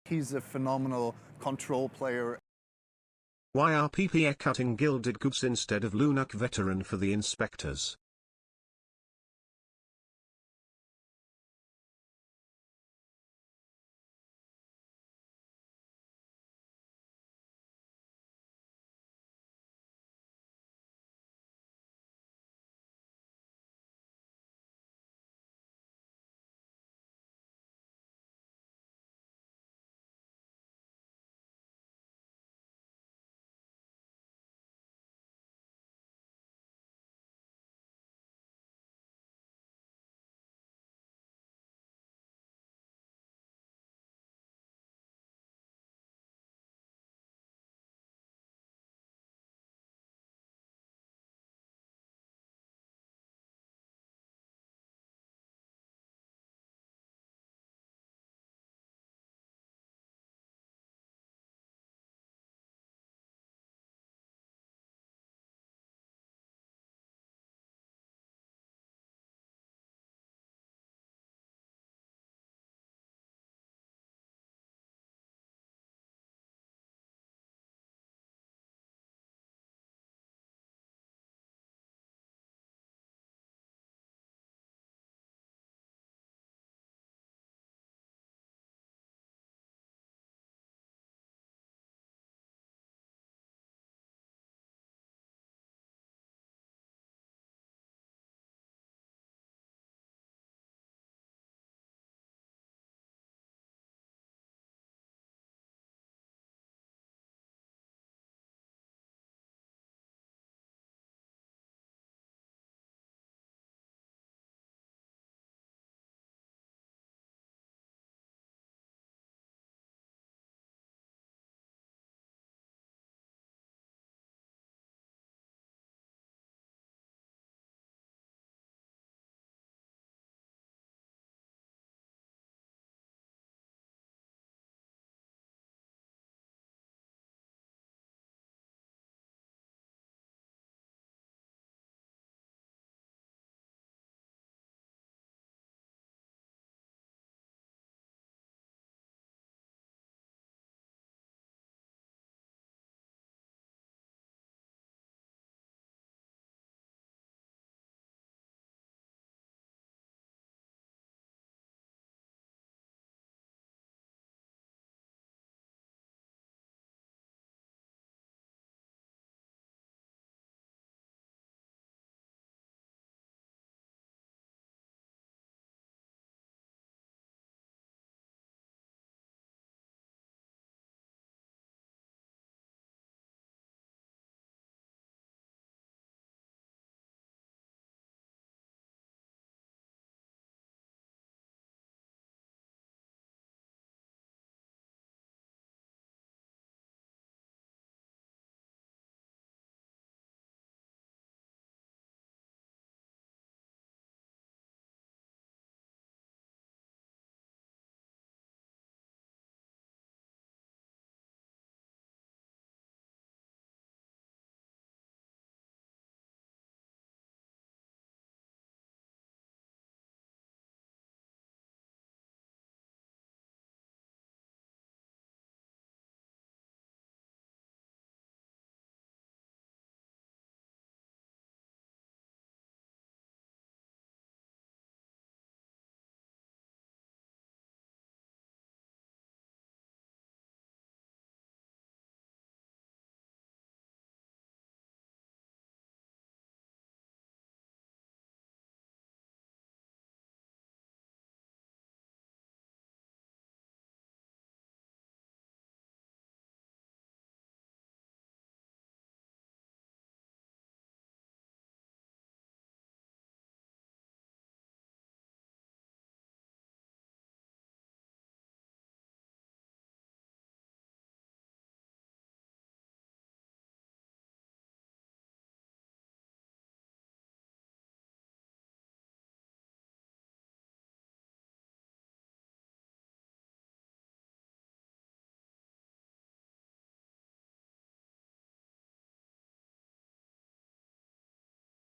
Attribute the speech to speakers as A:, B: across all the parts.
A: He's a phenomenal control player.
B: Why are PPA cutting gilded goods instead of Lunuk veteran for the inspectors?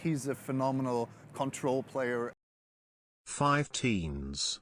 A: He's a phenomenal control player.
B: 5 teens.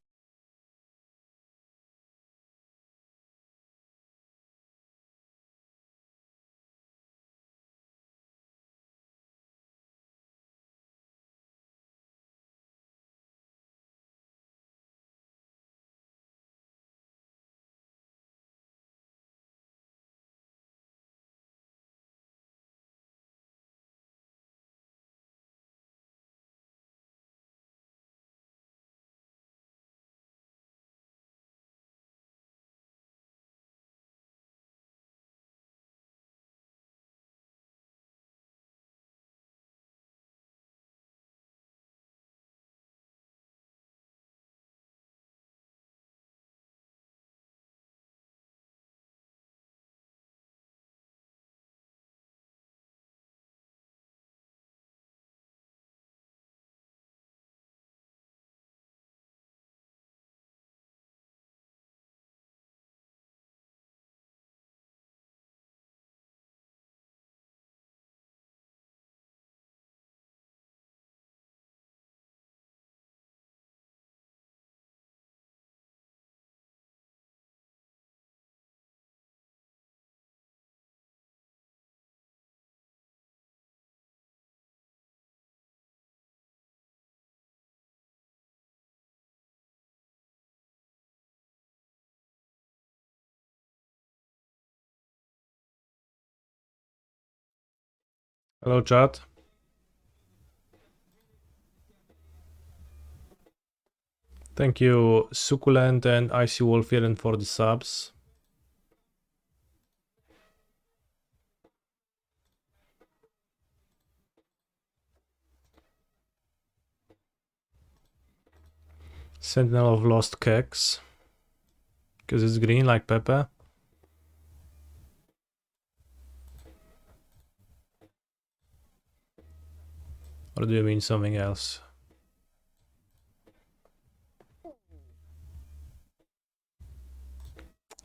C: Hello, chat. Thank you, Succulent and Icy Wolfieren for the subs. Sentinel of Lost Kegs. Because it's green like Pepe. Or do you mean something else?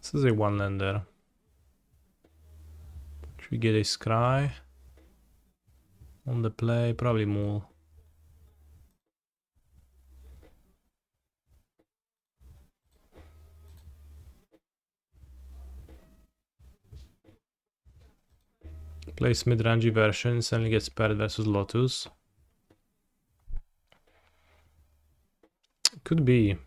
C: This is a one-lander. Should we get a scry? On the play, probably Mool. Plays mid-range version, suddenly gets paired versus Lotus. Could be.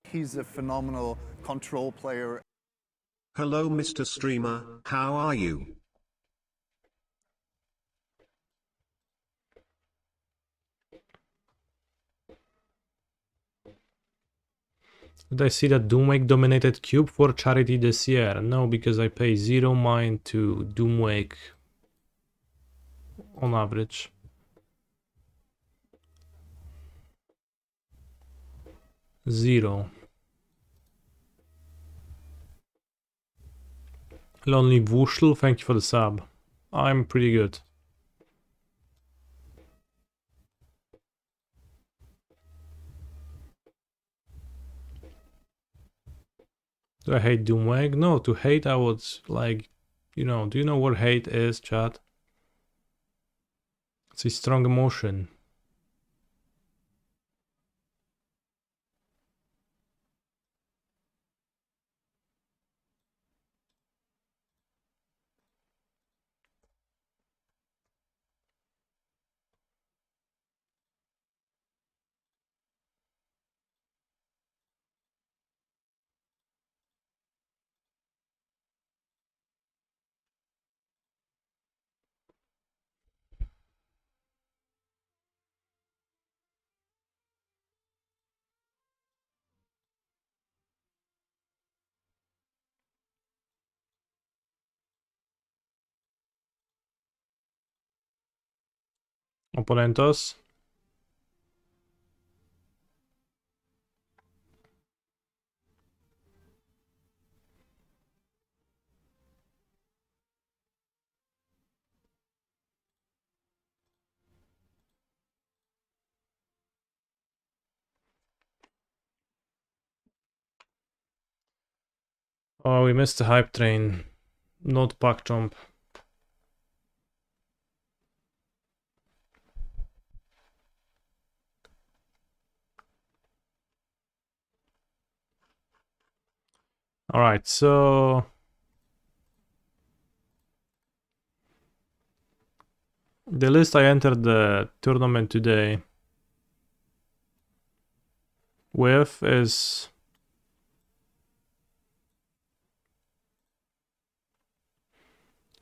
A: He's a phenomenal control player.
B: Hello Mr. Streamer, how are you?
C: Did I see that Doomwake dominated Cube for charity this year? No, because I pay 0 mine to Doomwake on average. Zero. Lonely Vushel, thank you for the sub. I'm pretty good. Do I hate Doomwag? No, to hate I would like, you know, do you know what hate is, chat? It's a strong emotion. Oponentos. Oh, we missed the hype train. Not pack jump. Alright, so the list I entered the tournament today with is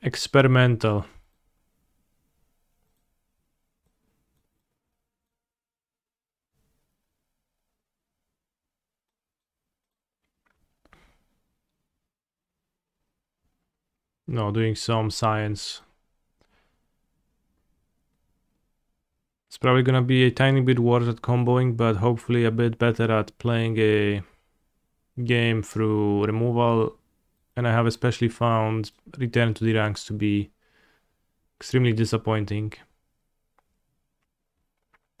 C: experimental. No, doing some science. It's probably gonna be a tiny bit worse at comboing, but hopefully a bit better at playing a game through removal. And I have especially found Return to the Ranks to be extremely disappointing.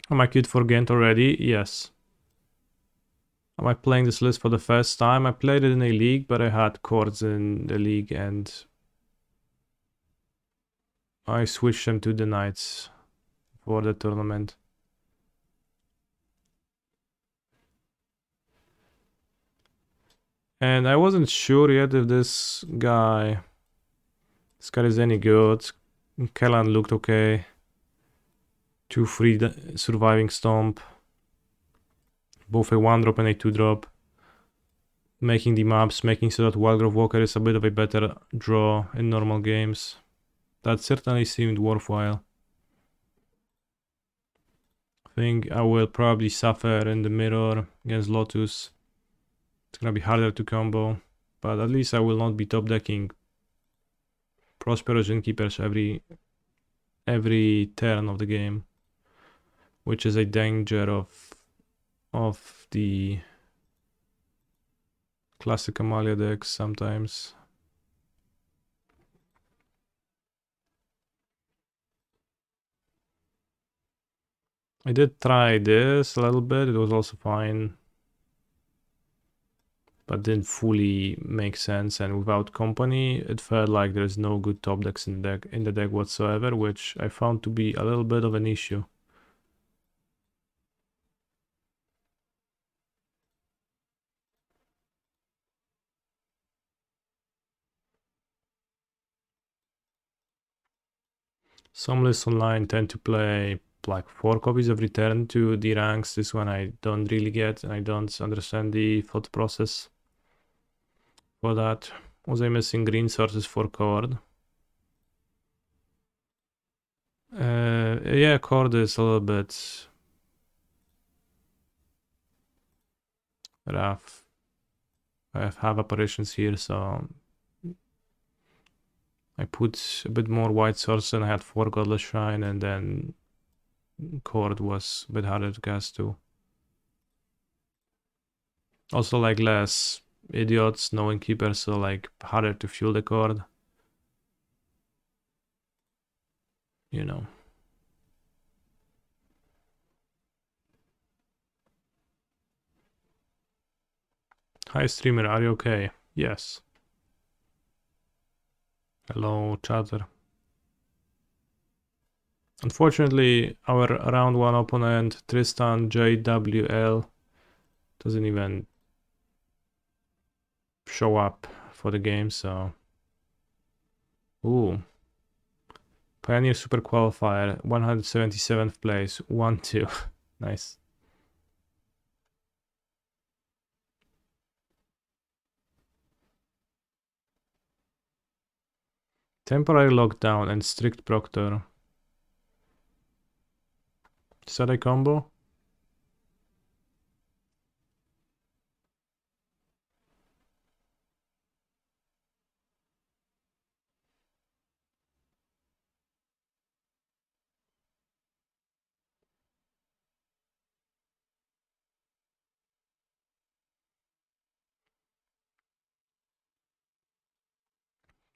C: Am I queued for Ghent already? Yes. Am I playing this list for the first time? I played it in a league, but I had chords in the league and I switched them to the Knights for the tournament. And I wasn't sure yet if this guy is any good. Kellan looked okay. 2 free surviving stomp. both a 1-drop and a 2-drop. Making the maps, making so that Wildgrove Walker is a bit of a better draw in normal games. That certainly seemed worthwhile. I think I will probably suffer in the mirror against Lotus. It's gonna be harder to combo, but at least I will not be top decking Prosperous Innkeepers every turn of the game, which is a danger of the classic Amalia decks sometimes. I did try this a little bit, it was also fine, but didn't fully make sense, and without company it felt like there's no good top decks in the deck whatsoever, which I found to be a little bit of an issue. Some lists online tend to play like 4 copies of Return to the ranks. This one I don't really get, and I don't understand the thought process for that. Was I missing green sources for Cord? Yeah, Cord is a little bit rough. I have apparitions here, so I put a bit more white source and I had 4 Godless Shrine, and then Cord was a bit harder to cast too. Also like less idiots, no Innkeepers, so like harder to fuel the Cord. You know. Hi streamer, are you okay? Yes. Hello chatter. Unfortunately, our round 1 opponent, Tristan JWL, doesn't even show up for the game, so... Ooh. Pioneer Super Qualifier, 177th place, 1-2. Nice. Temporary lockdown and strict proctor. Is that a combo?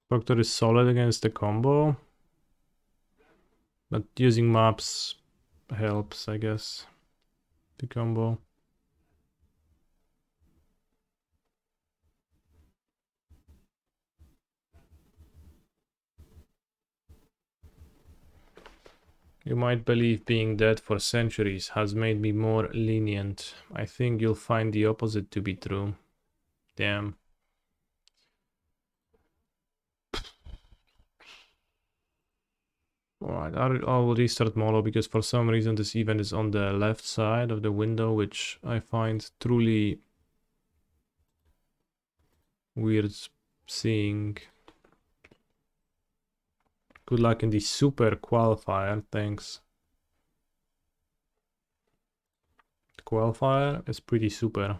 C: Proctor is solid against the combo, but using maps helps, I guess, the combo. You might believe being dead for centuries has made me more lenient. I think you'll find the opposite to be true. Damn. Alright, I'll restart Molo because for some reason this event is on the left side of the window, which I find truly weird seeing. Good luck in the super qualifier, thanks. The qualifier is pretty super.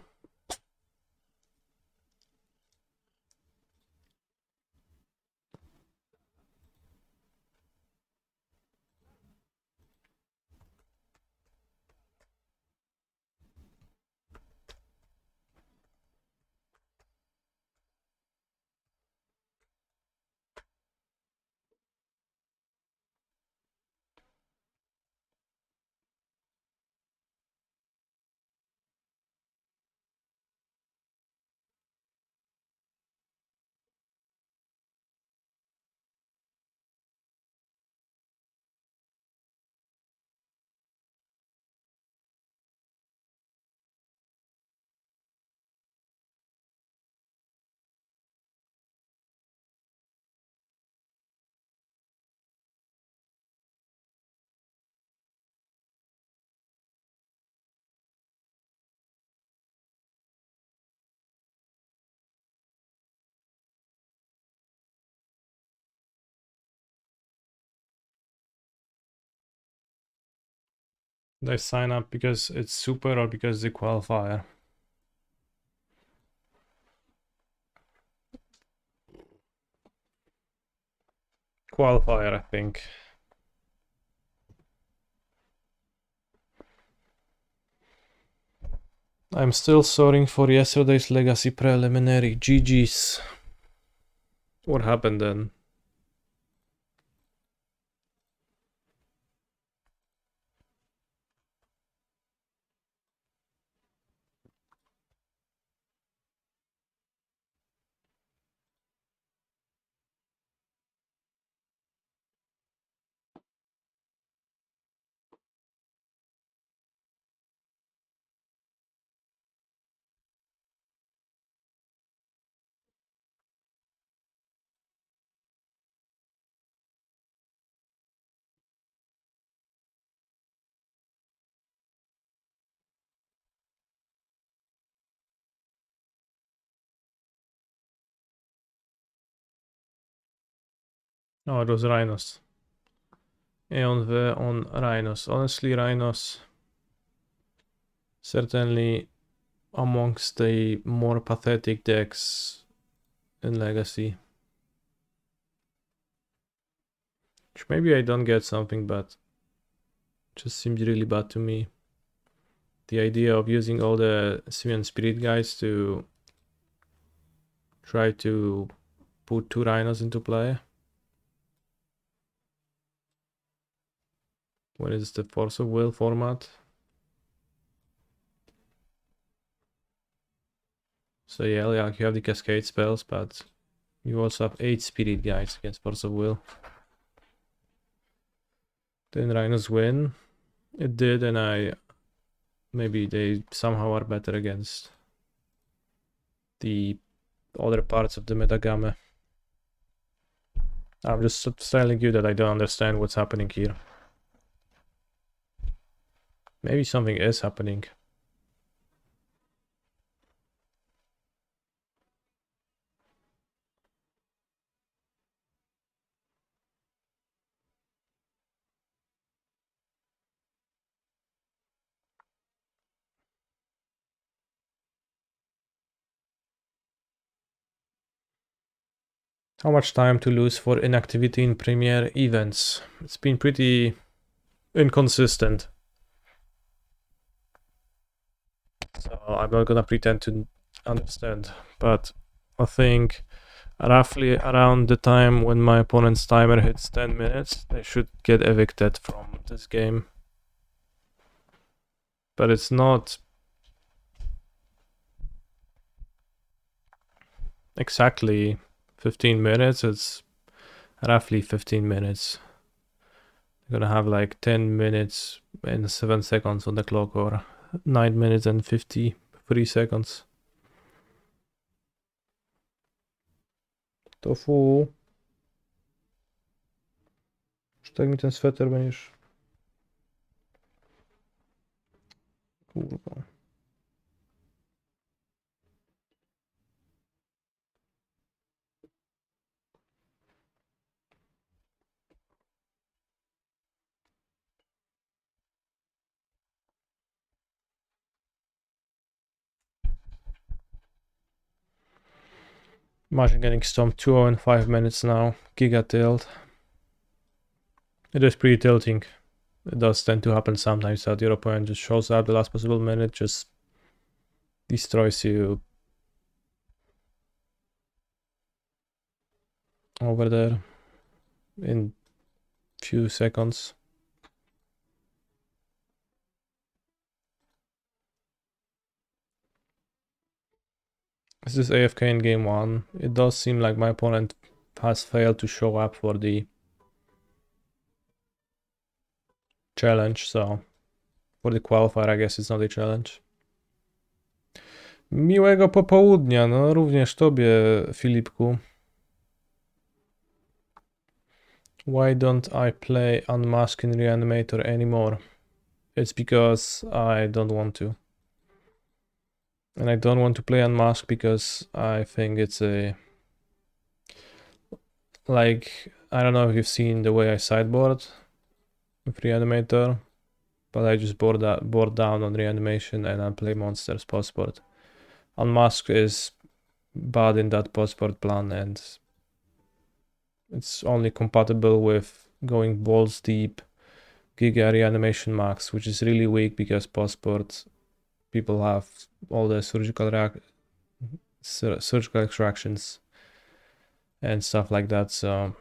C: Did I sign up because it's super or because the qualifier? Qualifier, I think. I'm still sorting for yesterday's Legacy preliminary. GG's. What happened then? Oh, it was Rhinos. Aeon V on Rhinos. Honestly, Rhinos certainly amongst the more pathetic decks in Legacy. Which maybe I don't get something, but just seems really bad to me. The idea of using all the Simian Spirit guys to try to put 2 Rhinos into play. When is the Force of Will format? So yeah, like you have the Cascade spells, but you also have 8 Spirit guys against Force of Will. Then Rhinos win. It did, and maybe they somehow are better against the other parts of the metagame. I'm just telling you that I don't understand what's happening here. Maybe something is happening. How much time to lose for inactivity in Premier events? It's been pretty inconsistent. So I'm not gonna pretend to understand, but I think roughly around the time when my opponent's timer hits 10 minutes, they should get evicted from this game. But it's not exactly 15 minutes, it's roughly 15 minutes. You're gonna have like 10 minutes and 7 seconds on the clock, or 9 minutes and 53 seconds. Tofu. Czy tak mi ten sweter będziesz... Kurwa. Imagine getting stomped 2-0 in 5 minutes now. Giga tilt. It is pretty tilting. It does tend to happen sometimes that your opponent just shows up the last possible minute, just destroys you over there in few seconds. This is AFK in game 1. It does seem like my opponent has failed to show up for the challenge, so for the qualifier I guess it's not a challenge. Miłego popołudnia, no również tobie, Filipku. Why don't I play Unmask in Reanimator anymore? It's because I don't want to. And I don't want to play Unmask because I think it's a... Like, I don't know if you've seen the way I sideboard with Reanimator. but I just bored down on reanimation and unplay monsters postboard. Unmask is bad in that postboard plan, and it's only compatible with going balls deep Giga reanimation max, which is really weak because postboard people have all the surgical extractions and stuff like that, so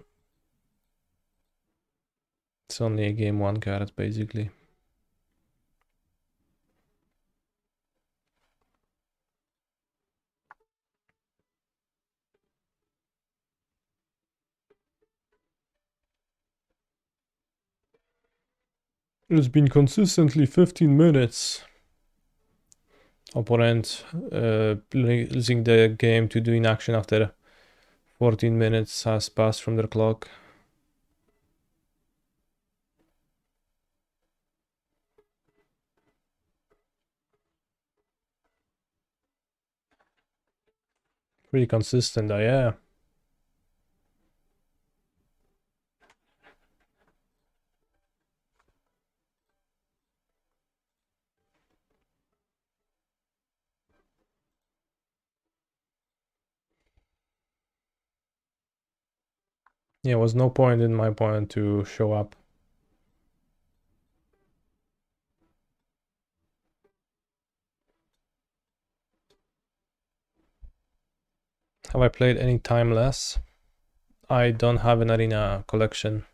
C: it's only a game 1 card basically. It's been consistently 15 minutes. Opponent losing the game to do inaction after 14 minutes has passed from their clock. Pretty consistent, yeah. Yeah, was no point in my opponent to show up. Have I played any Timeless? I don't have an arena collection.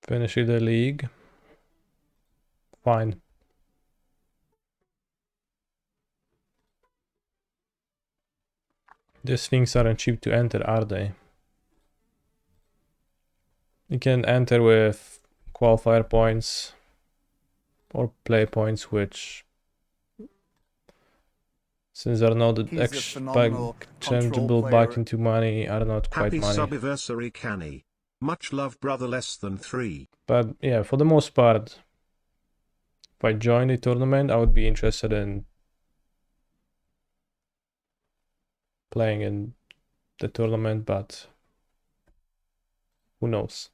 C: Finish the league. Fine. These things aren't cheap to enter, are they? You can enter with qualifier points or play points, which, since they're not changeable back into money, are not quite
B: Happy
C: money.
B: Subiversary Canny. Much love, brother. Less than 3.
C: But yeah, for the most part, if I join the tournament, I would be interested in playing in the tournament, but who knows?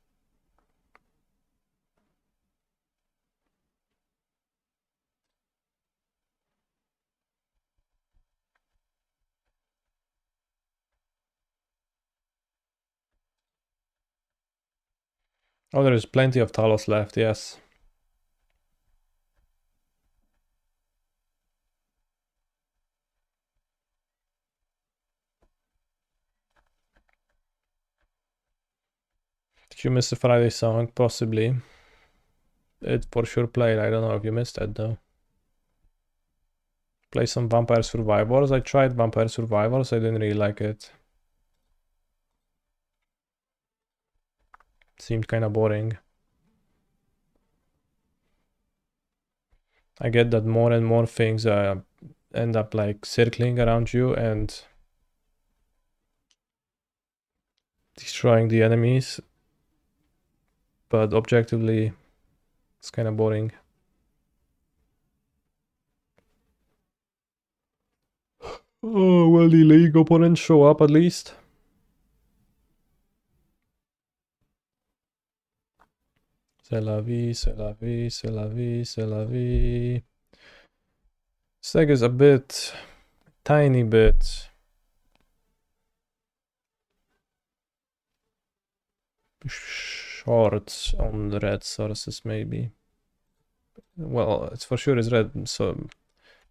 C: Oh, there is plenty of Talos left, yes. Did you miss the Friday song? Possibly. It for sure played. I don't know if you missed it though. Play some Vampire Survivors. I tried Vampire Survivors. I didn't really like it. Seemed kind of boring. I get that more and more things end up like circling around you and destroying the enemies, but objectively it's kind of boring. Oh, well, the league opponents show up at least. C'est la vie, c'est la vie, c'est la vie, c'est la vie. This deck is a bit, tiny bit short on the red sources, maybe. Well, it's for sure is red, so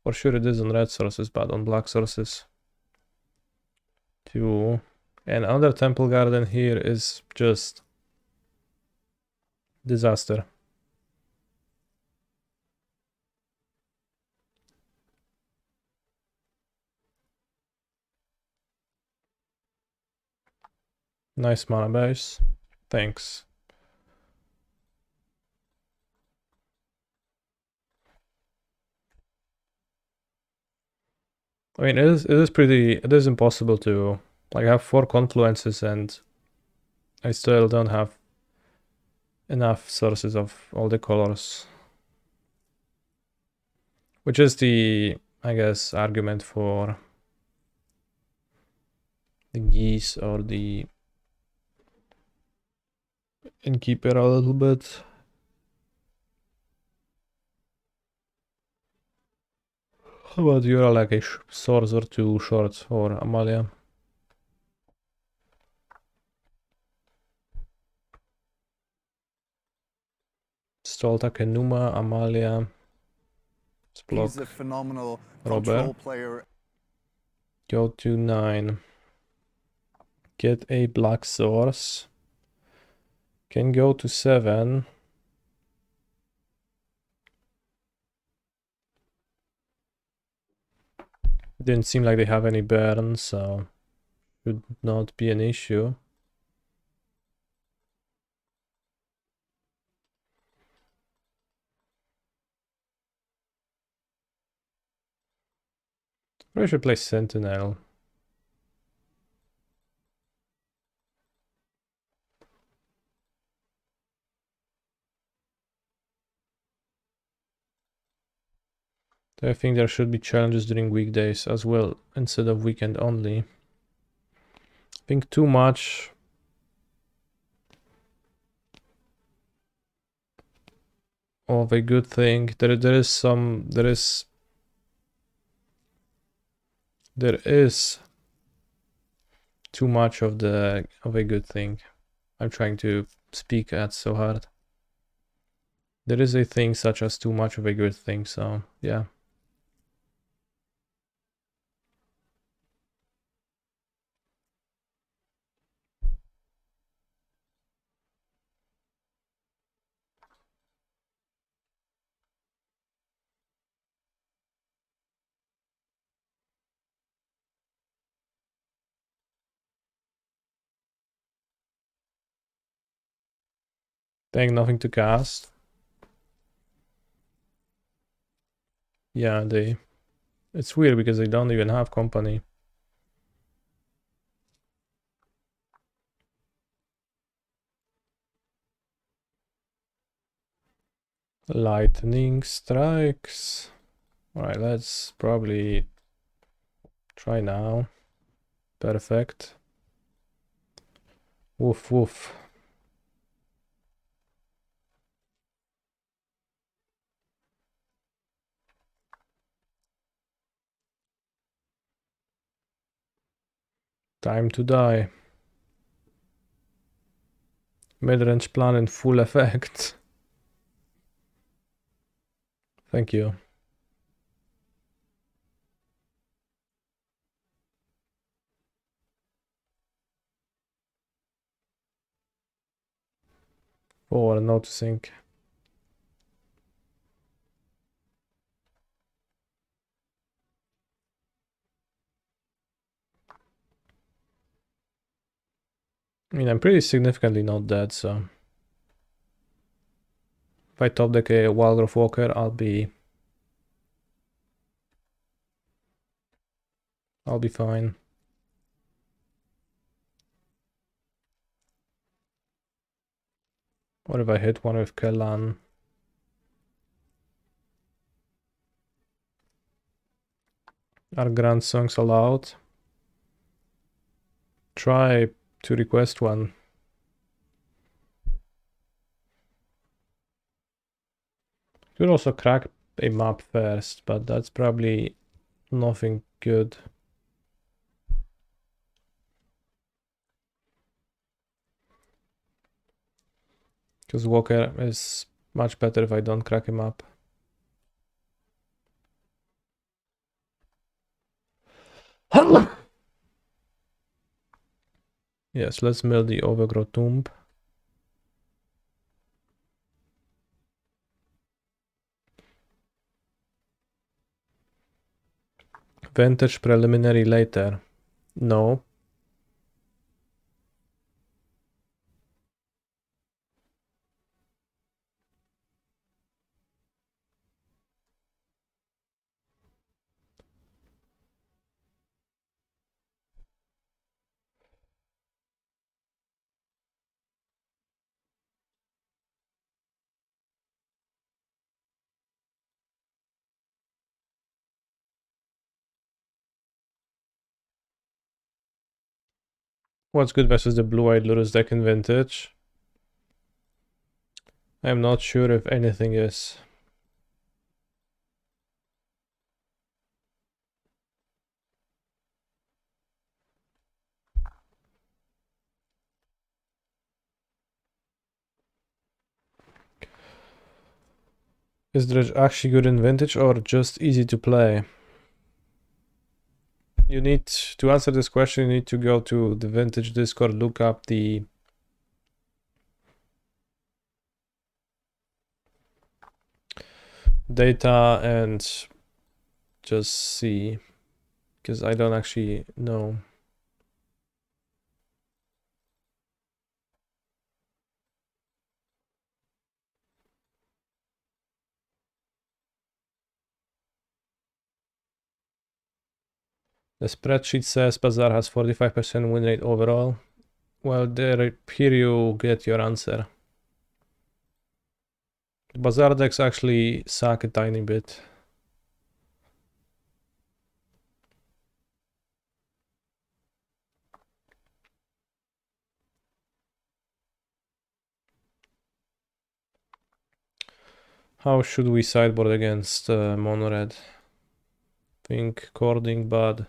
C: for sure it is on red sources, but on black sources too. And under Temple Garden here is just disaster. Nice mana base. Thanks. I mean, it is impossible to like have 4 confluences and I still don't have enough sources of all the colors. Which is the, I guess, argument for geese or the innkeeper a little bit. How about you're like a sorcerer too short, or Amalia? Stolta Kenuma, Amalia.
A: He's a phenomenal
C: Robert.
A: control player.
C: Go to 9. Get a black source. Can go to 7. Didn't seem like they have any burns, so should not be an issue. Probably should play Sentinel. I think there should be challenges during weekdays as well, instead of weekend only. I think too much of a good thing. There is too much of a good thing. I'm trying to speak at so hard. There is a thing such as too much of a good thing, so yeah. Paying nothing to cast. Yeah, it's weird because they don't even have company. Lightning strikes. Alright, let's probably try now. Perfect. Woof woof. Time to die. Midrange plan in full effect. Thank you. For noticing. I mean, I'm pretty significantly not dead, so if I top deck a Wildgrowth Walker, I'll be fine. What if I hit one with Kellan? Are grand songs allowed? Try to request one. Could also crack a map first, but that's probably nothing good. Because Walker is much better if I don't crack him up. Yes, let's mill the Overgrowth Tomb. Vantage preliminary later. No. What's good versus the blue-eyed Lurus deck in Vintage? I'm not sure if anything is. Is Dredge actually good in Vintage or just easy to play? You need to answer this question, you need to go to the Vintage Discord, look up the data and just see, because I don't actually know. The spreadsheet says Bazaar has 45% win rate overall. Well, there, here you get your answer. The Bazaar decks actually suck a tiny bit. How should we sideboard against mono red? Think cording, but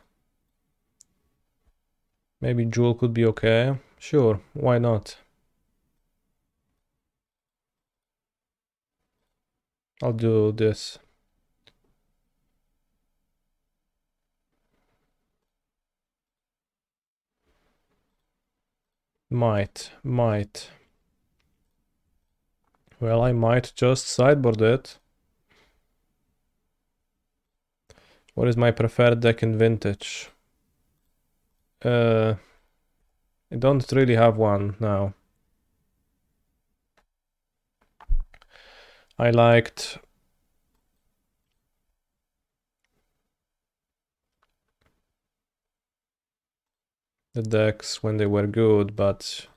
C: maybe Jewel could be okay. Sure, why not? I'll do this. Might. Well, I might just sideboard it. What is my preferred deck in Vintage? I don't really have one now. I liked the decks when they were good, but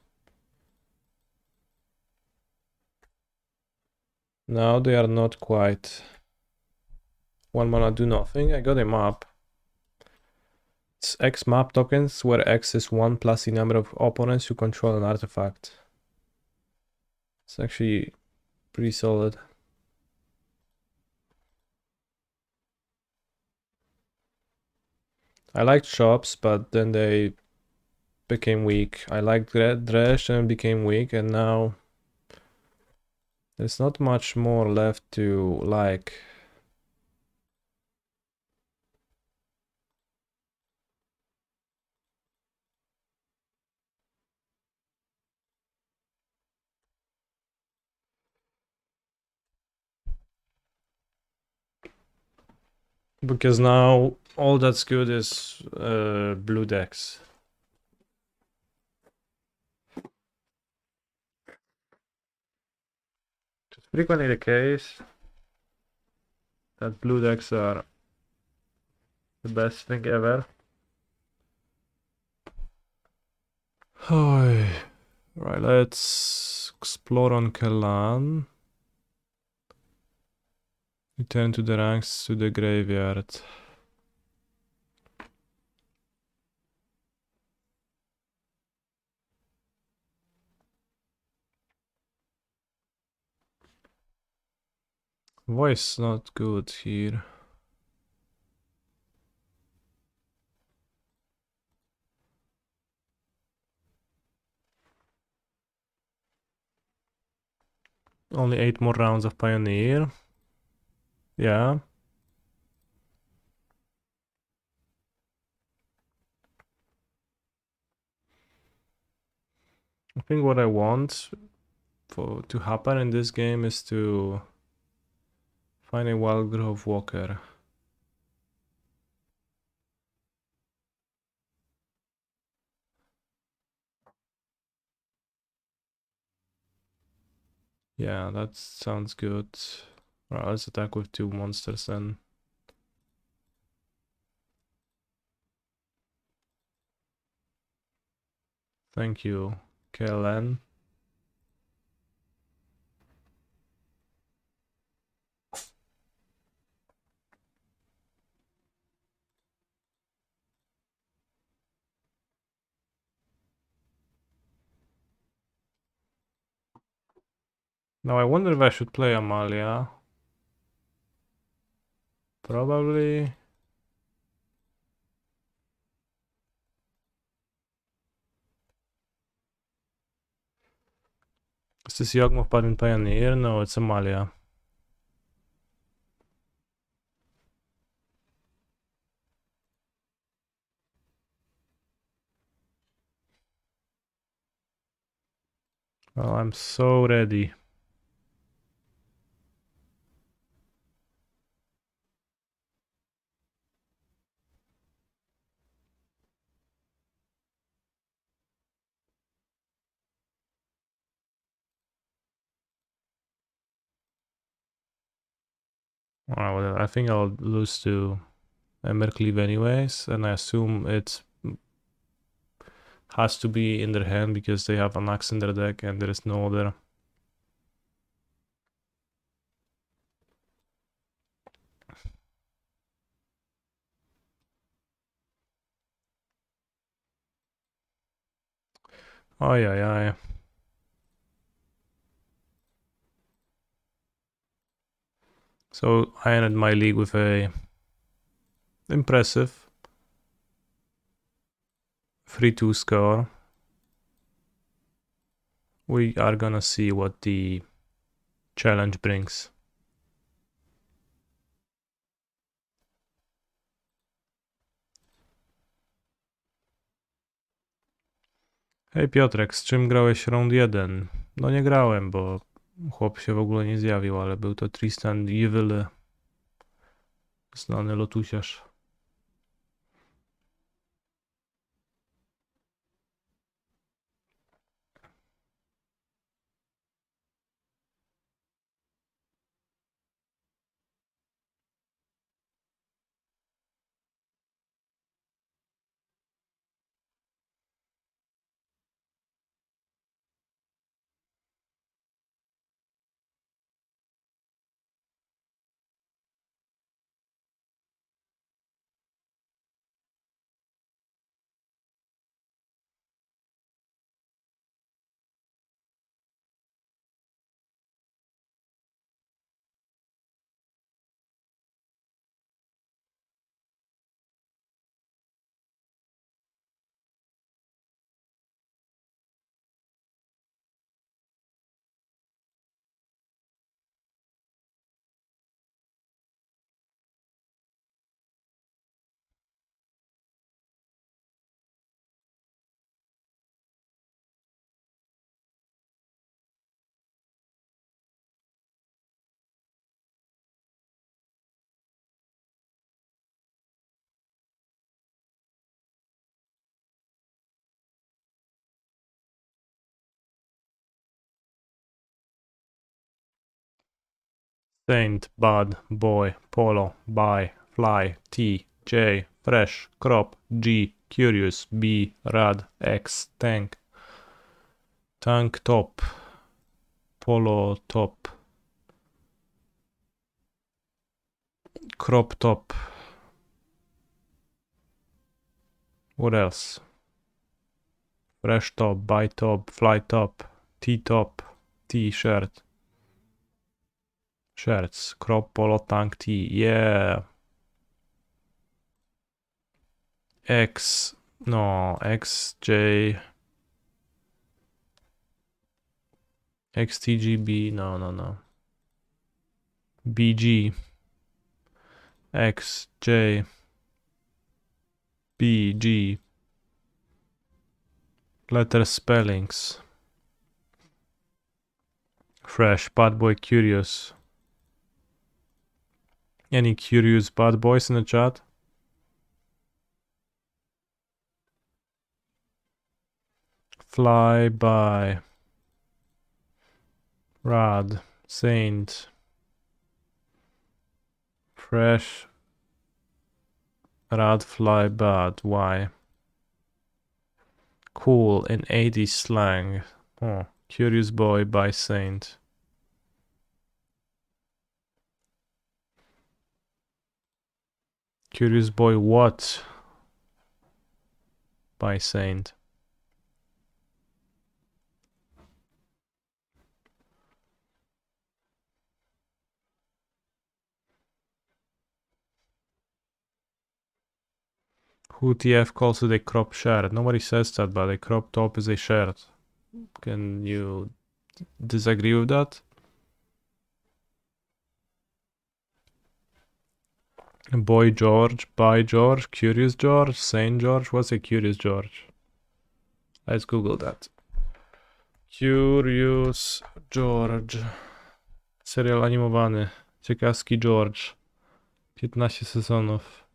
C: now they are not quite. 1 mana do nothing. I got a map. It's X map tokens, where X is 1 plus the number of opponents who control an artifact. It's actually pretty solid. I liked shops, but then they became weak. I liked Dredge and became weak, and now there's not much more left to like. Because now all that's good is blue decks. It's frequently the case that blue decks are the best thing ever. Right, let's explore on Kalan. Return to the ranks to the graveyard. Voice not good here. Only 8 more rounds of Pioneer. Yeah. I think what I want to happen in this game is to find a Wildgrove Walker. Yeah, that sounds good. Alright, let's attack with 2 monsters then. Thank you, KLN. Now I wonder if I should play Amalia. Probably. Is this Yawgmoth Paladin Pioneer? No, it's Amalia. Well, I'm so ready. Well, I think I'll lose to Embercleave anyways, and I assume it has to be in their hand because they have an axe in their deck and there is no other. Oj, oj, oj. So I ended my league with a impressive 3-2 score. We are gonna see what the challenge brings. Hej Piotrek, z czym grałeś round 1? No nie grałem, bo chłop się w ogóle nie zjawił, ale był to Tristan Jewyle, znany lotusiarz. Saint, Bud, Boy, Polo, Buy, Fly, T, J, Fresh, Crop, G, Curious, B, Rad, X, Tank, Tank Top, Polo Top, Crop Top. What else? Fresh Top, Buy Top, Fly Top, T Top, T-shirt. Shirts, Crop, Polo, Tank, T, yeah. X, no, XJ, XTGB, no. BG, XJ, BG, letter spellings. Fresh, Bad Boy, Curious. Any curious bad boys in the chat? Fly by. Rad, Saint. Fresh. Rad, fly, bad. Why? Cool in 80s slang. Oh, Curious Boy by Saint. Curious Boy what? By Saint. Who TF calls it a crop shirt? Nobody says that, but a crop top is a shirt. Can you disagree with that? Boy George, by George, Curious George, Saint George. What's a Curious George? Let's Google that. Curious George. Serial animowany. Ciekawski George. 15 sezonów.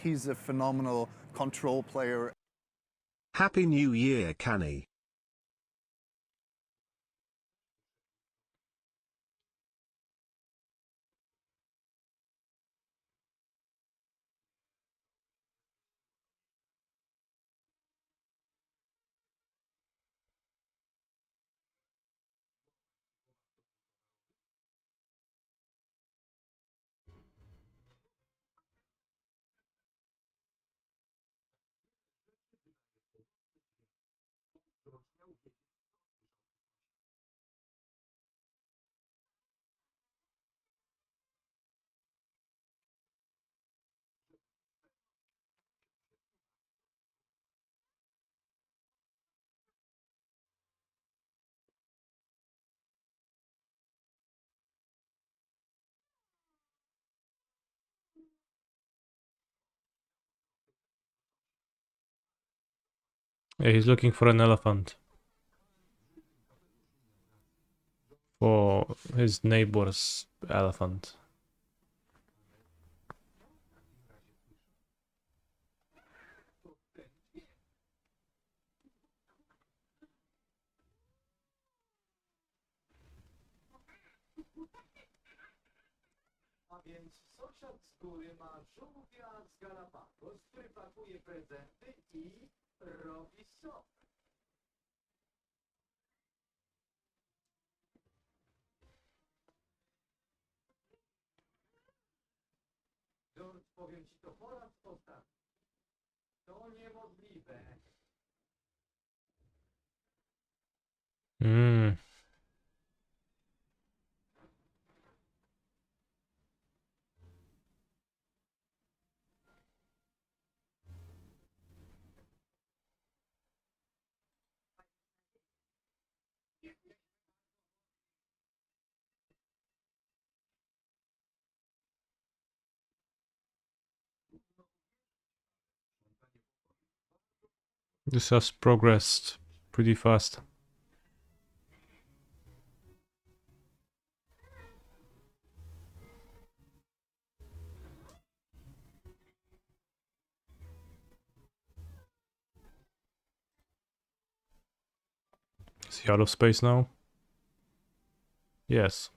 A: He's a phenomenal control player.
B: Happy New Year, Canny. Yeah, he's looking for an elephant. For his neighbor's elephant.
D: A więc sąsiad z góry ma żółwia z Galapagos, który pakuje prezenty i robi sok. George, powiem ci to po raz ostatni. To niemożliwe.
C: This has progressed pretty fast. Is he out of space now? Yes.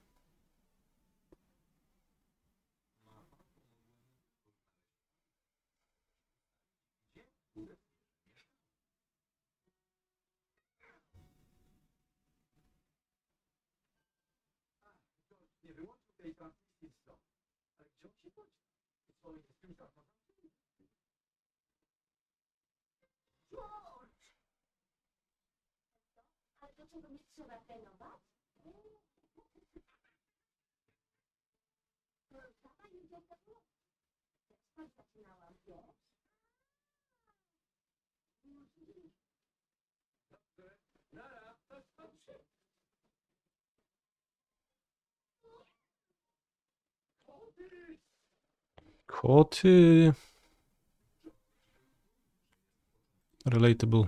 D: Nie wyłączył tej transmisji w stąd. Ale gdzie on się podział? Co jest z tym zakonem? George!
E: Ale do czego mi trzeba trenować? Sama już jak tak było. Jak spać zaczynałam, wiesz?
D: Dobrze. Nara, to skończy. Koty!
C: Koty. Relatable.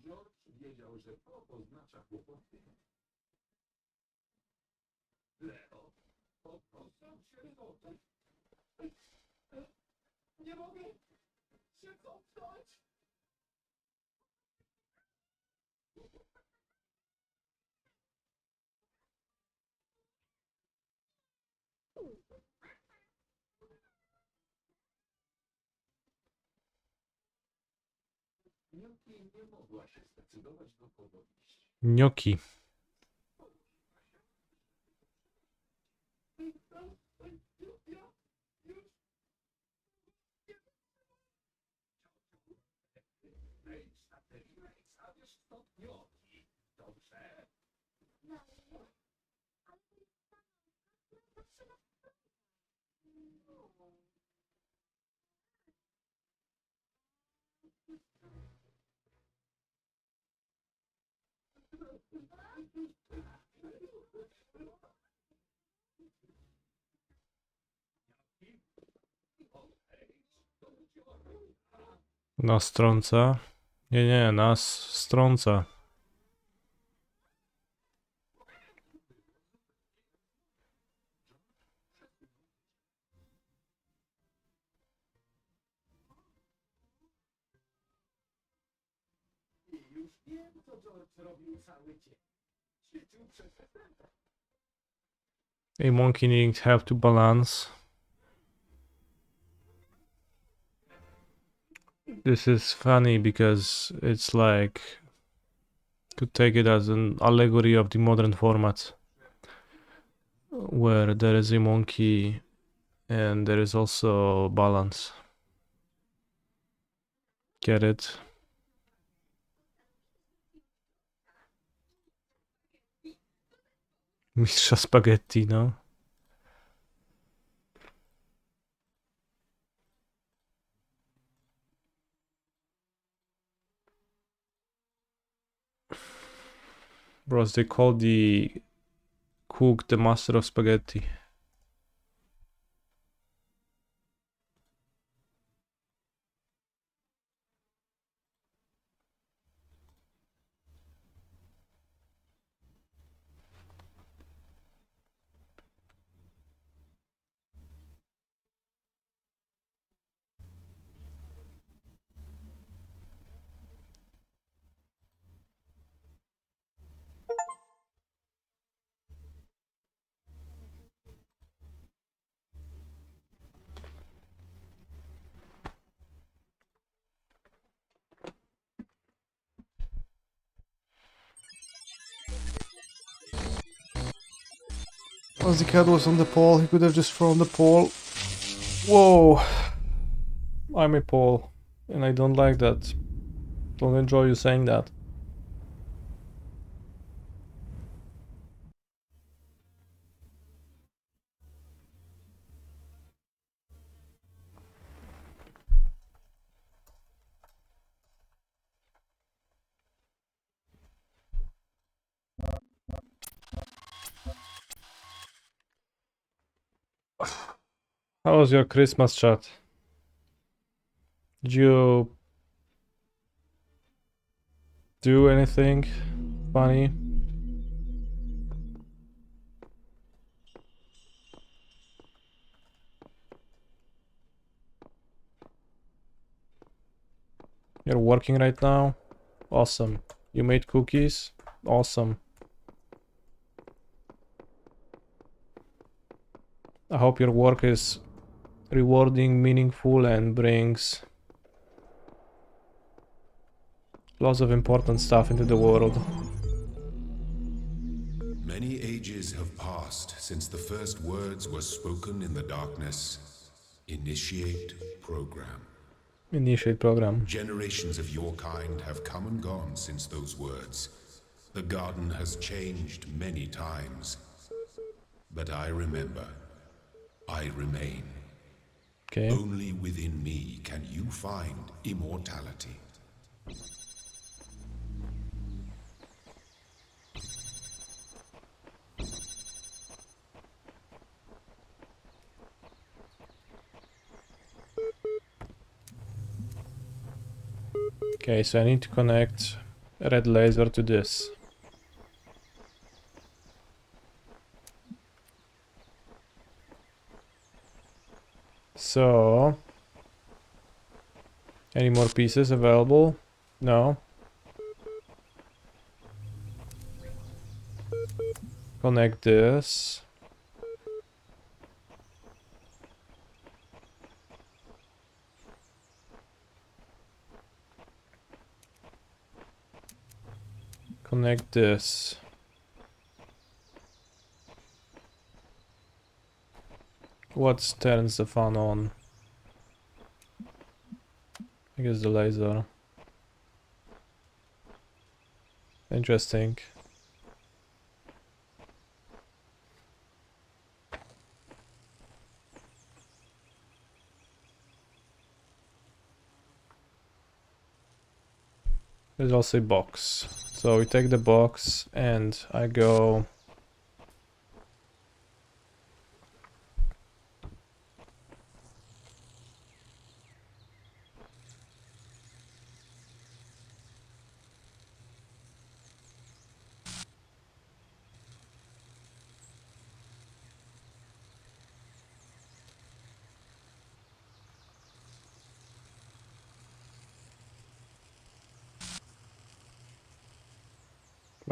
D: George wiedział, że to oznacza kłopoty. Leo, poproszę cię zobaczyć. Nie mogę się cofnąć. Póki nie mogła się zdecydować, do kogo iść.
C: Gnocchi.
D: Dobrze.
E: No, ale to jest sama. No.
C: Nas strąca. Nie, nas strąca.
D: I już wiem, co George robił cały dzień. Ćwiczył przez ekran.
C: A monkey needs help to balance. This is funny because it's like could take it as an allegory of the modern format where there is a monkey and there is also balance. Get it? Mistrza spaghetti, no. Bros, they call the cook the master of spaghetti. As the cat was on the pole, he could have just thrown the pole. Whoa! I'm a pole, and I don't like that. Don't enjoy you saying that. How was your Christmas chat? Did you do anything funny? You're working right now? Awesome. You made cookies? Awesome. I hope your work is rewarding, meaningful, and brings lots of important stuff into the world.
F: Many ages have passed since the first words were spoken in the darkness. Initiate program.
C: Initiate program.
F: Generations of your kind have come and gone since those words. The garden has changed many times. But I remember. I remain.
C: Okay.
F: Only within me can you find immortality.
C: Okay, so I need to connect a red laser to this. So, any more pieces available? No. Connect this. Connect this. What turns the fan on? I guess the laser. Interesting. There's also a box. So we take the box and I go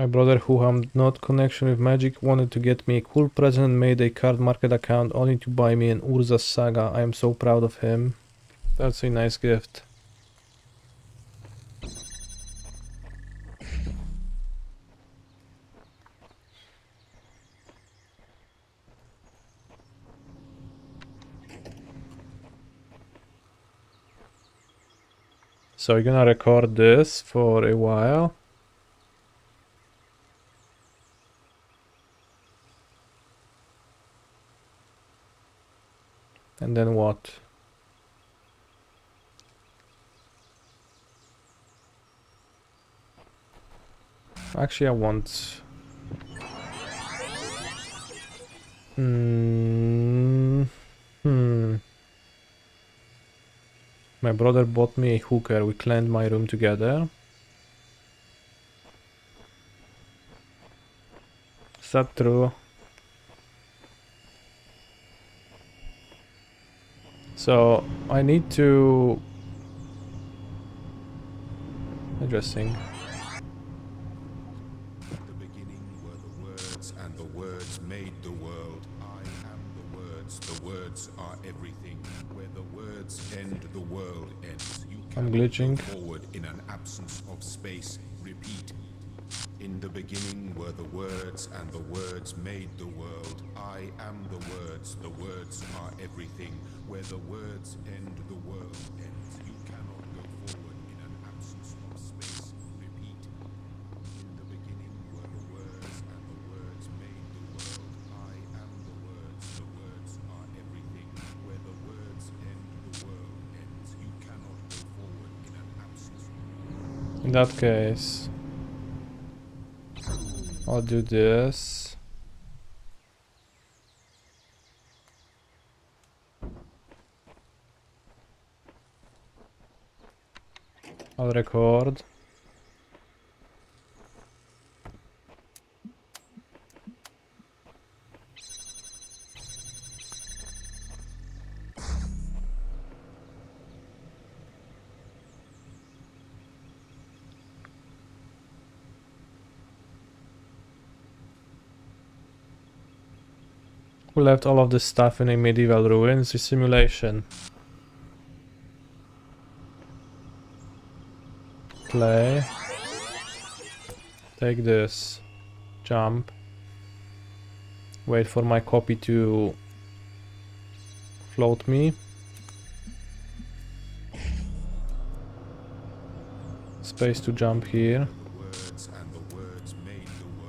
C: my brother, who had not connection with magic, wanted to get me a cool present and made a card market account only to buy me an Urza Saga. I am so proud of him. That's a nice gift. So we're gonna record this for a while. And then what? Actually, I want... My brother bought me a hooker. We cleaned my room together. Is that true? So I need to... Interesting.
F: At the beginning were the words, and the words made the world. I am the words are everything. Where the words end, the world ends. You
C: I'm
F: cannot
C: glitching.
F: go forward in an absence of space. Repeat. In the beginning were the words, and the words made the world. I am the words are everything. Where the words end, the world ends. You cannot go forward in an absence of space. Repeat. In the beginning were the words, and the words made the world. I am the words are everything. Where the words end, the world ends. You cannot go forward in an absence of...
C: In that case, I'll do this. I'll record. We left all of this stuff in a medieval ruins. A simulation. Play. Take this. Jump. Wait for my copy to float me. Space to jump here.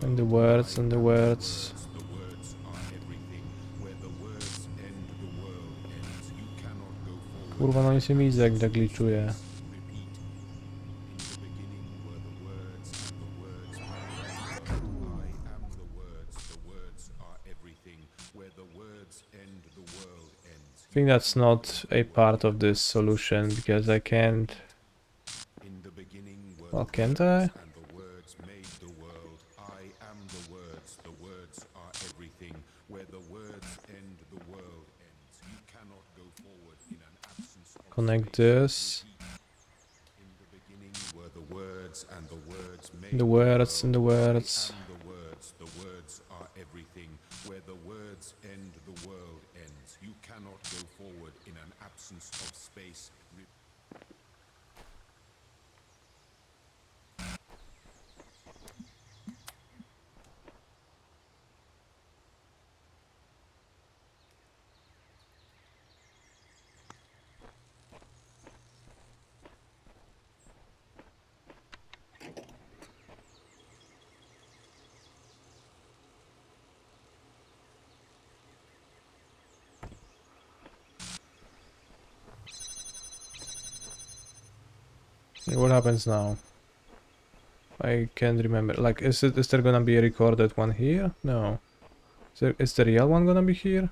C: And the words and the words. Kurwa, no nic nie widzę, jak tak glitchuje. I think that's not a part of this solution because I can't. Well, can't I? Connect this. The words and the words.
F: The words are everything. Where the words end, the world ends. You cannot go forward in an absence of space.
C: What happens now? I can't remember. Like, is there gonna be a recorded one here? No. Is the real one gonna be here?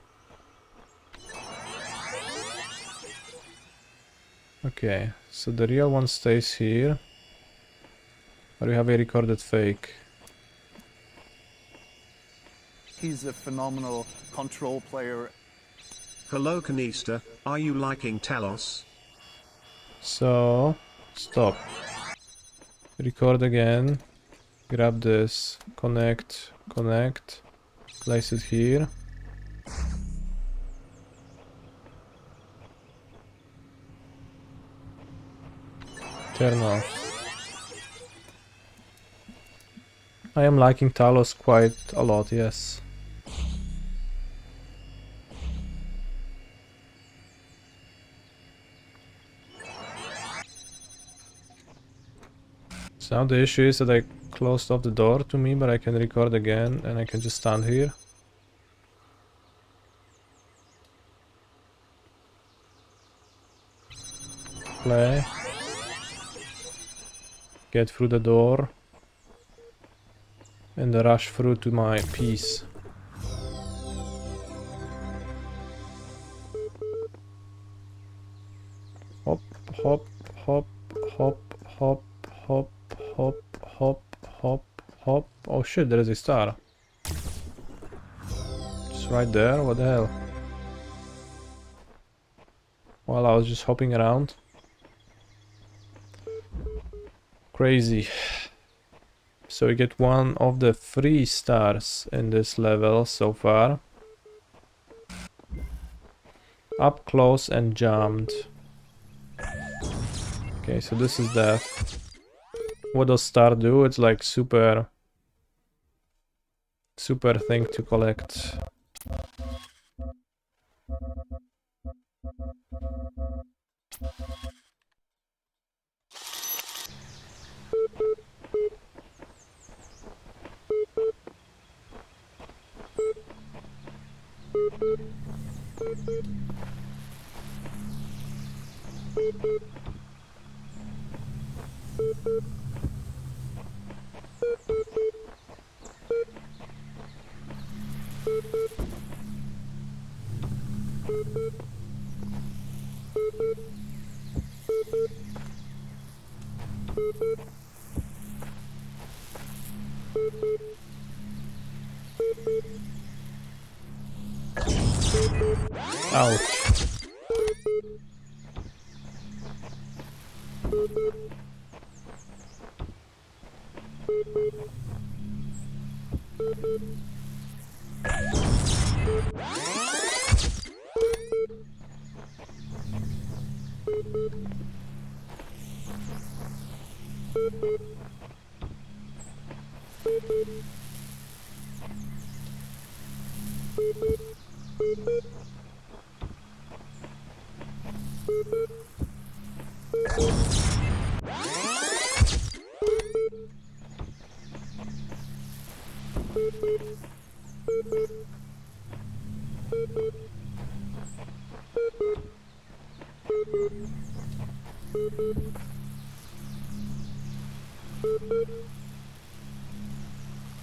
C: Okay, so the real one stays here. Or we have a recorded fake.
A: He's a phenomenal control player.
B: Hello Kanista, are you liking Talos?
C: So, stop. Record again. Grab this. Connect. Connect. Place it here. Turn off. I am liking Talos quite a lot, yes. So now the issue is that I closed off the door to me, but I can record again and I can just stand here. Play. Get through the door. And rush through to my piece. Hop, hop, hop, hop, hop, hop, hop, hop, hop, hop. Oh shit, there is a star. Just right there, what the hell? While I was just hopping around. Crazy. So we get one of the 3 stars in this level so far. Up close and jumped. Okay, so this is death. What does star do? It's like super thing to collect. Ouch.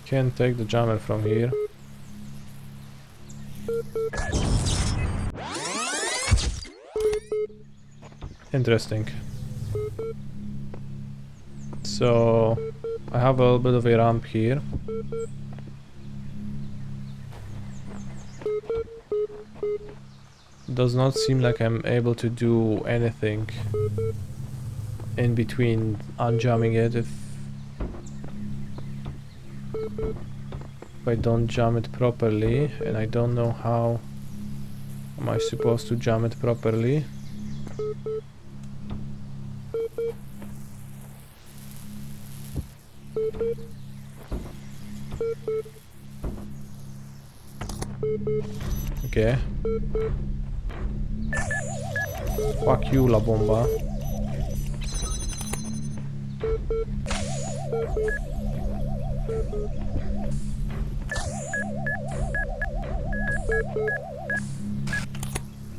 C: Can't take the jammer from here. Interesting. So I have a little bit of a ramp here. Does not seem like I'm able to do anything in between unjamming it if I don't jam it properly, and I don't know how am I supposed to jam it properly. Okay. Fuck you, la bomba.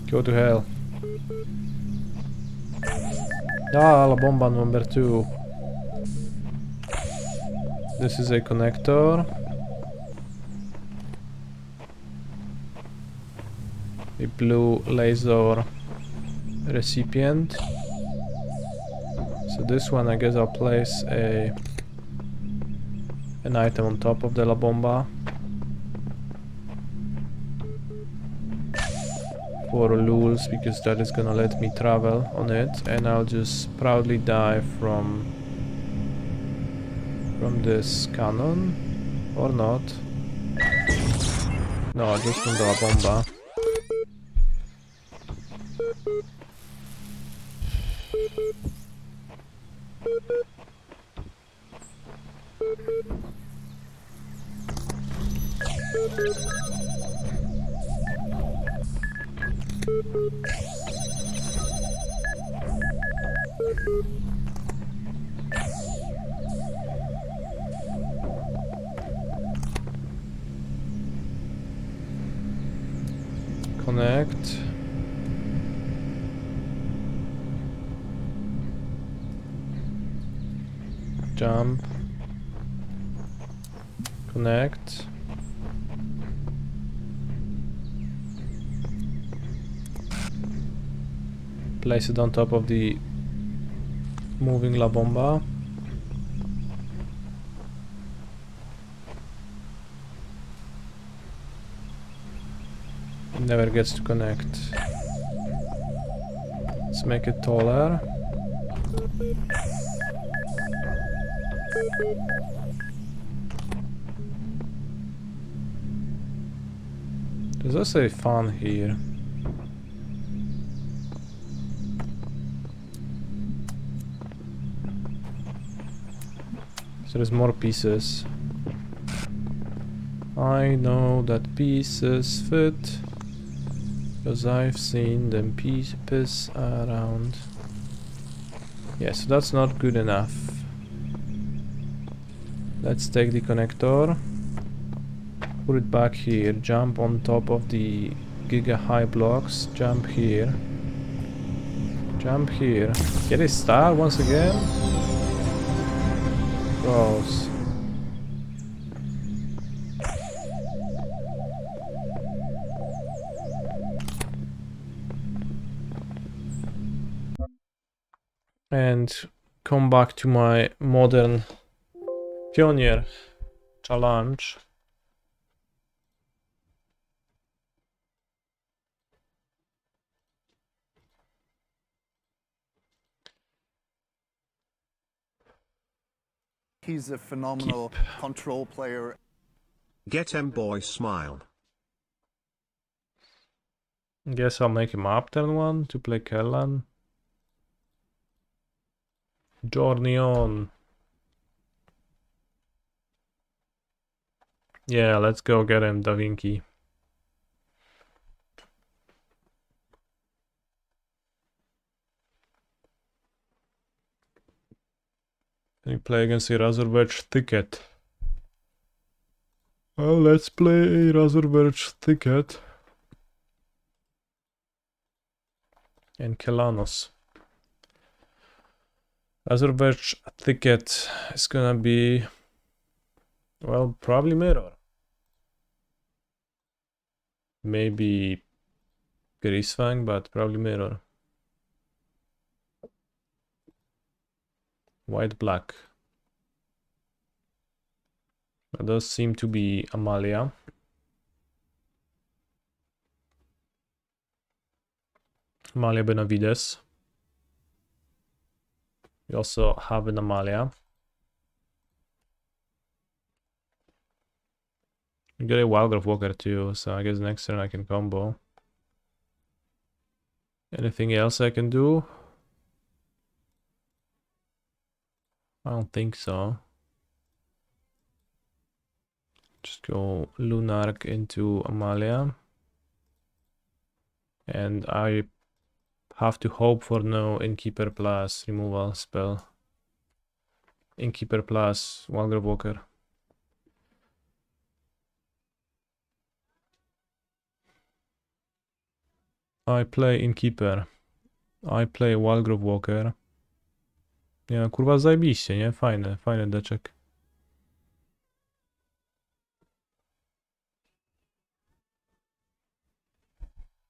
C: Go to hell. Ah, La Bomba number 2. This is a connector. A blue laser recipient. So this one, I guess I'll place an item on top of the La Bomba for lulz, because that is gonna let me travel on it, and I'll just proudly die from this cannon, or not. No, just from the La Bomba. Connect. Jump. Connect. Place it on top of the moving La Bomba. It never gets to connect. Let's make it taller. There's also a fan here. So there's more pieces. I know that pieces fit, because I've seen them pieces around. Yeah, so that's not good enough. Let's take the connector, put it back here, jump on top of the giga high blocks, jump here, get a star once again. Gross. And come back to my modern pioneer challenge.
A: He's a phenomenal control player.
B: Get boy smile.
C: Guess I'll make him up turn 1 to play Kellan. Journey on. Yeah, let's go get him, Da Vinci. Can you play against a Razorback Thicket? Well, let's play a Razorback Thicket. And Kelanos. Razorback Thicket is gonna be, well, probably Mirror. Maybe Grisfang, but probably Mirror. White black. That does seem to be Amalia. Amalia Benavides. We also have an Amalia. We got a Wildgrove Walker too, so I guess next turn I can combo. Anything else I can do? I don't think so. Just go Lunark into Amalia. And I have to hope for no Innkeeper plus removal spell. Innkeeper plus Wildgrove Walker. I play Innkeeper. I play Wildgrove Walker. Nie no, kurwa zajebiście, nie? Fajny, fajny deczek.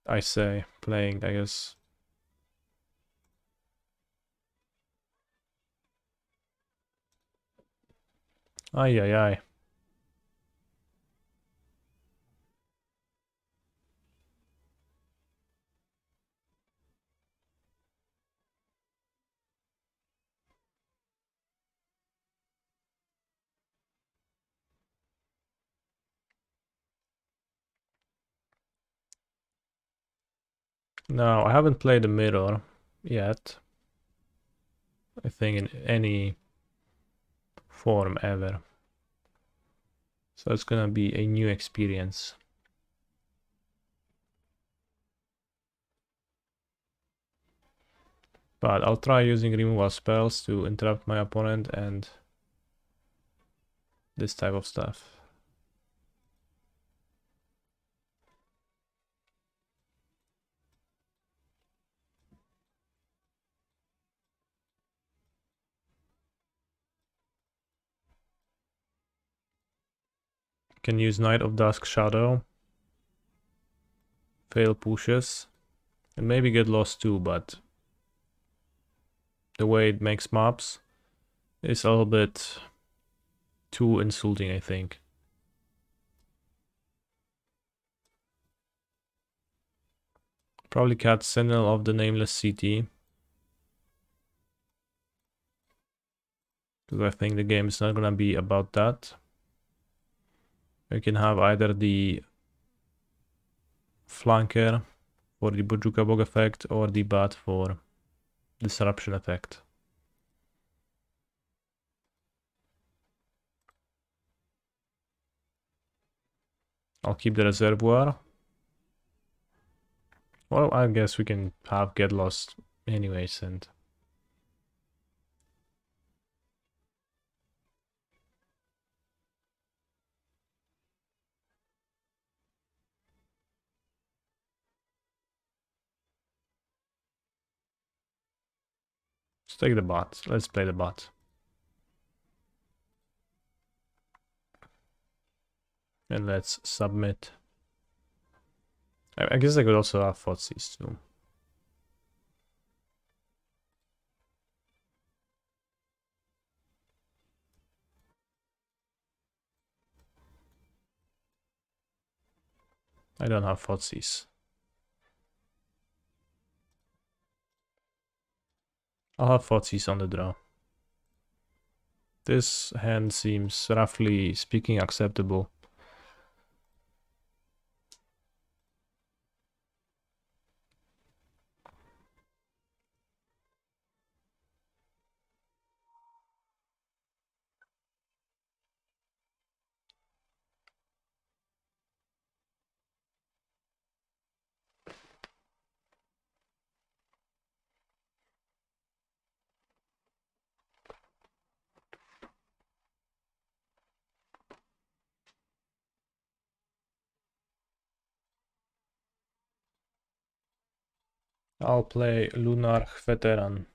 C: I say, playing, I guess. Ajajaj. No, I haven't played the mirror yet. I think in any form ever. So it's gonna be a new experience. But I'll try using removal spells to interrupt my opponent and this type of stuff. Can use Knight of Dusk Shadow. Fail pushes. And maybe get lost too, but the way it makes mobs is a little bit too insulting, I think. Probably cut Sentinel of the Nameless City. Because I think the game is not gonna be about that. You can have either the flanker for the Bojuka Bog effect or the bat for disruption effect. I'll keep the reservoir. Well, I guess we can have get lost anyways and let's take the bot. Let's play the bot. And let's submit. I guess I could also have Fotsis too. I don't have Fotsis. I'll have Fotsis on the draw. This hand seems roughly speaking acceptable. I'll play Lunarch Veteran.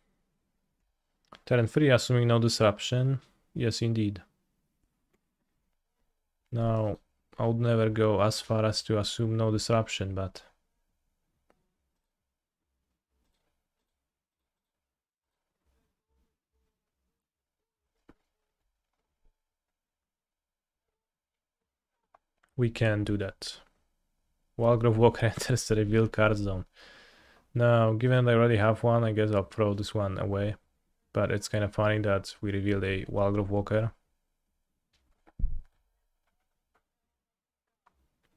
C: Turn 3, assuming no disruption. Yes, indeed. Now, I would never go as far as to assume no disruption, but we can do that. Walgrove Walker enters the reveal card zone. Now, given I already have one, I guess I'll throw this one away. But it's kind of funny that we revealed a Walgrove Walker.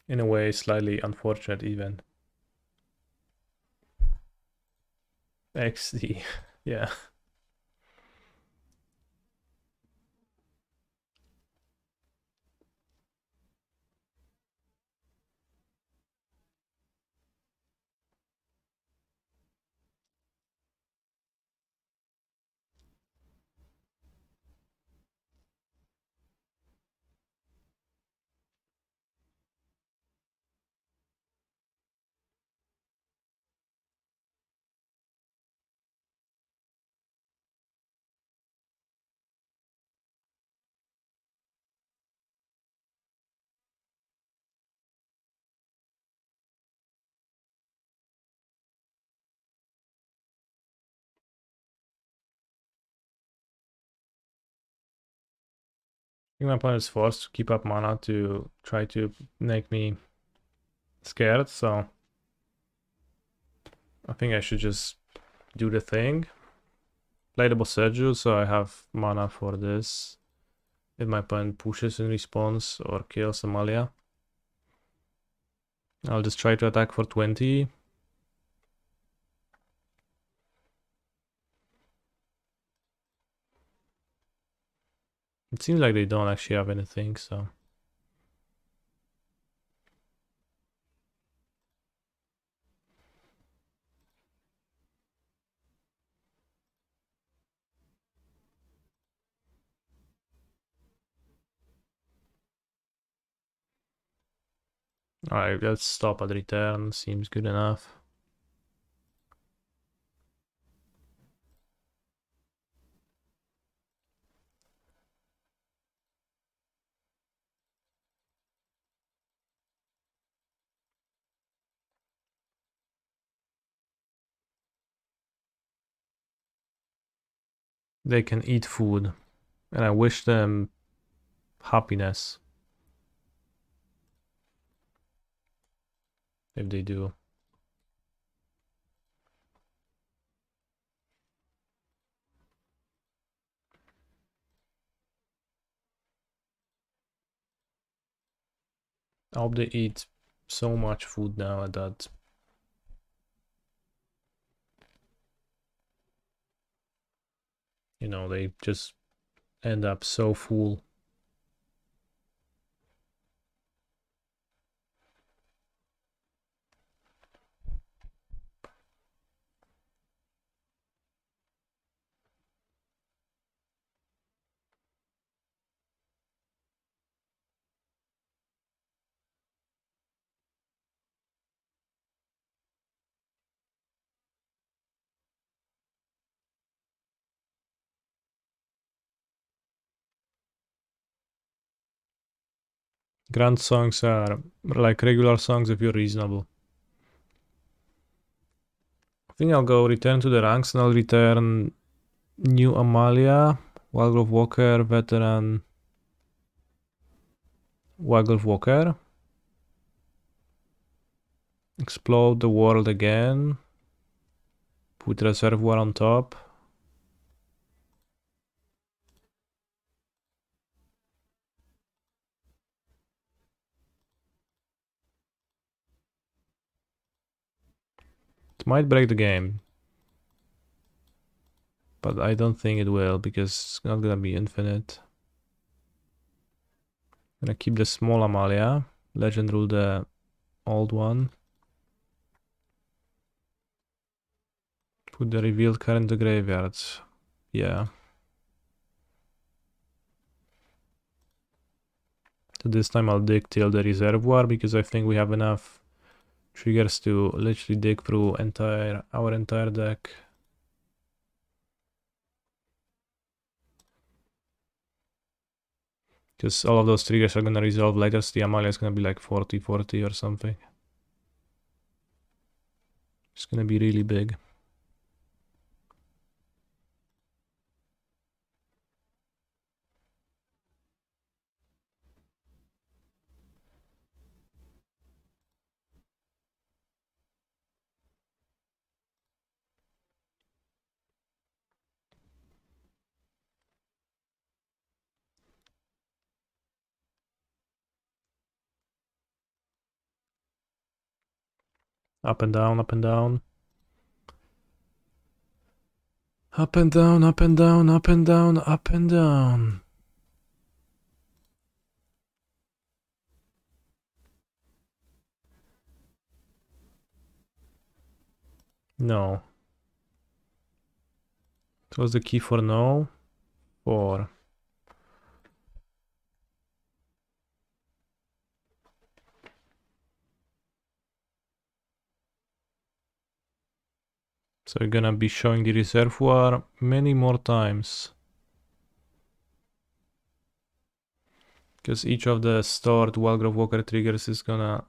C: In a way, slightly unfortunate even. XD, yeah. think my opponent is forced to keep up mana to try to make me scared, so I think I should just do the thing. Play the Boseju, so I have mana for this. If my opponent pushes in response or kills Amalia, I'll just try to attack for 20. It seems like they don't actually have anything, so... Alright, let's stop at return, seems good enough. They can eat food, and I wish them happiness if they do. I hope they eat so much food now that you know, they just end up so full. Grand songs are like regular songs if you're reasonable. I think I'll go return to the ranks and I'll return new Amalia, Wildgrove Walker, veteran Wildgrove Walker. Explode the world again. Put Reservoir on top. It might break the game. But I don't think it will, because it's not gonna be infinite. I'm gonna keep the small Amalia. Legend rule the old one. Put the revealed card in the graveyard. Yeah. So this time I'll dig till the reservoir, because I think we have enough triggers to literally dig through our entire deck. Because all of those triggers are gonna resolve later, so the Amalia is gonna be like 40-40 or something. It's gonna be really big. Up and down, up and down. Up and down, up and down, up and down, up and down. No. What was the key for no? 4. So we're gonna be showing the reservoir many more times. Because each of the stored Wildgrove Walker triggers is gonna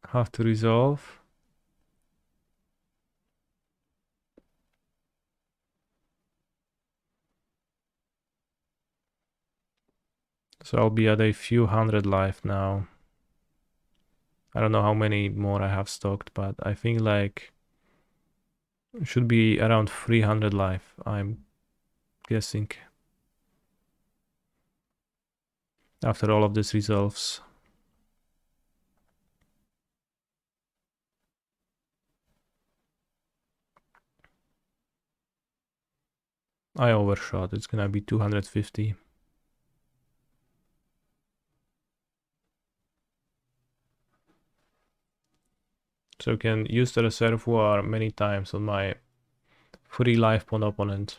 C: have to resolve. So I'll be at a few hundred life now. I don't know how many more I have stocked, but I think like it should be around 300 life, I'm guessing. After all of this resolves. I overshot, it's gonna be 250. So I can use the reservoir many times on my 3 life point opponent.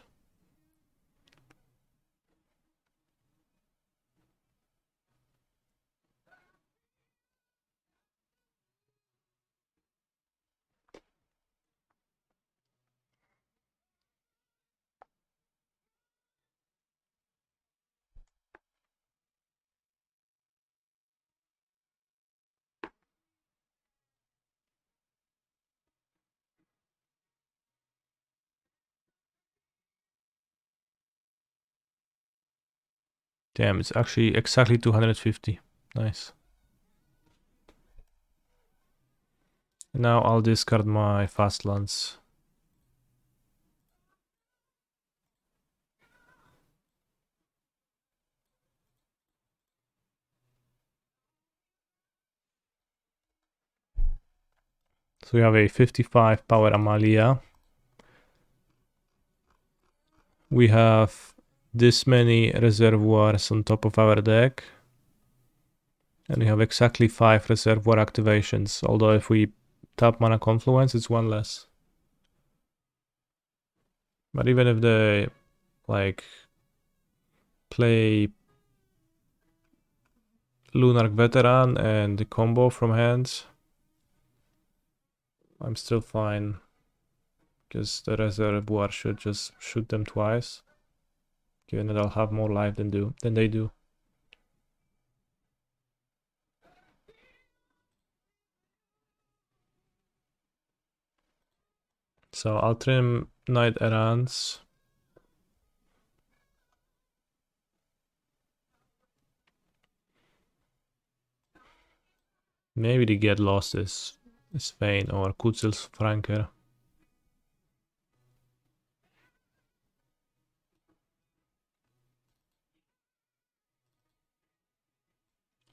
C: Damn, it's actually exactly 250. Nice. Now I'll discard my fast lance. So we have a 55 power Amalia. We have this many reservoirs on top of our deck. And we have exactly 5 reservoir activations. Although if we tap Mana Confluence, it's 1 less. But even if they like play Lunark Veteran and the combo from hands, I'm still fine. Because the reservoir should just shoot them twice. Given that I'll have more life than they do. So I'll trim Knight Errants. Maybe the Get Lost is Svein or Kutzel's Franker.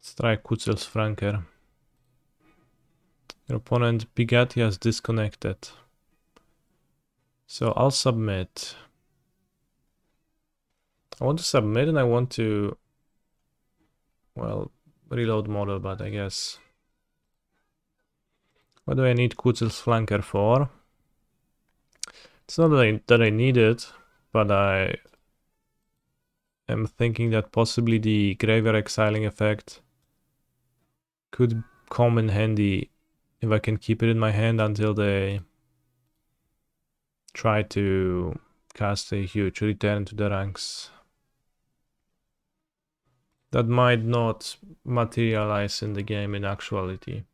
C: Let's try Kutzel's Franker. Your opponent Bigatti has disconnected. So I'll submit. I want to submit and I want to, well, reload model, but I guess. What do I need Kutzel's Flanker for? It's not that I need it, but I am thinking that possibly the Graveyard Exiling effect could come in handy if I can keep it in my hand until they try to cast a huge return to the ranks. That might not materialize in the game in actuality.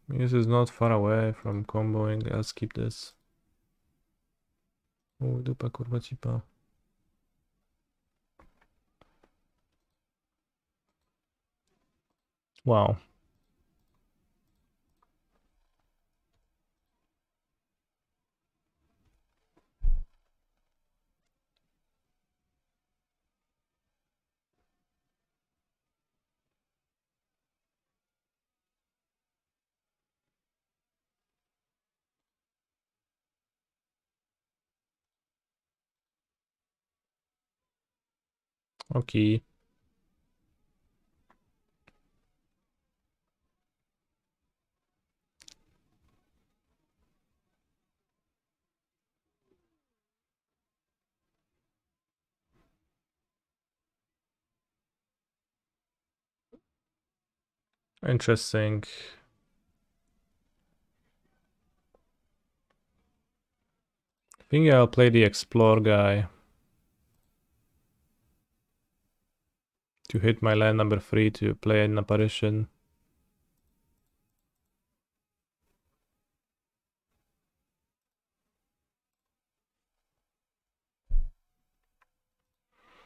C: This is not far away from comboing. Let's keep this. Dupa kurwa cipa. Wow. Okay. Interesting. I think I'll play the explore guy to hit my land number 3 to play an apparition.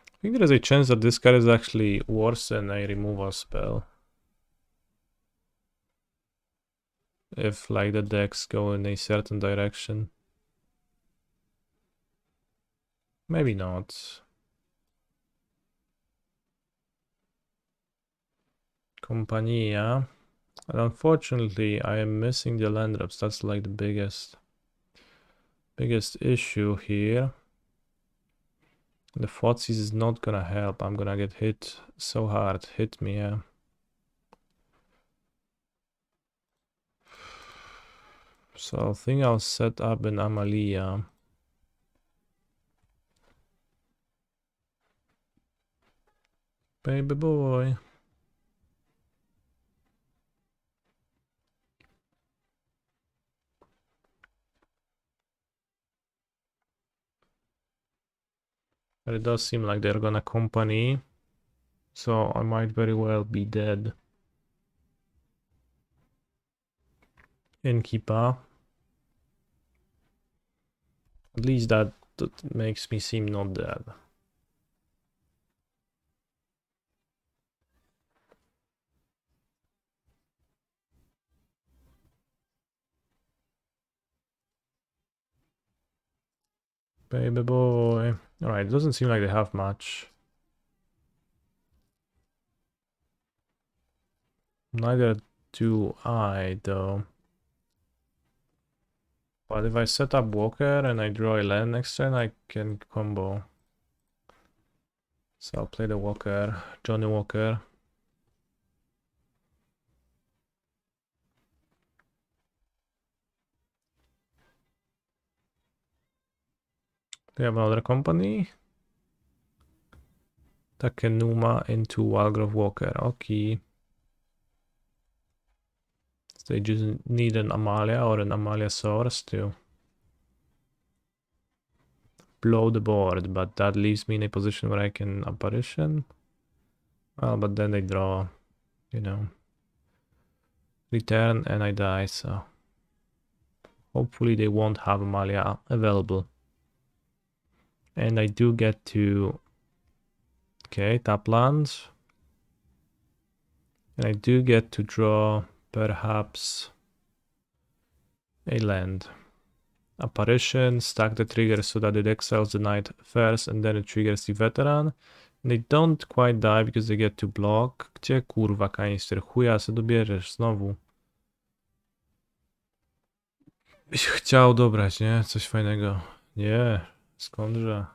C: I think there is a chance that this card is actually worse than a removal spell. If like the decks go in a certain direction. Maybe not. Compania. And unfortunately, I am missing the land drops. That's like the biggest issue here. The Fotsies is not gonna help. I'm gonna get hit so hard. Hit me, yeah. So I think I'll set up an Amalia. Baby boy. But it does seem like they're gonna company. So I might very well be dead. Innkeeper. At least that makes me seem not dead. Baby boy. Alright, it doesn't seem like they have much. Neither do I, though. But if I set up Walker and I draw a land next turn, I can combo. So I'll play the Walker, Johnny Walker. They have another company. Takenuma into Wildgrove Walker. Okay. So they just need an Amalia or an Amalia Source to blow the board, but that leaves me in a position where I can apparition. Well, but then they draw, you know, return and I die, so hopefully they won't have Amalia available. And I do get to, okay, tap lands. And I do get to draw perhaps a land. Apparition, stack the trigger so that it exiles the knight first and then it triggers the veteran. And they don't quite die because they get to block. Gdzie kurwa kanister? Chuja se dobierzesz znowu. Byś chciał dobrać, nie? Coś fajnego. Nie, skądże?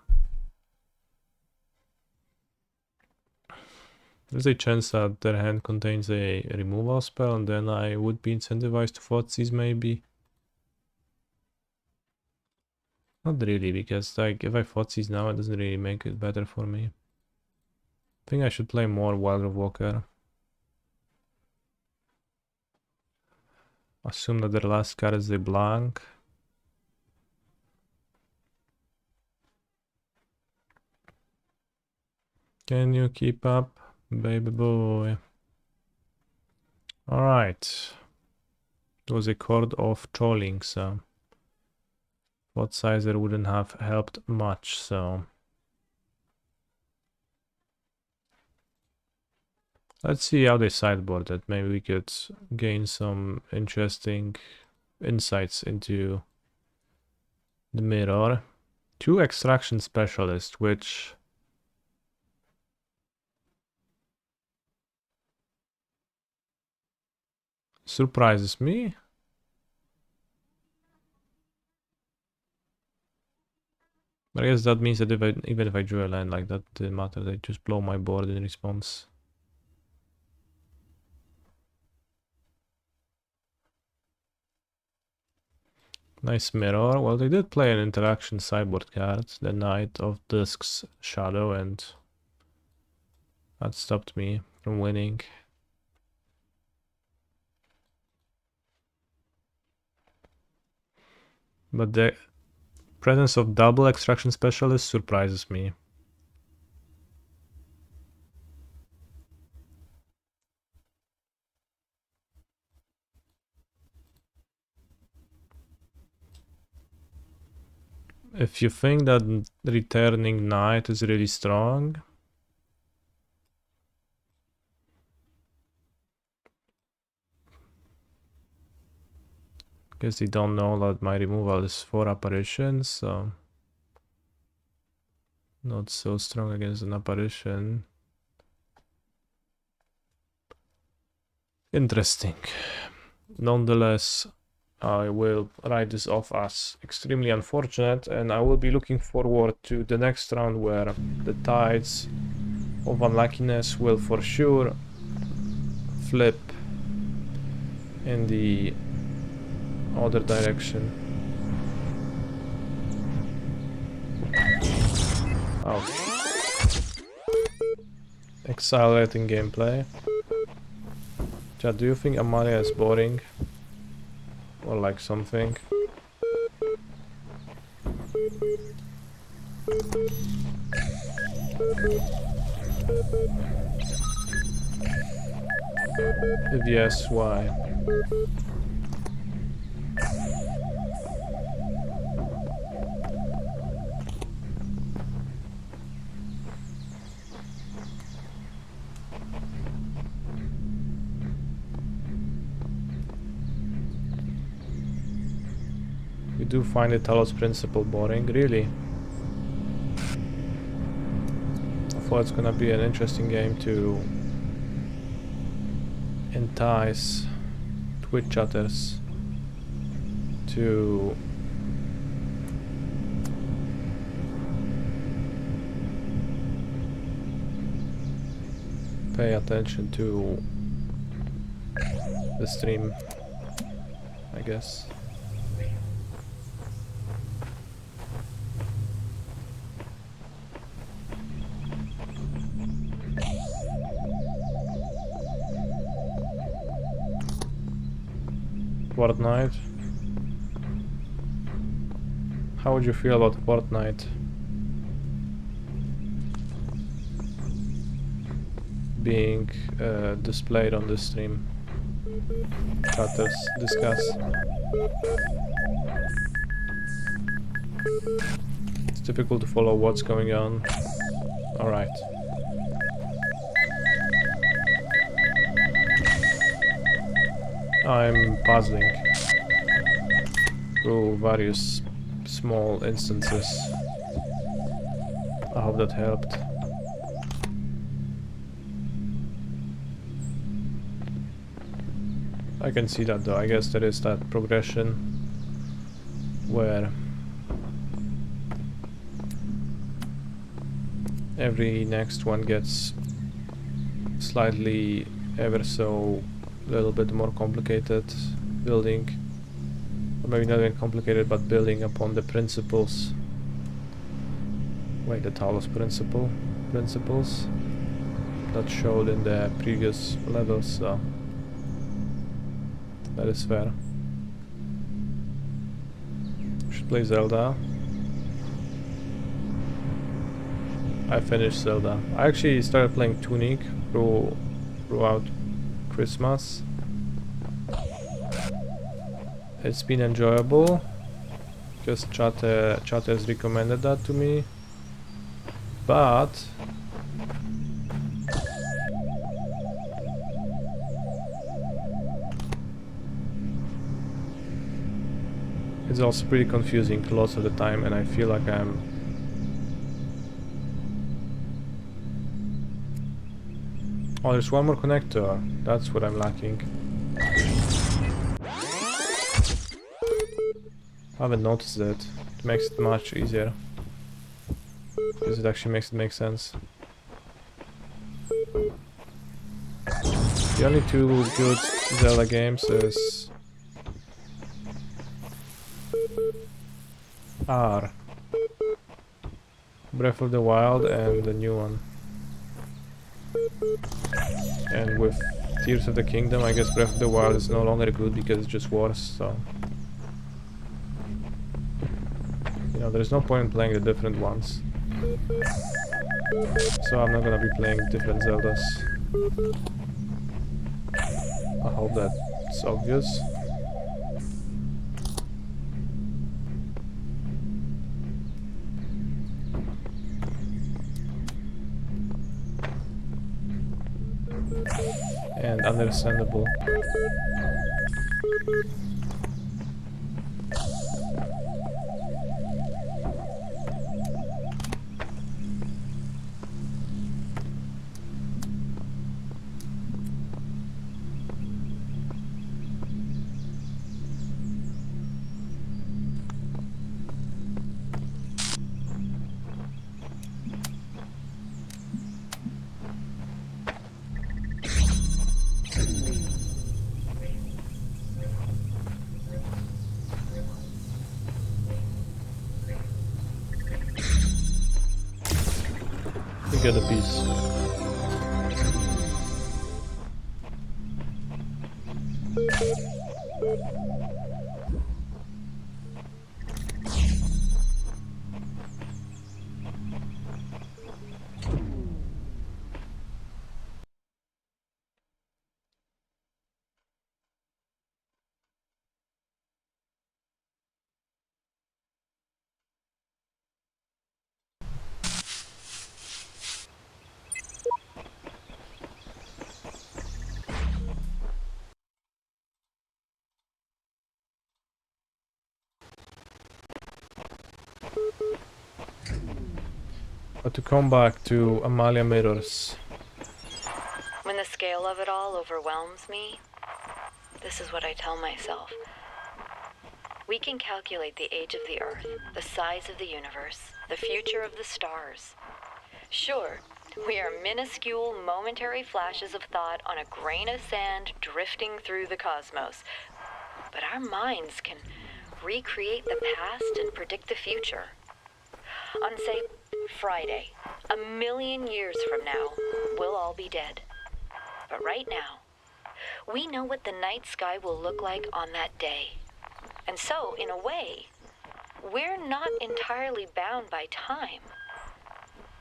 C: There's a chance that their hand contains a removal spell and then I would be incentivized to Fotsies maybe. Not really, because like if I Fotsies now it doesn't really make it better for me. I think I should play more Wildgrove Walker. Assume that their last card is a blank. Can you keep up, baby boy? Alright. It was a chord of trolling, so what sizer wouldn't have helped much, so let's see how they sideboard it. Maybe we could gain some interesting insights into the mirror. 2 extraction specialists, which surprises me. But I guess that means that even if I drew a land like that, didn't matter. They just blow my board in response. Nice mirror. Well, they did play an interaction sideboard card, the Knight of Dusk's Shadow, and that stopped me from winning. But the presence of double extraction specialist surprises me. If you think that returning knight is really strong, guess they don't know that my removal is 4 apparitions, so not so strong against an apparition. Interesting. Nonetheless, I will write this off as extremely unfortunate, and I will be looking forward to the next round where the tides of unluckiness will for sure flip in the other direction. Ouch. Accelerating gameplay. Chat, do you think Amalia is boring? Or like something? If yes, why? You do find the Talos principle boring, really? I thought it's gonna be an interesting game to entice Twitch chatters to pay attention to the stream, I guess. Fortnite. How would you feel about Fortnite being displayed on the stream? Chatters, discuss. It's difficult to follow what's going on. Alright. I'm puzzling through various small instances. I hope that helped. I can see that though. I guess there is that progression where every next one gets slightly ever so little bit more complicated building, or maybe not even complicated, but building upon the principles. Wait, the Talos principles that showed in the previous levels, so that is fair. Should play Zelda. I finished Zelda. I actually started playing Tunic throughout Christmas. It's been enjoyable because chat has recommended that to me, but it's also pretty confusing lots of the time, and I feel like I'm oh, there's one more connector. That's what I'm lacking. I haven't noticed it. It makes it much easier, because it actually makes it make sense. The only two good Zelda games are Breath of the Wild and the new one. And with Tears of the Kingdom, I guess Breath of the Wild is no longer good because it's just worse, so You know, there's no point in playing the different ones. So I'm not gonna be playing different Zeldas. I hope that's obvious. And understandable. We get a piece. But to come back to Amalia mirrors.
G: When the scale of it all overwhelms me, this is what I tell myself. We can calculate the age of the Earth, the size of the universe, the future of the stars. Sure, we are minuscule, momentary flashes of thought on a grain of sand drifting through the cosmos. But our minds can recreate the past and predict the future. On, say, Friday, 1,000,000 years from now, we'll all be dead. But right now, we know what the night sky will look like on that day. And so, in a way, we're not entirely bound by time.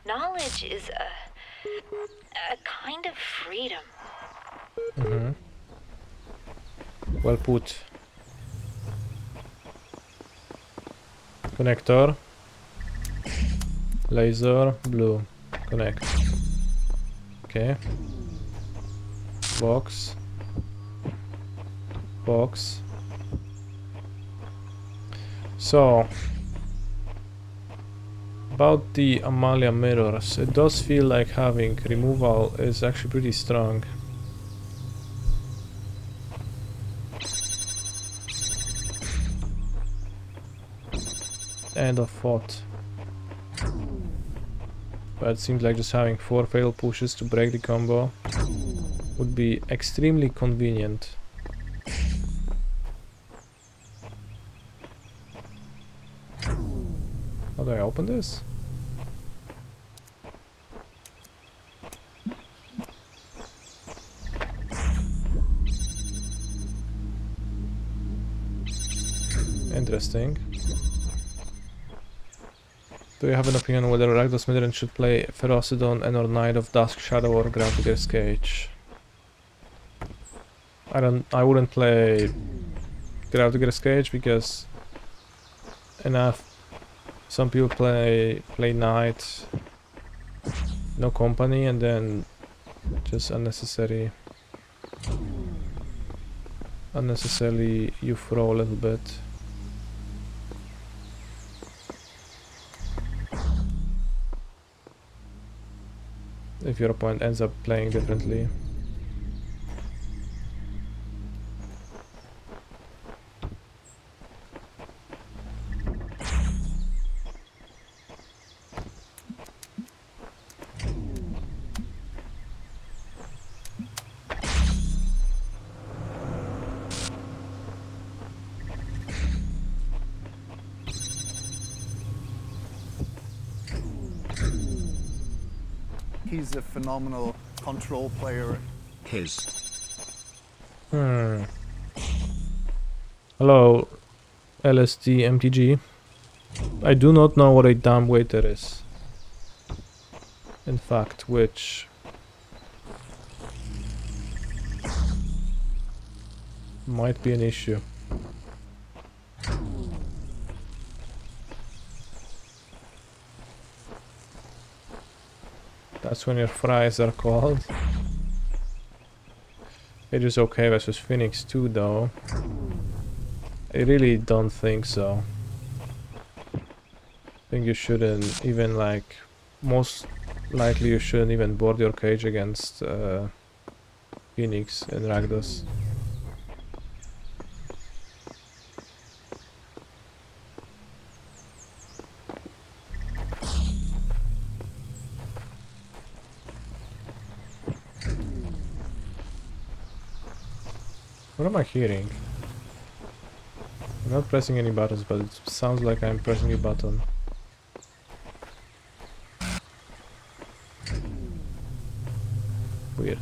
G: Knowledge is a kind of freedom.
C: Mm-hmm. Well put. Connector. Laser, blue. Connect. Okay. Box. Box. So, about the Amalia mirrors, it does feel like having removal is actually pretty strong. End of thought. But it seems like just having 4 fail pushes to break the combo would be extremely convenient. How do I open this? Interesting. Do you have an opinion on whether Rakdos Midrange should play Ferocidon and or Knight of Dusk Shadow or Gravity's Cage? I wouldn't play Gravity's Cage because some people play Knight, no company, and then just unnecessarily you throw a little bit. If your opponent ends up playing differently.
A: He's a phenomenal control player.
C: Hello, LSD MTG. I do not know what a dumbwaiter is. In fact, which might be an issue. That's when your fries are cold. It is okay versus Phoenix 2 though. I really don't think so. I think you shouldn't even like... Most likely you shouldn't even board your cage against Phoenix and Rakdos. What am I hearing? I'm not pressing any buttons, but it sounds like I'm pressing a button. Weird.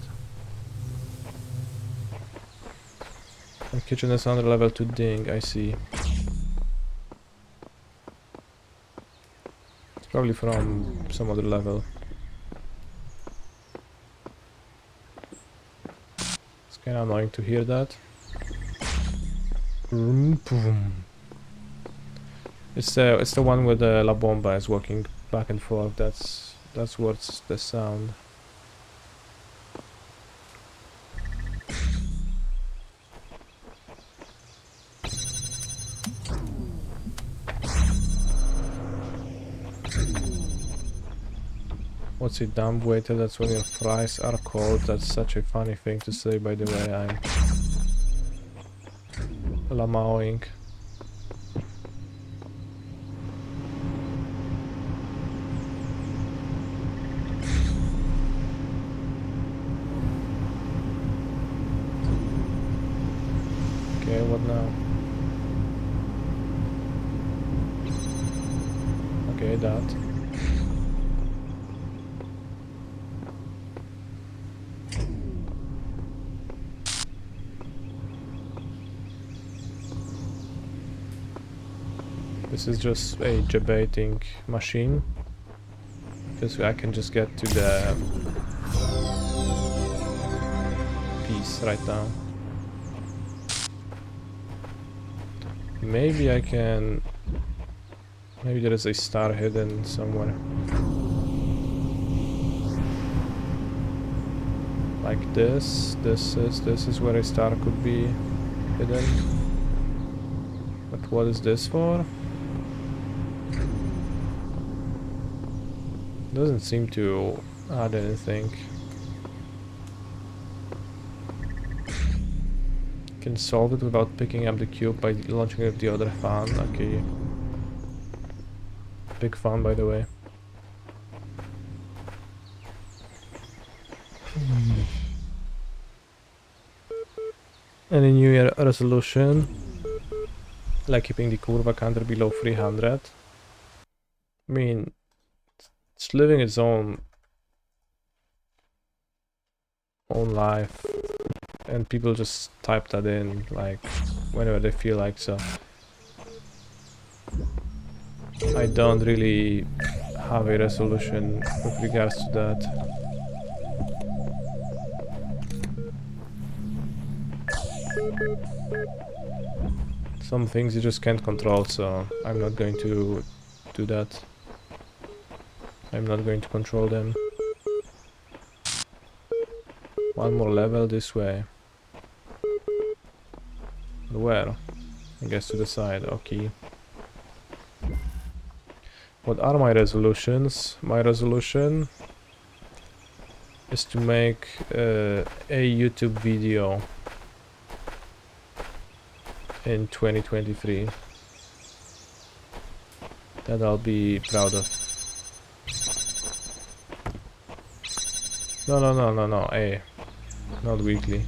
C: And kitchen is under level 2 ding, I see. It's probably from some other level. It's kinda annoying to hear that. It's the one where the La Bomba is walking back and forth. That's what's the sound. What's a dumbwaiter? That's when your fries are cold. That's such a funny thing to say, by the way. I'm lamaoing. Okay, what now? Okay, that. This is just a debating machine, because I can just get to the piece right now. Maybe I can... Maybe there is a star hidden somewhere. Like this. This is where a star could be hidden. But what is this for? Doesn't seem to add anything. Can solve it without picking up the cube by launching it with the other fan. Okay. Big fan, by the way. Any new year resolution? Like keeping the curva counter below 300. I mean, it's living its own life, and people just type that in like whenever they feel like. So I don't really have a resolution with regards to that. Some things you just can't control, so I'm not going to do that. I'm not going to control them. One more level this way. Where? I guess to the side, okay. What are my resolutions? My resolution is to make a YouTube video in 2023 that I'll be proud of. No, not weekly.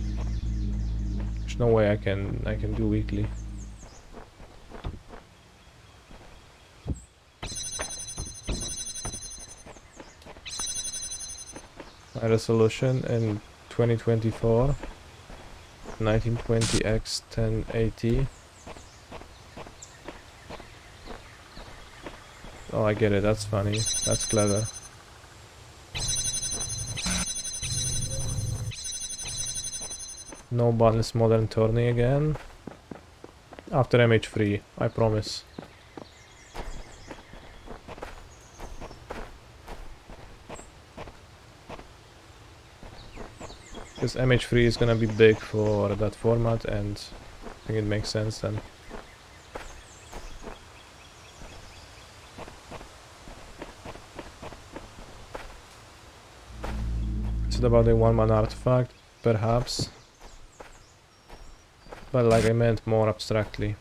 C: There's no way I can do weekly. My resolution in 2024, 1920 x 1080. Oh, I get it. That's funny. That's clever. No bonus modern tourney again. After MH3, I promise. Because MH3 is gonna be big for that format, and I think it makes sense then. Is it about a 1-man artifact? Perhaps. But like I meant more abstractly.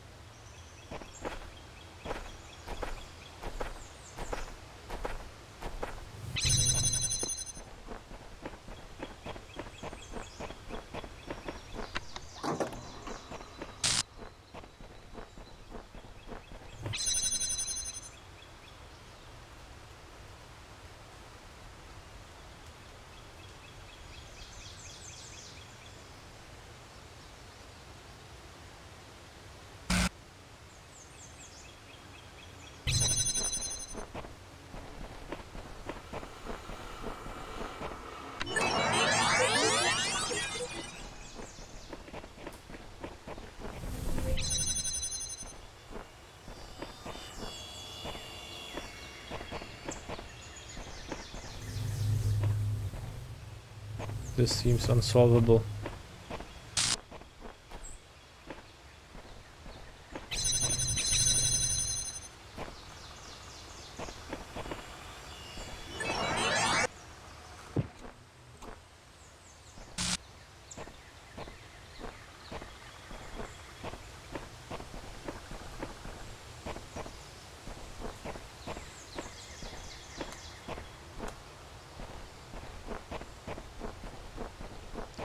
C: This seems unsolvable.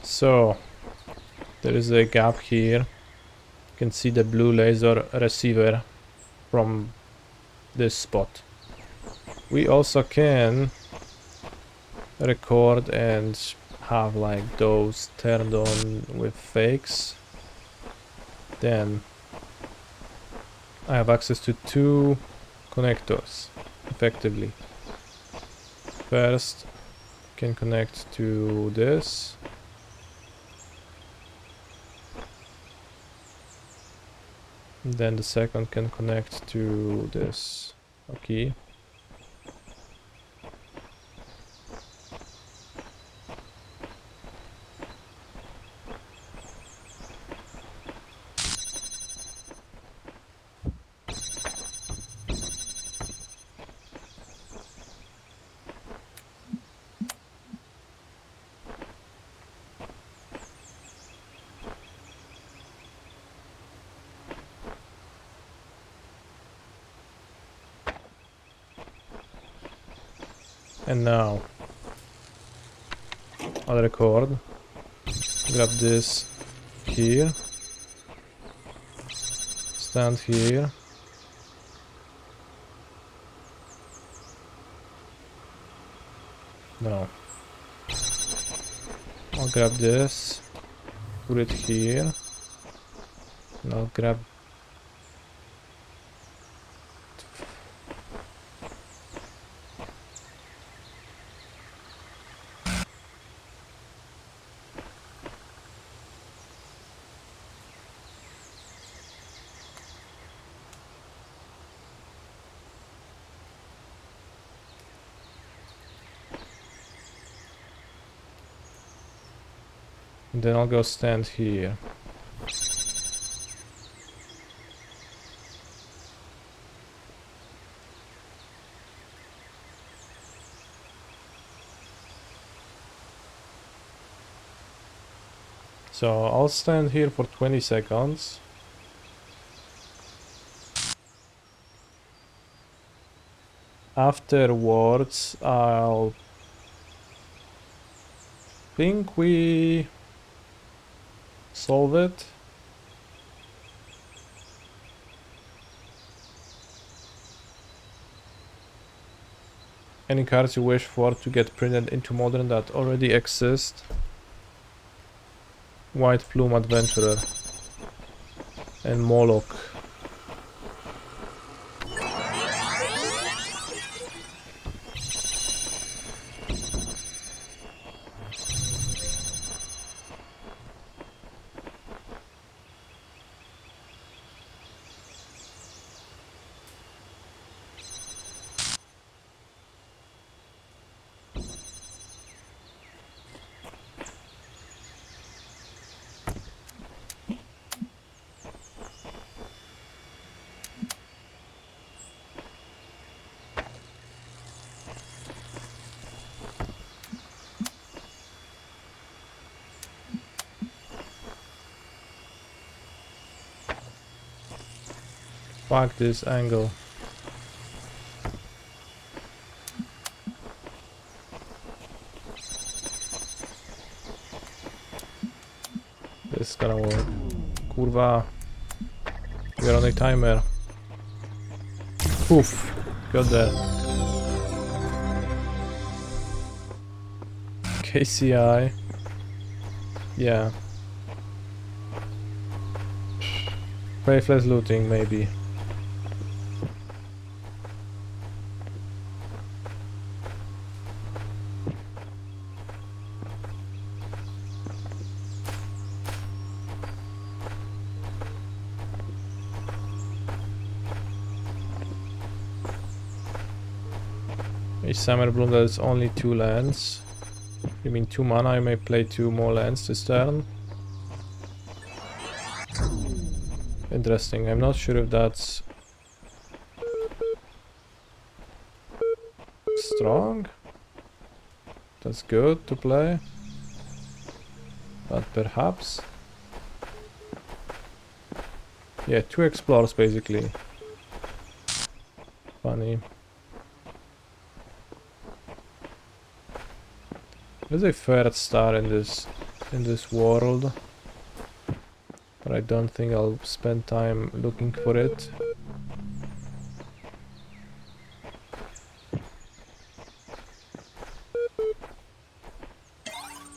C: So, there is a gap here. You can see the blue laser receiver from this spot. We also can record and have like those turned on with fakes. Then I have access to 2 connectors effectively. First, can connect to this. Then the second can connect to this. Okay. And now I'll record, grab this here, stand here, no, I'll grab this, put it here, and I'll grab and then I'll go stand here. So I'll stand here for 20 seconds. Afterwards, I'll think we solve it. Any cards you wish for to get printed into Modern that already exist. White Plume Adventurer and Moloch. Fuck this angle. This is gonna work. Kurwa. We're on a timer. Oof. Got that. KCI. Yeah. Faithless looting, maybe. A Summer Bloom that is only 2 lands. You mean 2 mana? I may play 2 more lands this turn. Interesting. I'm not sure if that's strong. That's good to play. But perhaps. Yeah, 2 explores basically. Funny. There's a third star in this world, but I don't think I'll spend time looking for it.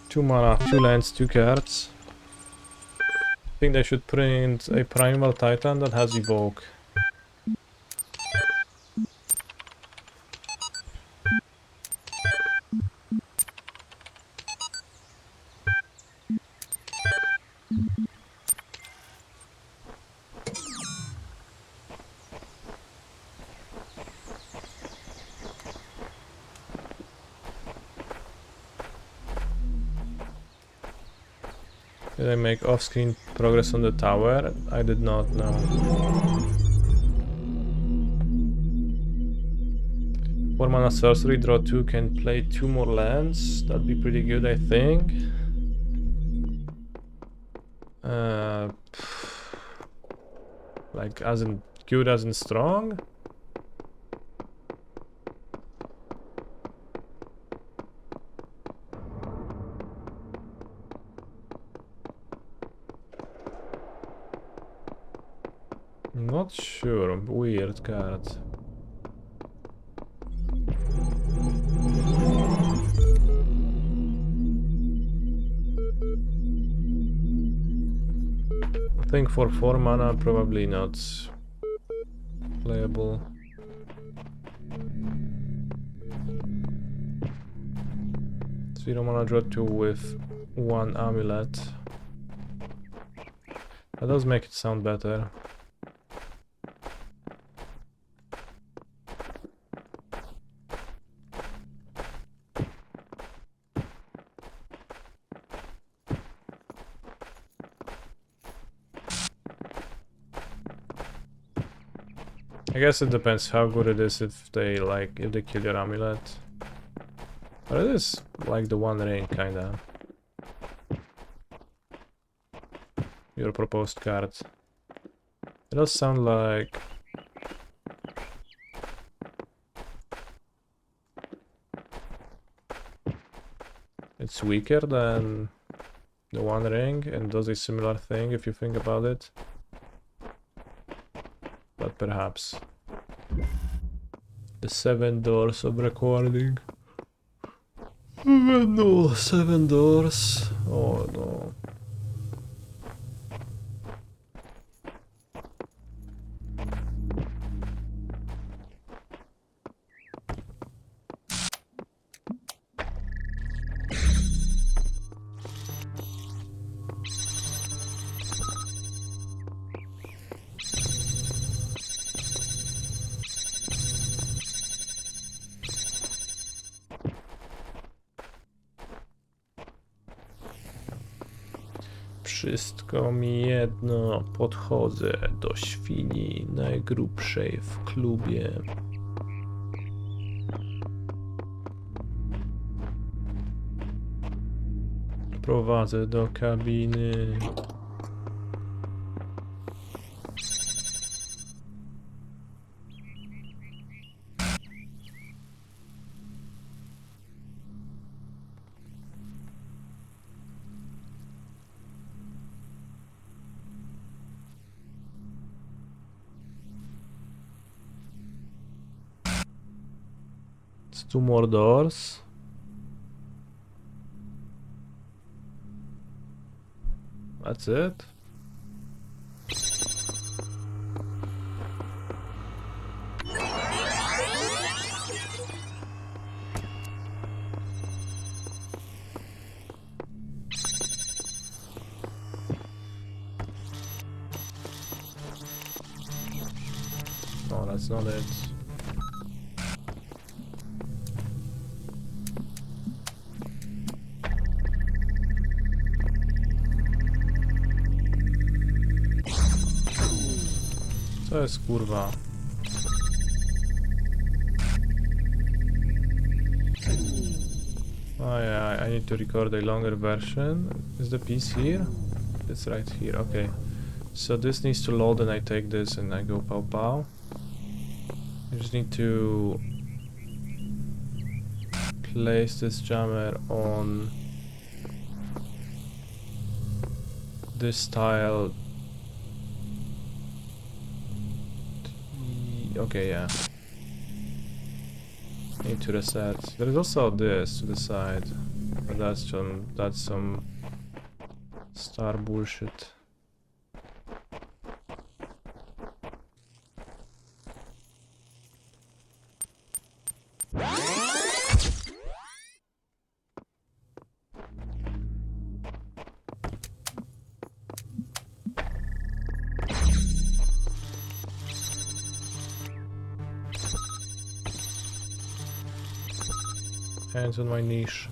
C: Two mana, 2 lands, 2 cards. I think they should print a Primal Titan that has Evoke. Did I make off-screen progress on the tower? I did not know. Four mana sorcery, draw 2, can play 2 more lands. That'd be pretty good, I think. Like as in good as in strong? Not sure, weird card. I think for 4 mana probably not playable. Zero mana draw 2 with 1 amulet. That does make it sound better. I guess it depends how good it is if they kill your amulet. But it is like the One Ring kinda. Your proposed card. It does sound like it's weaker than the One Ring and does a similar thing if you think about it. But perhaps. The 7 doors of recording. No, 7 doors. Oh no. Wszystko mi jedno, podchodzę do świni najgrubszej w klubie. Prowadzę do kabiny. It's 2 more doors. That's it. No, that's not it. Co jest kurwa? Oh yeah, I need to record a longer version. Is the piece here? It's right here, okay. So this needs to load and I take this and I go pow pow. I just need to place this jammer on this tile. Okay, yeah. Need to reset. There is also this to the side, but that's some star bullshit. Hands on my niche.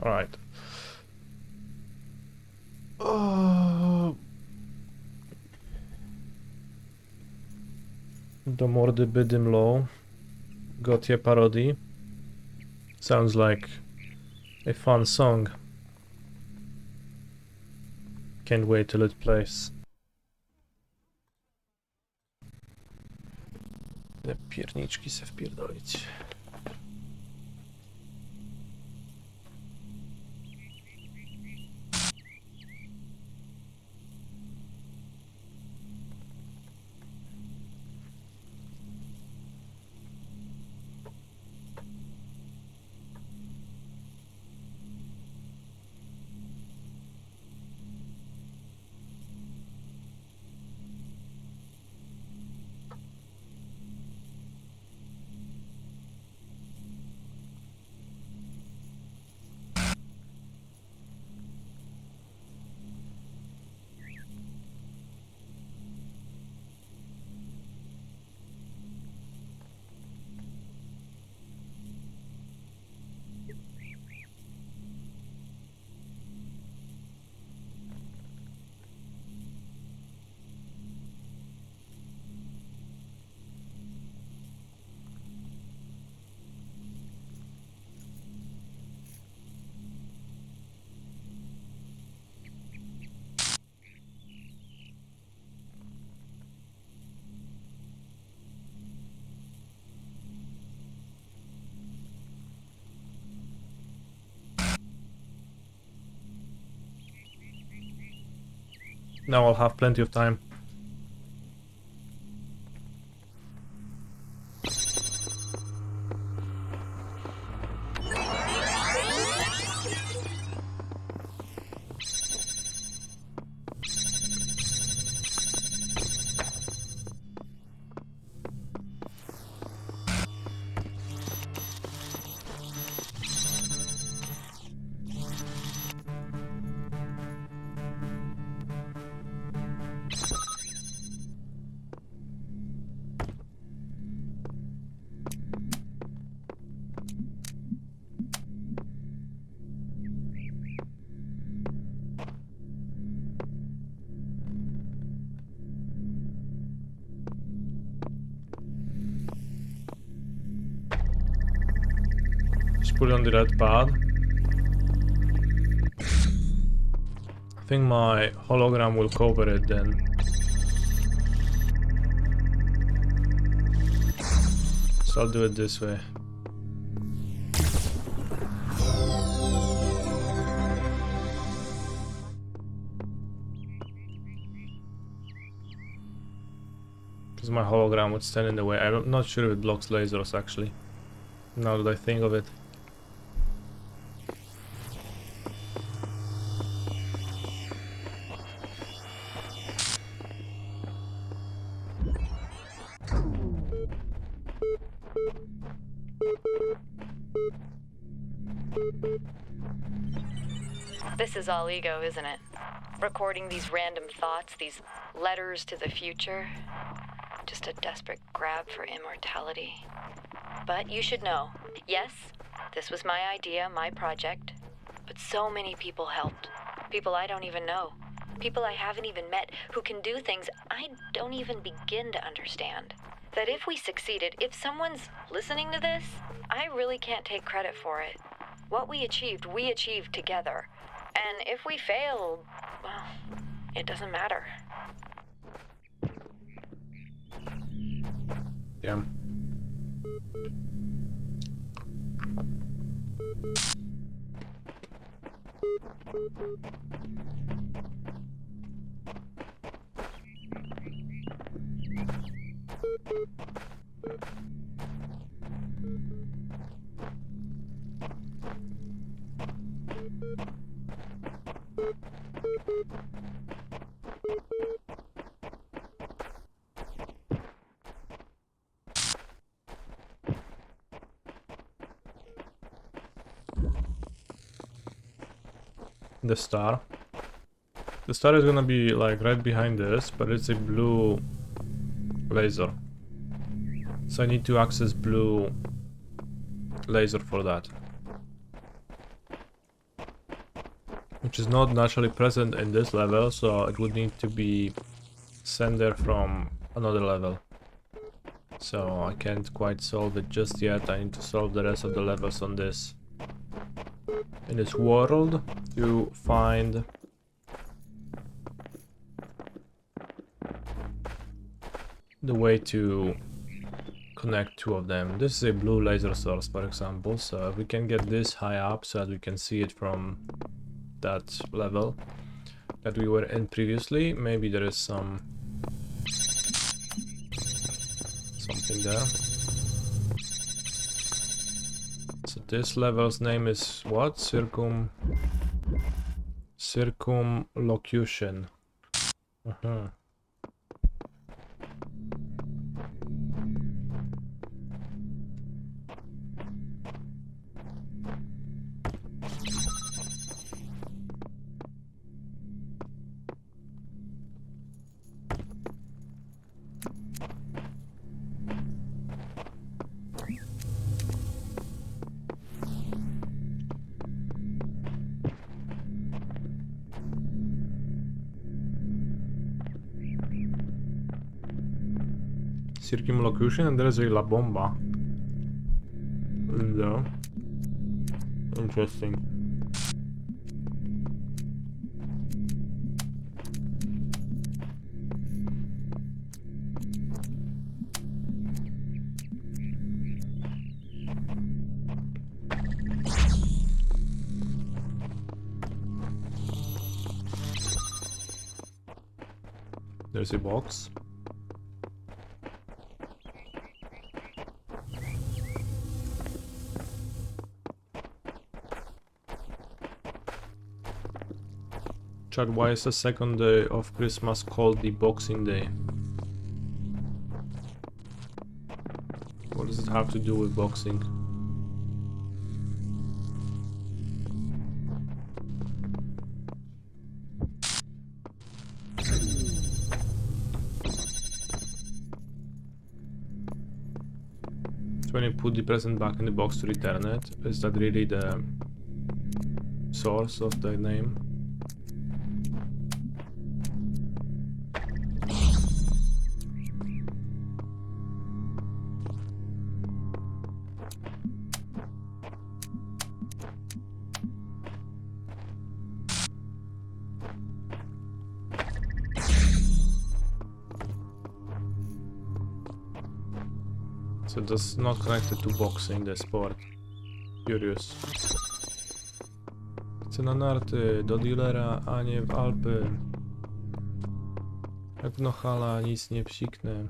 C: Alright. Do mordy bydym low. Gotie parody. Sounds like a fun song. Can't wait till it plays. Te pierniczki se wpierdolić. Now I'll have plenty of time. Just put it on the red pad. I think my hologram will cover it then. So I'll do it this way. Because my hologram would stand in the way. I'm not sure if it blocks lasers actually. Now that I think of it.
G: This is all ego, isn't it? Recording these random thoughts, these letters to the future. Just a desperate grab for immortality. But you should know, yes, this was my idea, my project. But so many people helped. People I don't even know. People I haven't even met who can do things I don't even begin to understand. That if we succeeded, if someone's listening to this, I really can't take credit for it. What we achieved together. And if we fail, well, it doesn't matter.
C: Yeah. The star. The star is gonna be like right behind this, but it's a blue laser. So I need to access blue laser for that. Which is not naturally present in this level, so it would need to be sent there from another level. So I can't quite solve it just yet. I need to solve the rest of the levels on this. In this world to find the way to connect two of them. This is a blue laser source, for example, so if we can get this high up so that we can see it from that level that we were in previously, maybe there is something there. So this level's name is what? Circumlocution. Circumlocution, and there is a La Bomba in there. Interesting. There's a box. Chat, why is the second day of Christmas called the Boxing Day? What does it have to do with boxing? So when you put the present back in the box to return it, is that really the source of the name? So that's not connected to boxing, the sport. Curious. Chcę na narty, do dealera, a nie w Alpy. Jak w Nohala nic nie psiknę.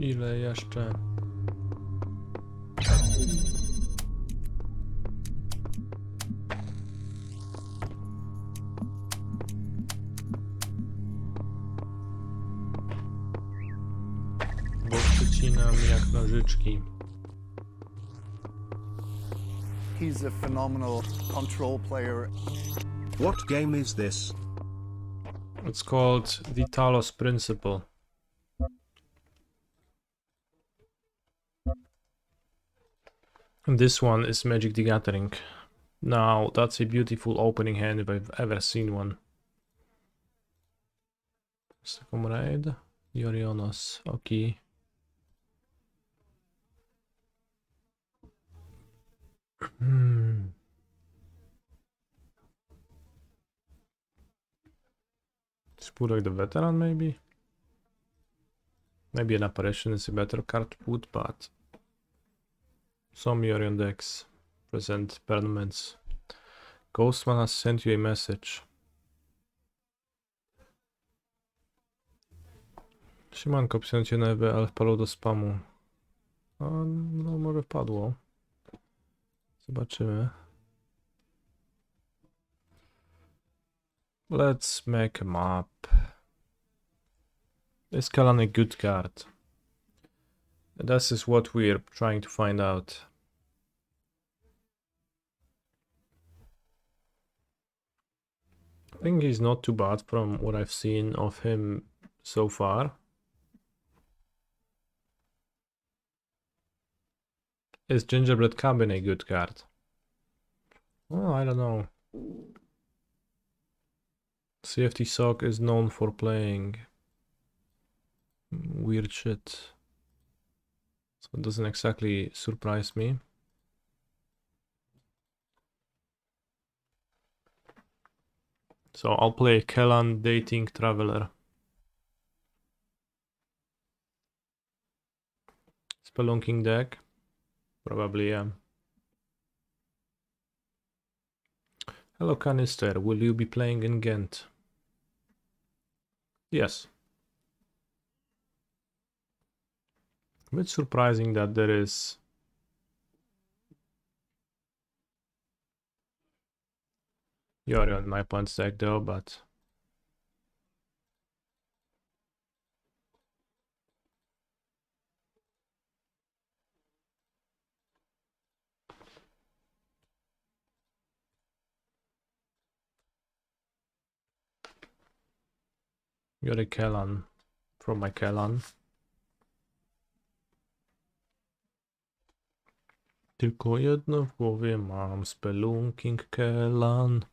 C: Ile jeszcze? Bo przycinam jak nożyczki.
A: He's a phenomenal control player.
B: What game is this?
C: It's called the Talos Principle. And this one is Magic the Gathering. Now, that's a beautiful opening hand if I've ever seen one. Mr. Comrade, Yorionos, okay. Spurek the Veteran, maybe? Maybe an Apparition is a better card to put, but some Yorion decks present permanents. Ghostman has sent you a message. Siemanko, pisałem cię na EB, ale wpadło do spamu. A, no może wpadło. Zobaczymy. Let's make a map. Is Kalan a good card? This is what we're trying to find out. I think he's not too bad from what I've seen of him so far. Is Gingerbread Cabin a good card? Well, I don't know. CFT Sock is known for playing weird shit, so it doesn't exactly surprise me. So I'll play Kellan Dating Traveler. Spelunking deck? Probably, yeah. Hello Canister, will you be playing in Ghent? Yes. A bit surprising that there is Yori on my opponent's deck though, but Yori Kellan from my Kellan. Tylko jedno w głowie mam, Spelunking Kellan.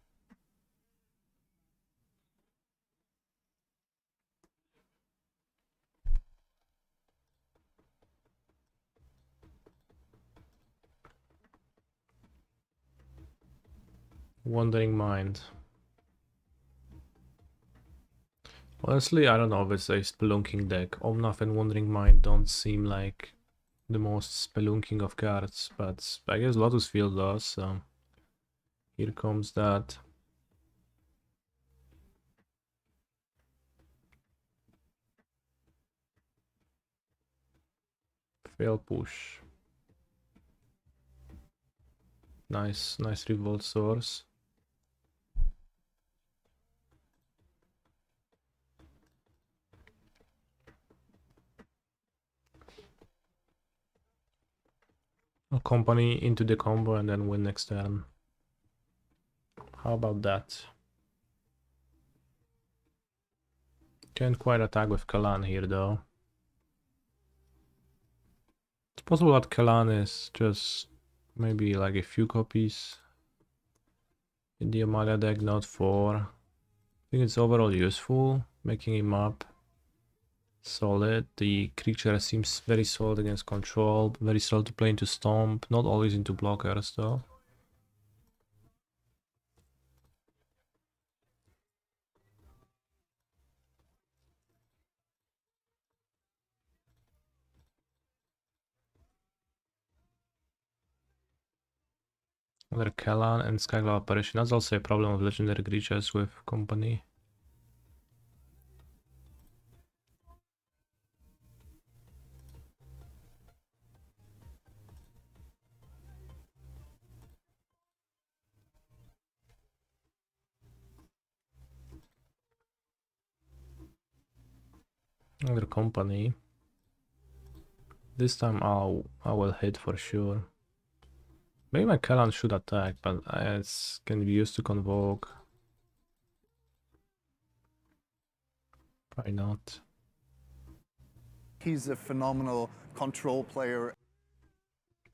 C: Wandering Mind. Honestly, I don't know if it's a spelunking deck. Omnath and Wandering Mind don't seem like the most spelunking of cards, but I guess Lotus Field does, so here comes that. Fail push. Nice Revolt Source. Accompany into the combo and then win next turn. How about that? Can't quite attack with Kalan here though. It's possible that Kalan is just maybe like a few copies in the Amalia deck, not 4. I think it's overall useful, making him up solid. The creature seems very solid against control, very solid to play into Stomp, not always into blockers though. Another Kellan and Skyclaw Apparition. That's also a problem of legendary creatures with company. Another company. This time I will hit for sure. Maybe my Kellan should attack, but it can be used to convoke. Probably not.
A: He's a phenomenal control player.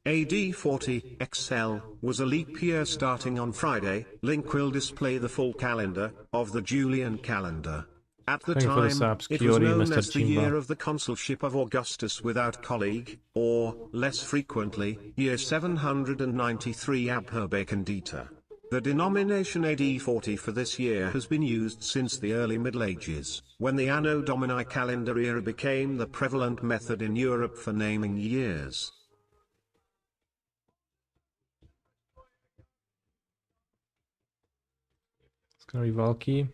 B: AD40 XL was a leap year starting on Friday. Link will display the full calendar of the Julian calendar. At the
C: Thank you for the
B: time,
C: subs,
B: it was
C: Kiori,
B: known
C: Mr.
B: as the
C: Chimba.
B: year of the consulship of Augustus without colleague, or, less frequently, year 793 ab Herbacandita. The denomination AD40 for this year has been used since the early Middle Ages, when the Anno Domini calendar era became the prevalent method in Europe for naming years.
C: It's gonna be Valky.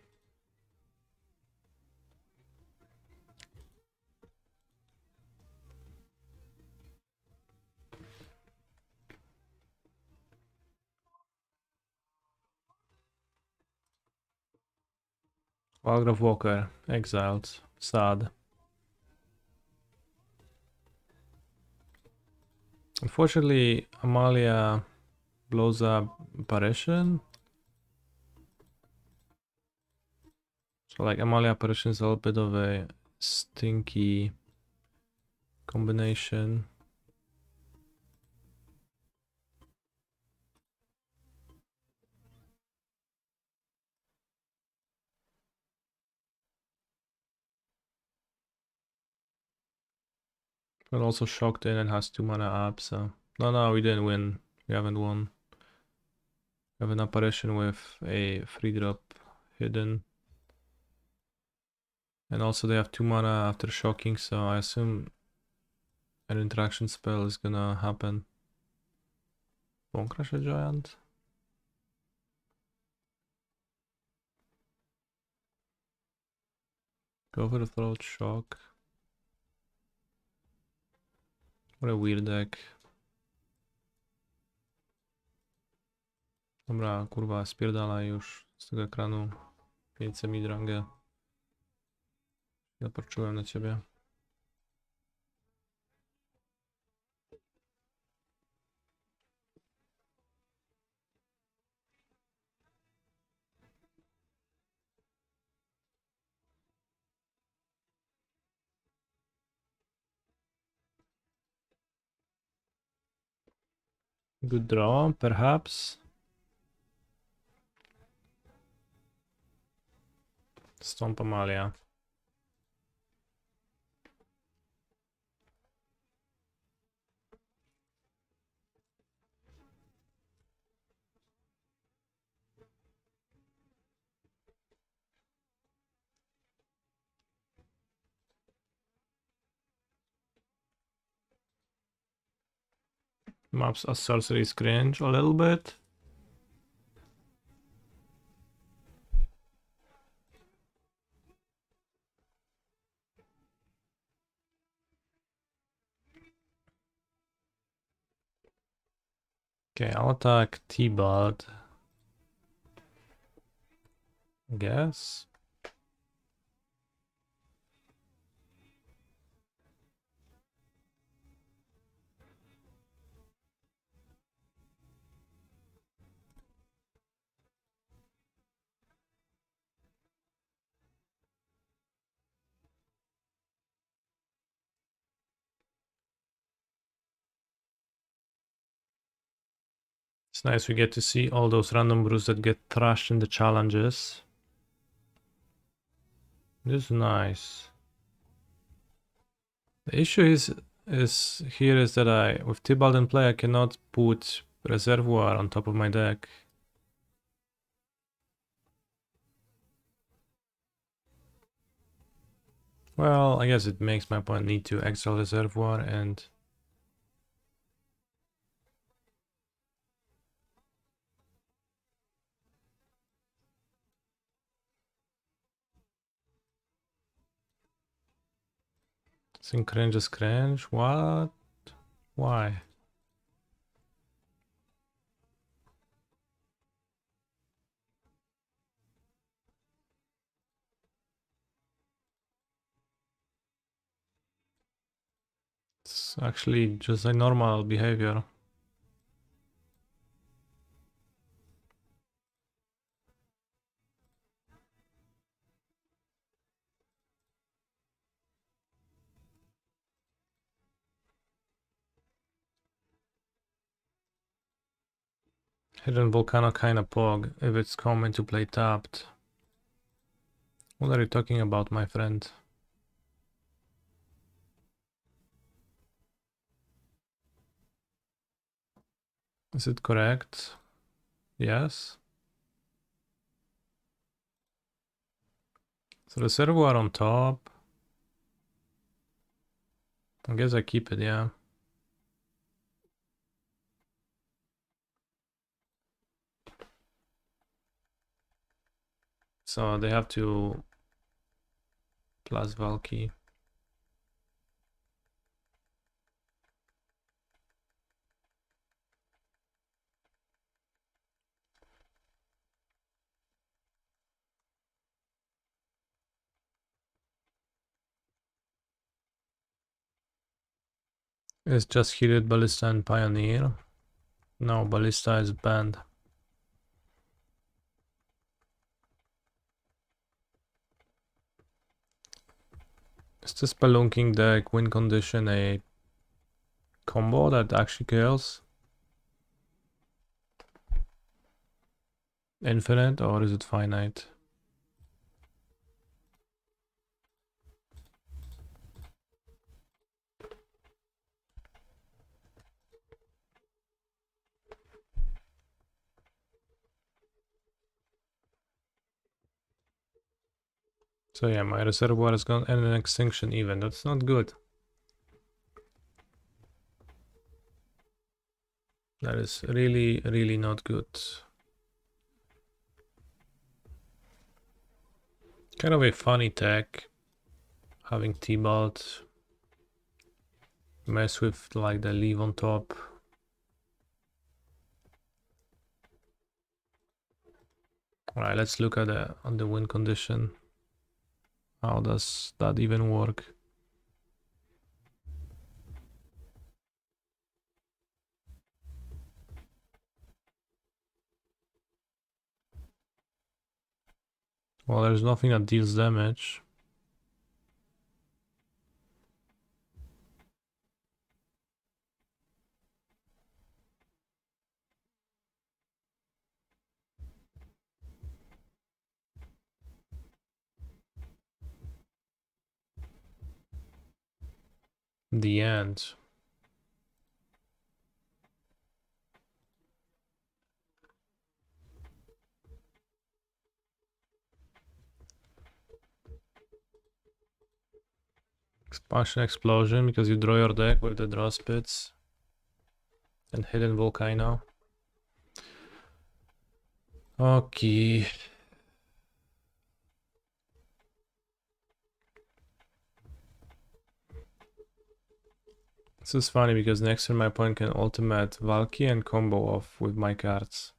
C: Walgraf Walker, exiled, sad. Unfortunately, Amalia blows up Apparition. So like Amalia Apparition is a little bit of a stinky combination. But also shocked in and has 2 mana up, so no, we didn't win. We haven't won. We have an apparition with a 3-drop hidden. And also they have 2 mana after shocking, so I assume an interaction spell is gonna happen. Bone Crusher Giant. Go for the throat shock. What a weird deck. Dobra, kurwa, spierdalaj już z tego ekranu. 500 Midrange. Zapatrzyłem na ciebie. Good draw, perhaps. Stomp Amalia. Maps a sorcery's cringe a little bit. Okay, I'll attack T-Bot. Guess. It's nice we get to see all those random brews that get thrashed in the challenges. This is nice. The issue is that I, with Tibalt in play, I cannot put Reservoir on top of my deck. Well, I guess it makes my opponent need to exile Reservoir and... Think cringe is cringe? What? Why? It's actually just a normal behavior. Hidden Volcano kinda pog if it's coming to play tapped. What are you talking about, my friend? Is it correct? Yes. So reservoir on top. I guess I keep it, yeah. So they have to plus Valky. It's just heated Ballista and Pioneer. No, Ballista is banned. Is the Spelunking deck win condition a combo that actually kills? Infinite or is it finite? So yeah, my reservoir is gone and an extinction even. That's not good. That is really, really not good. Kind of a funny tech. Having T-Bolt. Mess with like the leave on top. Alright, let's look at the win condition. How does that even work? Well, there's nothing that deals damage. The end. Expansion Explosion because you draw your deck with the draw spits. And Hidden Volcano. Okay. This is funny because next turn my opponent can ultimate Valky and combo off with my cards.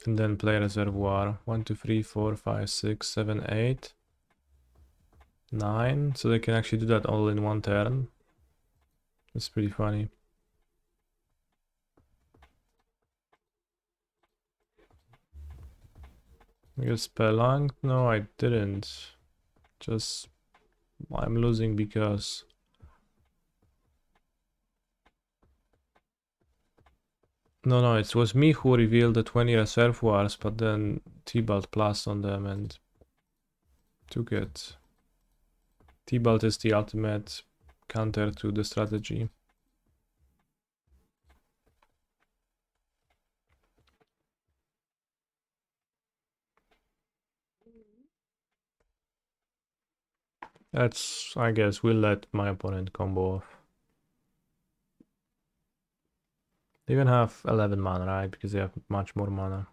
C: And then play Reservoir. 1, 2, 3, 4, 5, 6, 7, 8, 9. So they can actually do that all in one turn. That's pretty funny. I guess Spelunk? No, I didn't. Just I'm losing because no, it was me who revealed the 20 reservoirs, but then T-Bolt plus on them and took it. T-Bolt is the ultimate counter to the strategy. That's, I guess, we'll let my opponent combo off. They even have 11 mana, right? Because they have much more mana.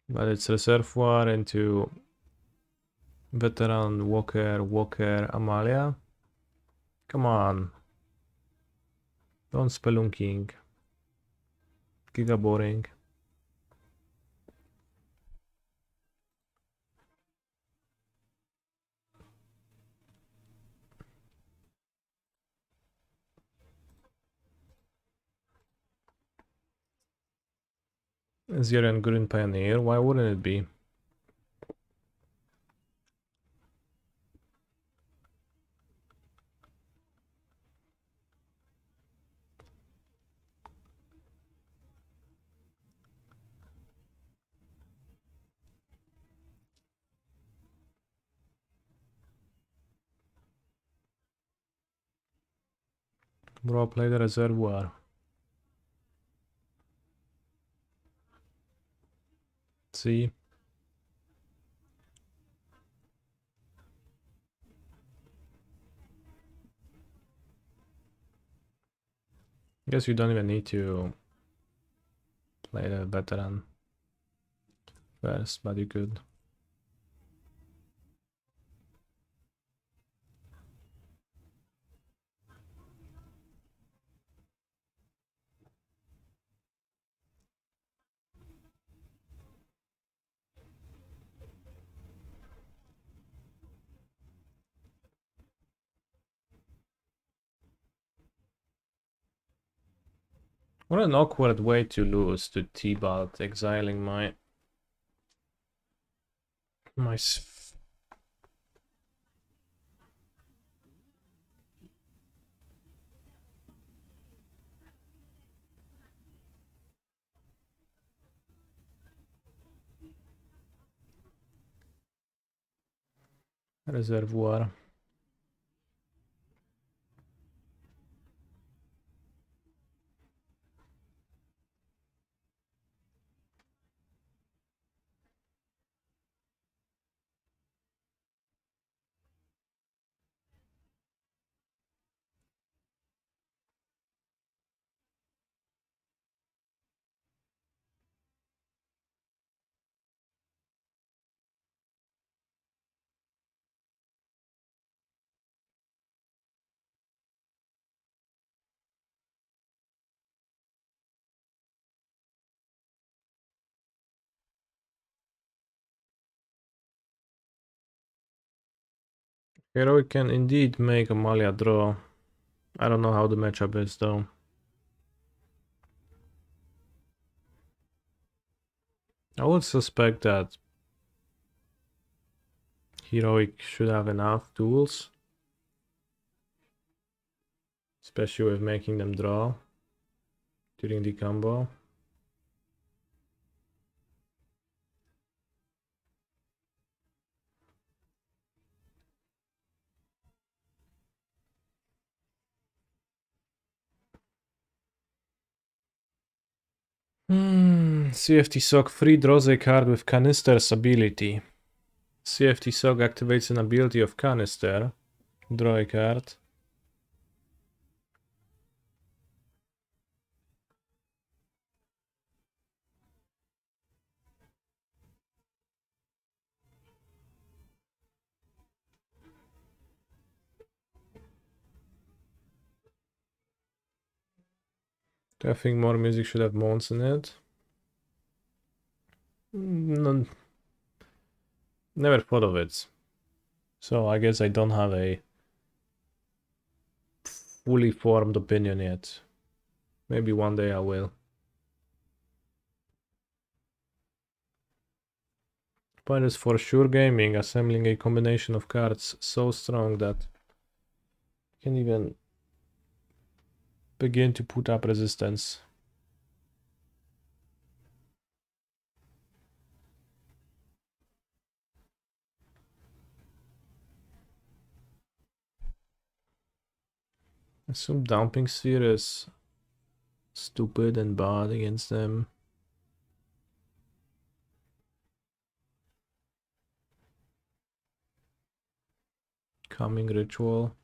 C: But it's Reservoir into Veteran, Walker, Amalia. Come on. Don't spelunking. Giga boring. Zero and Green Pioneer, why wouldn't it be? Bro, play the Reservoir. See? Guess you don't even need to play the veteran first, but you could. What an awkward way to lose to T-Balt, exiling my Reservoir. Heroic can indeed make Amalia draw. I don't know how the matchup is though. I would suspect that Heroic should have enough tools, especially with making them draw during the combo. CFT Sock free draws a card with Canister's ability. CFT Sock activates an ability of Canister. Draw a card. Do I think more music should have moans in it? No, never thought of it. So I guess I don't have a fully formed opinion yet. Maybe one day I will. Point is for sure gaming, assembling a combination of cards so strong that you can even begin to put up resistance. Assume Dumping Sphere is stupid and bad against them. Coming Ritual.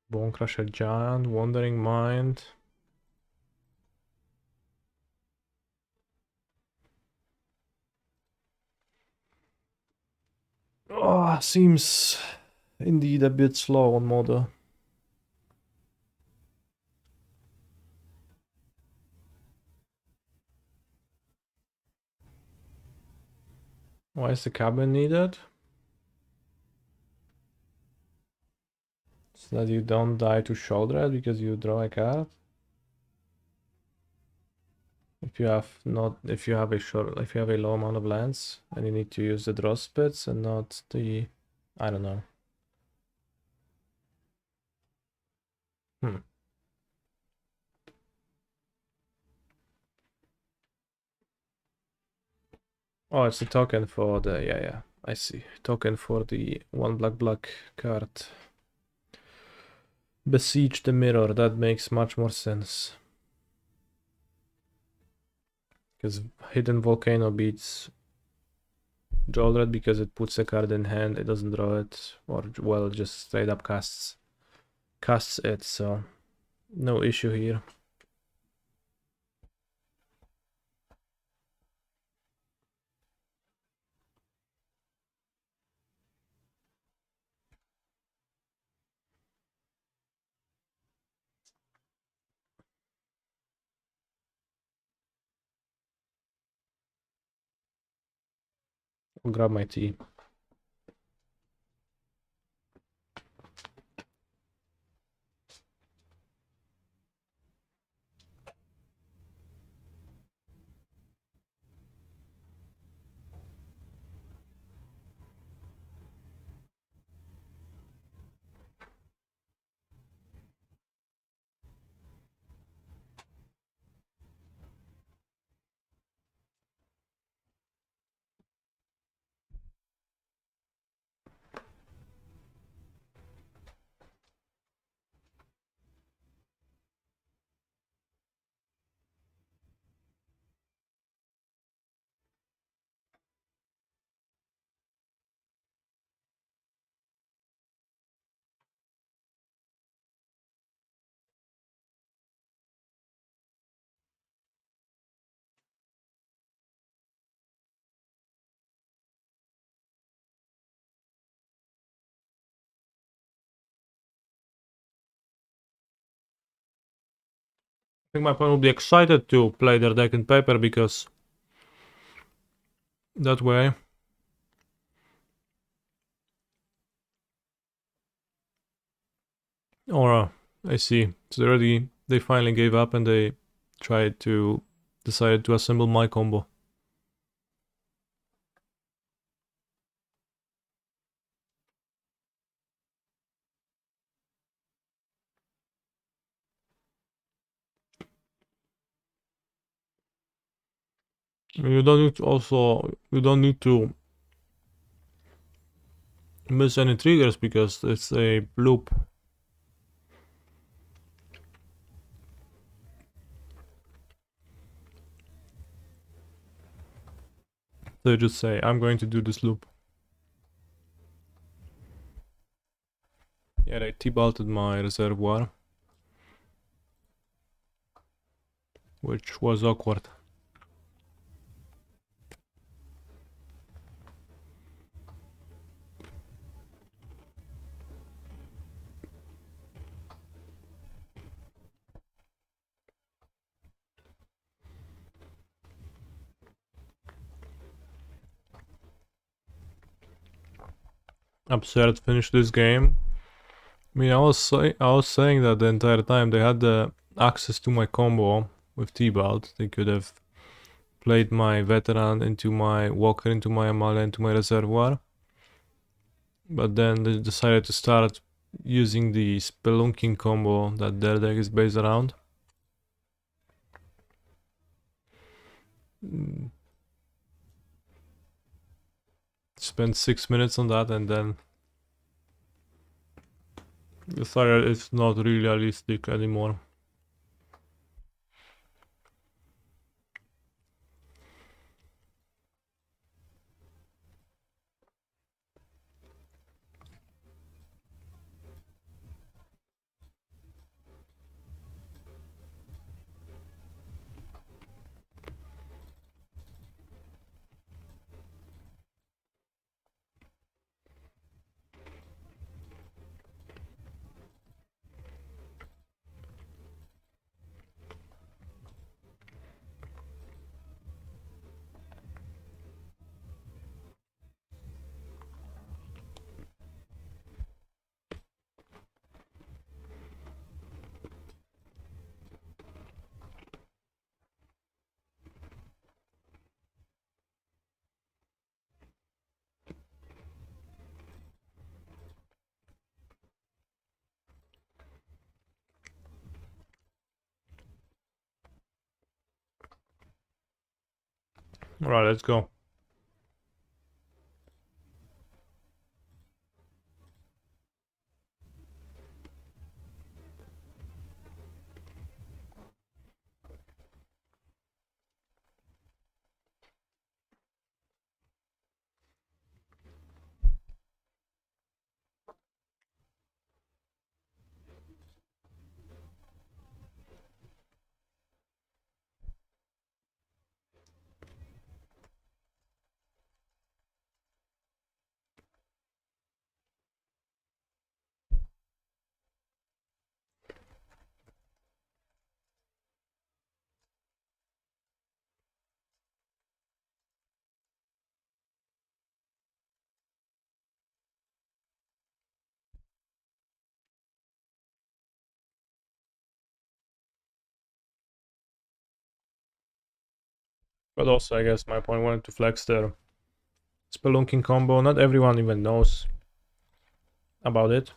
C: Bone Crusher Giant, Wandering Mind. Oh, seems indeed a bit slow on model. Why is the cabin needed? So that you don't die to shoulder because you draw a card. If you have a low amount of lands and you need to use the draw spits and not the, I don't know. Oh, it's a token for the, yeah, I see. Token for the 1 black card. Besiege the mirror, that makes much more sense. Because Hidden Volcano beats Jolred because it puts a card in hand, it doesn't draw it, or well, just straight up casts it, so no issue here. I'll grab my tea. I think my opponent will be excited to play their deck in paper because that way I see. So they finally gave up and they decided to assemble my combo. You don't need to miss any triggers because it's a loop. So you just say, I'm going to do this loop. Yeah, they T-bolted my reservoir, which was awkward. Absurd finish this game. I mean, I was saying that the entire time they had the access to my combo with T-Bolt. They could have played my veteran into my walker, into my Amalia, into my reservoir. But then they decided to start using the spelunking combo that their deck is based around. Spent 6 minutes on that and then decided it's not really realistic anymore. Alright, let's go. But also, I guess my point wanted to flex their spelunking combo. Not everyone even knows about it.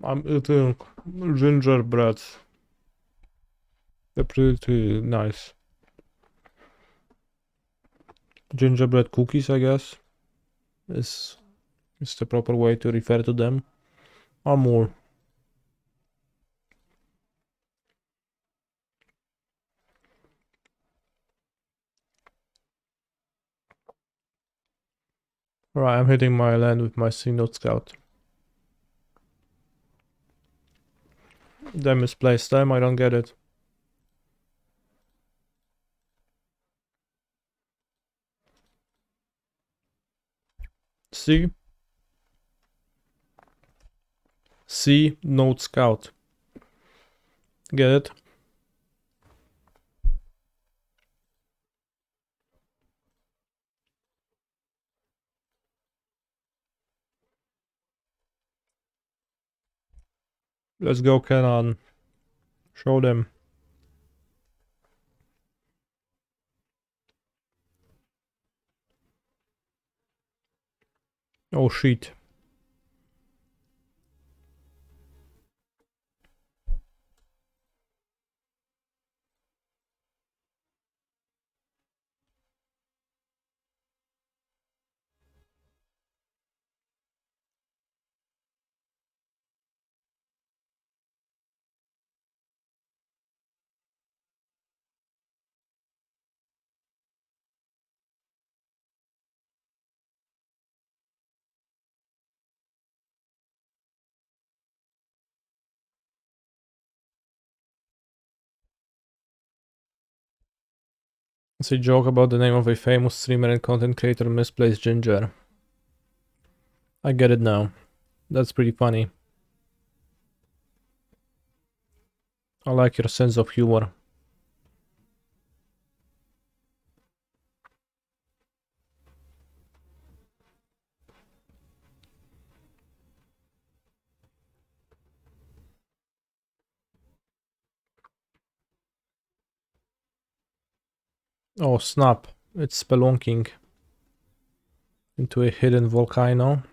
C: I'm eating gingerbread. They're pretty nice. Gingerbread cookies, I guess, is the proper way to refer to them. Or more. Alright, I'm hitting my land with my single scout. They misplaced them, I don't get it. See? See, note scout. Get it? Let's go, Kenan. Show them. Oh shit. It's a joke about the name of a famous streamer and content creator, Misplaced Ginger. I get it now. That's pretty funny. I like your sense of humor. Oh snap, it's spelunking into a hidden volcano.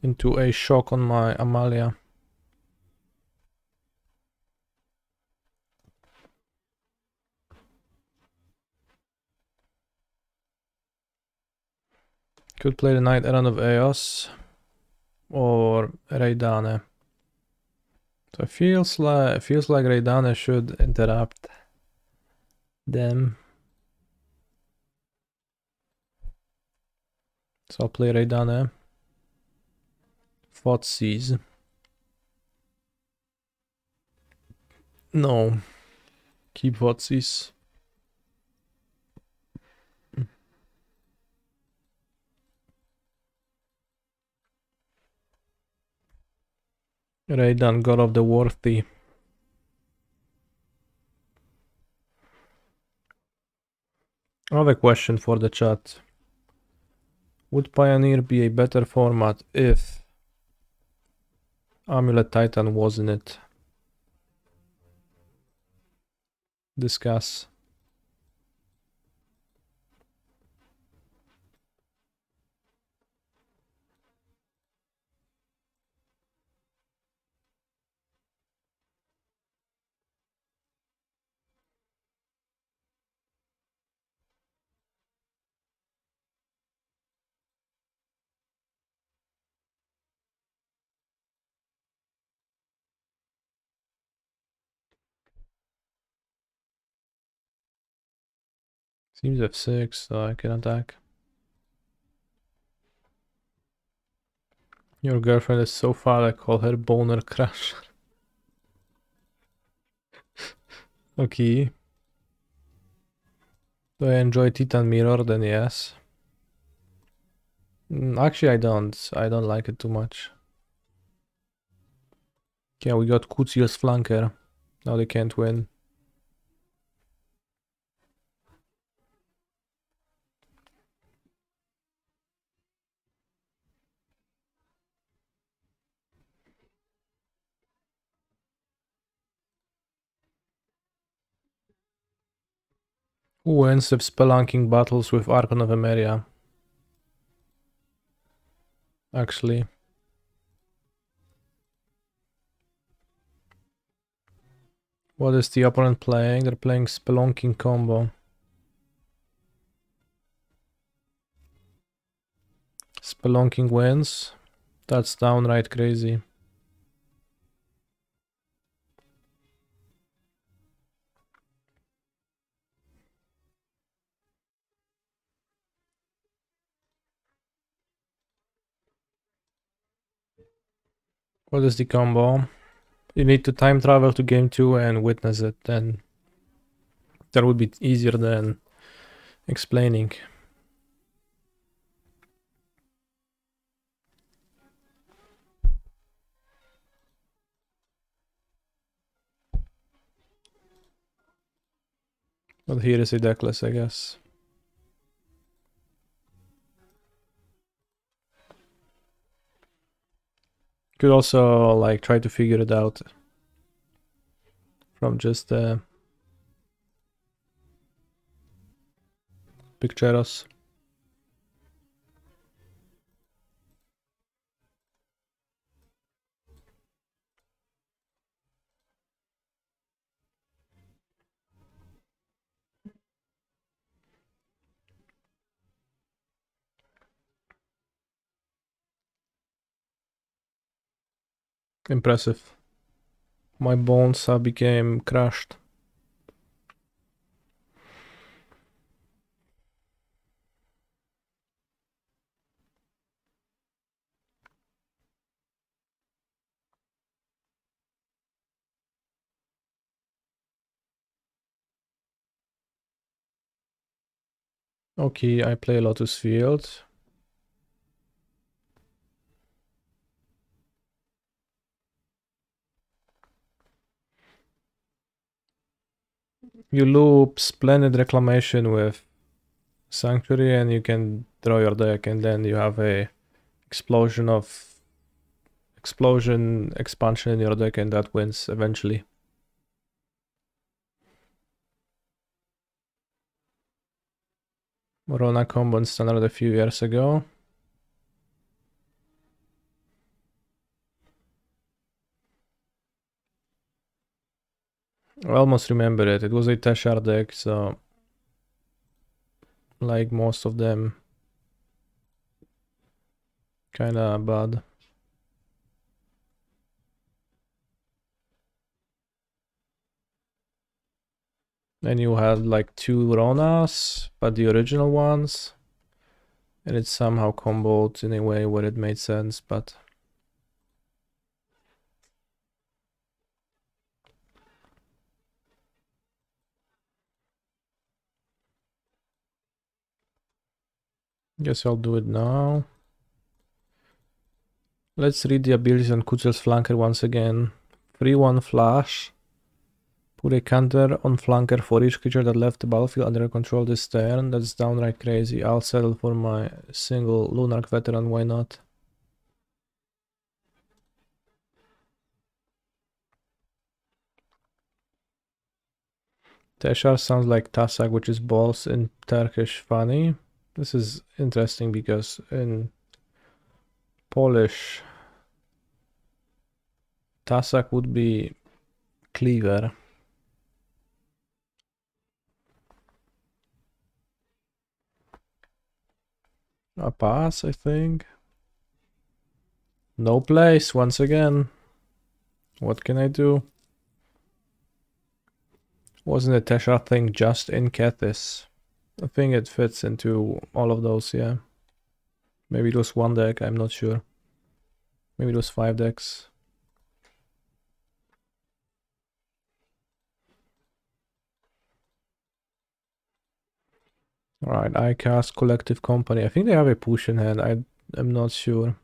C: Into a shock on my Amalia. Could play the Knight Errand of Eos or Raidane. So it feels like Raidane should interrupt them. So I'll play Raidane. Fotsies. No. Keep Fotsies. Raidan, God of the Worthy. I have a question for the chat. Would Pioneer be a better format if Amulet Titan wasn't it? Discuss. Seems F6, so I can attack. Your girlfriend is so fat, I call her boner crusher. Okay. Do I enjoy Titan Mirror? Then yes. Actually, I don't. I don't like it too much. Yeah, we got Kuziel's flanker. Now they can't win. Who wins if spelunking battles with Archon of Amalia? Actually. What is the opponent playing? They're playing spelunking combo. Spelunking wins. That's downright crazy. What is the combo? You need to time travel to game 2 and witness it, then that would be easier than explaining. But here is a deckless, I guess. Could also like try to figure it out from just pictures. Impressive. My bones have became crushed. Okay, I play Lotus Field. You loop Splendid Reclamation with Sanctuary and you can draw your deck, and then you have a explosion expansion in your deck, and that wins eventually. Morona combo in Standard a few years ago. I almost remember it. It was a Teshar deck, so like most of them, kinda bad. And you had like 2 Ronas, but the original ones, and it somehow comboed in a way where it made sense, but guess I'll do it now. Let's read the abilities on Kuzel's flanker once again. 3/1 flash. Put a counter on flanker for each creature that left the battlefield under control this turn. That's downright crazy. I'll settle for my single Lunarch veteran, why not? Teşar sounds like tasak, which is balls in Turkish. Funny. This is interesting because in Polish, tasak would be cleaver. A pass, I think. No place, once again. What can I do? Wasn't the Teşar thing just in Kethis? I think it fits into all of those, yeah. Maybe it was one deck, I'm not sure. Maybe it was 5 decks. Alright, I cast Collective Company. I think they have a push in hand, I'm not sure.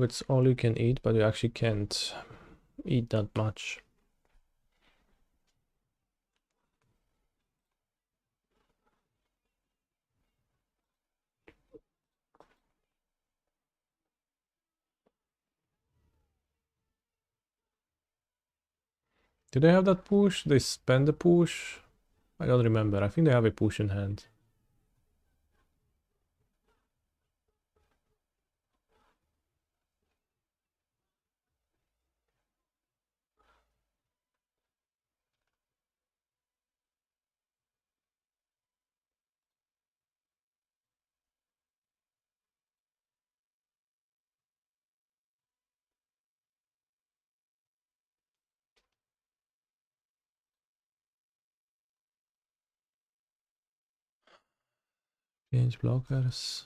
C: It's all you can eat, but you actually can't eat that much. Do they have that push? They spend the push? I don't remember. I think they have a push in hand. Change blockers.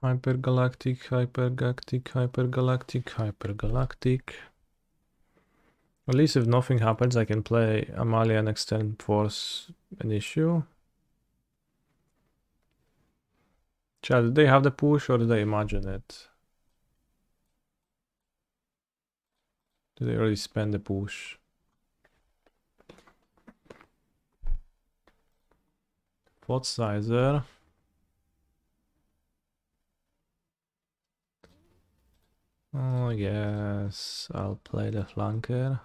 C: Hypergalactic, hypergalactic, hypergalactic, hypergalactic. At least if nothing happens, I can play Amalia and extend force an issue. Chad, did they have the push or did they imagine it? Did they already spend the push? What sizer? Oh yes, I'll play the flanker.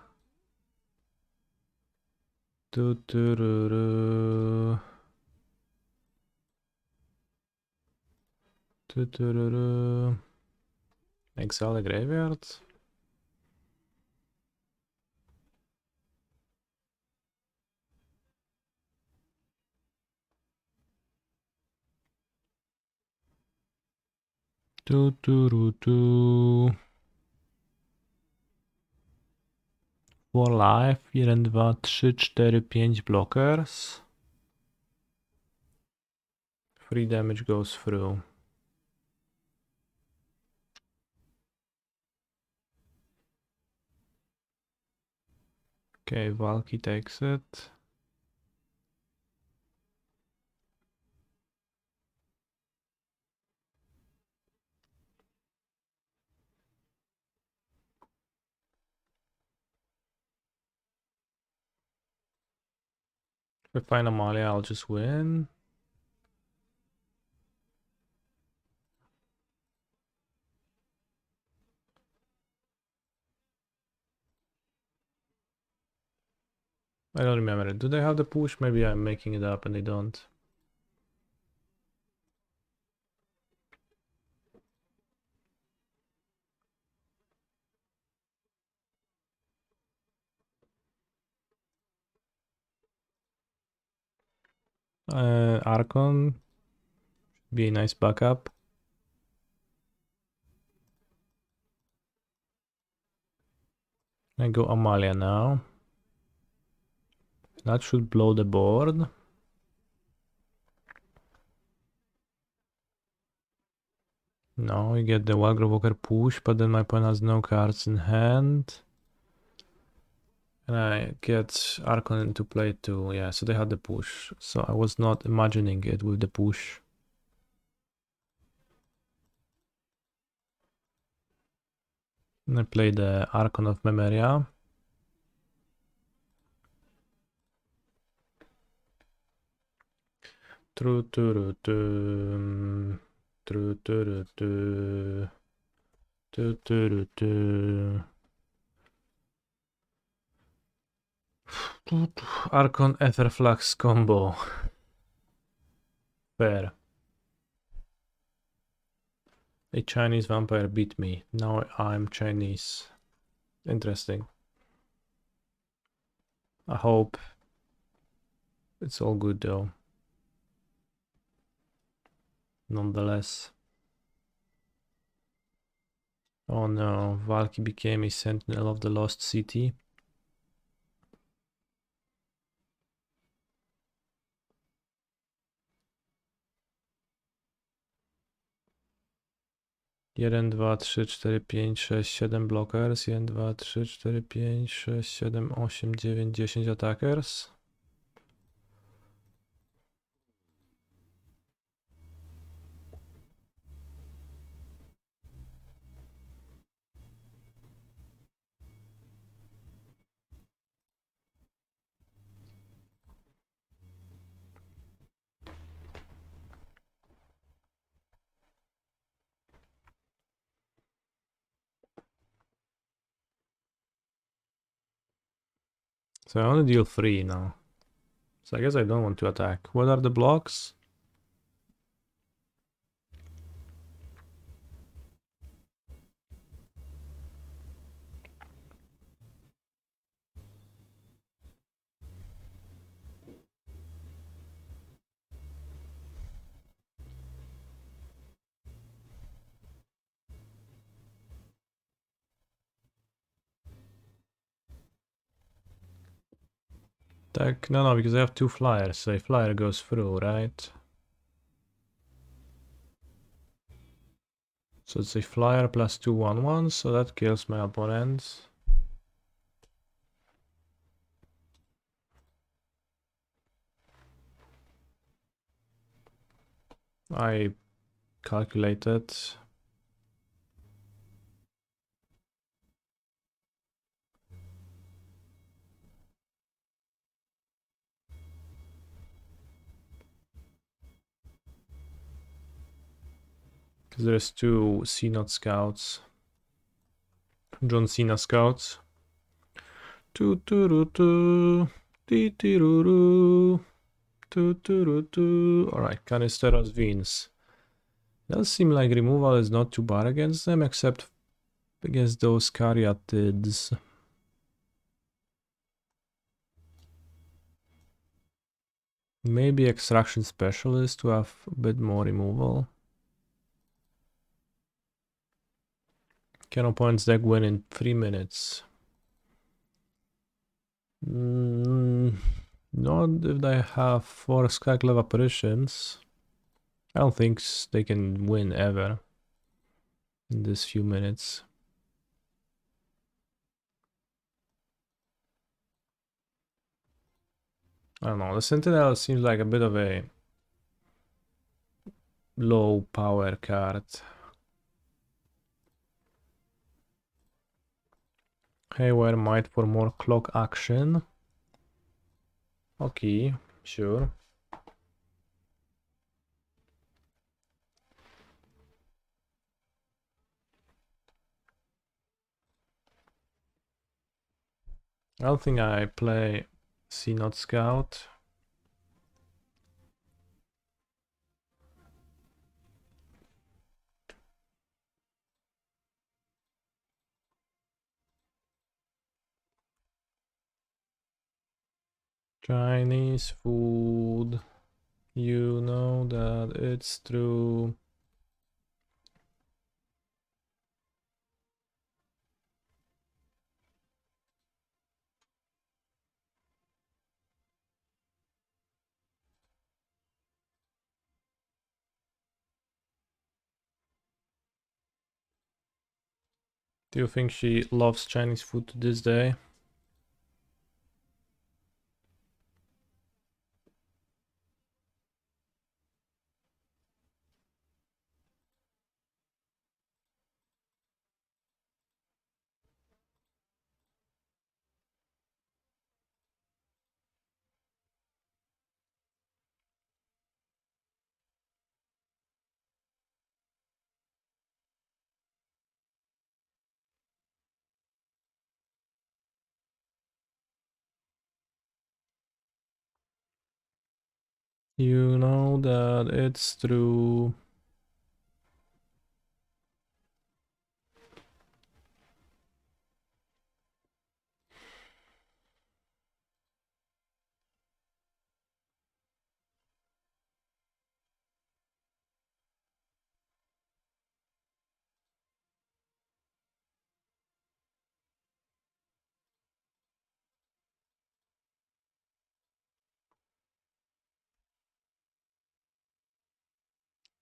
C: Tutururu. Tutururu. Exile the graveyard. Tuturutu. For life, 1, 2, 3, 4, 5 blockers. Free damage goes through. Okay, Valky takes it. If I find Amalia, I'll just win. I don't remember it. Do they have the push? Maybe I'm making it up and they don't. Archon. Be a nice backup. I go Amalia now. That should blow the board. No, we get the Wildgrove Walker push, but then my opponent has no cards in hand. And I get Archon into play too. Yeah, so they had the push. So I was not imagining it with the push. And I play the Archon of Memoria. True, true, true, true, true, true, true, true, true. Archon Etherflux combo. Fair. A Chinese vampire beat me. Now I'm Chinese. Interesting. I hope it's all good though. Nonetheless. Oh no, Valky became a sentinel of the lost city. Jeden, 2, 3, 4, 5, 6, 7 blockers. 1, 2, 3, 4, 5, 6, 7, 8, 9, 10 attackers. So I only deal 3 now. So I guess I don't want to attack. What are the blocks? No, because I have 2 flyers, so a flyer goes through, right? So it's a flyer plus 2 1/1, so that kills my opponent. I calculated. Because there's 2 C-Not scouts. John Cena scouts. Alright, Canisteros Vins. Does seem like removal is not too bad against them, except against those caryatids. Maybe Extraction Specialist to have a bit more removal. Can opponent's deck win in 3 minutes? Not if they have 4 Skyclave apparitions. I don't think they can win ever in this few minutes. I don't know, the Sentinel seems like a bit of a low power card. Haywire Might for more clock action. Okay, sure. I don't think I play C-Not Scout. Chinese food. You know that it's true. Do you think she loves Chinese food to this day? You know that it's true.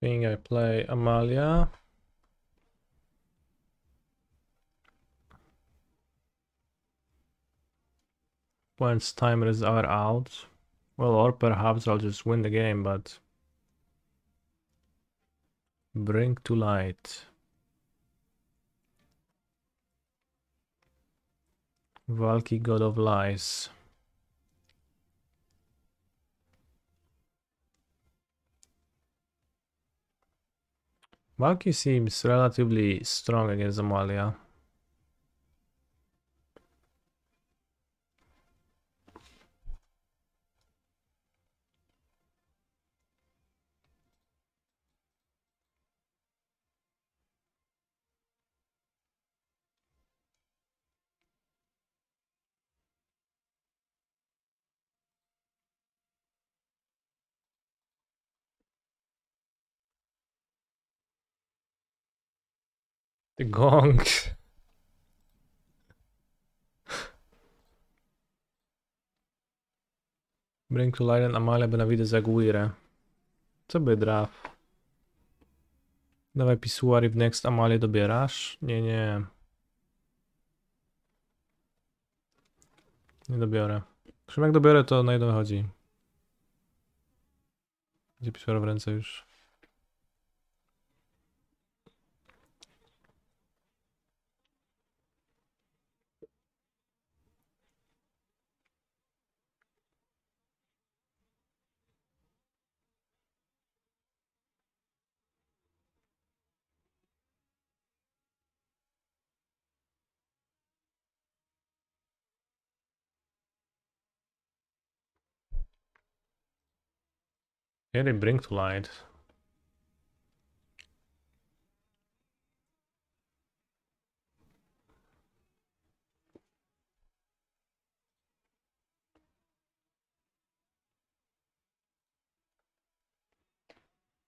C: Think I play Amalia. Once timers are out. Well, or perhaps I'll just win the game, but... Bring to light. Valky, God of Lies. Valky seems relatively strong against Amalia. The gong. Bring to light and Amalia Benavides Aguirre. Co by draw? Dawaj pisuary w next Amalię dobierasz? Nie, nie. Nie dobiorę. Zresztą jak dobiorę, to na jedno wychodzi. Gdzie pisuara w ręce już? Yeah, they bring to light.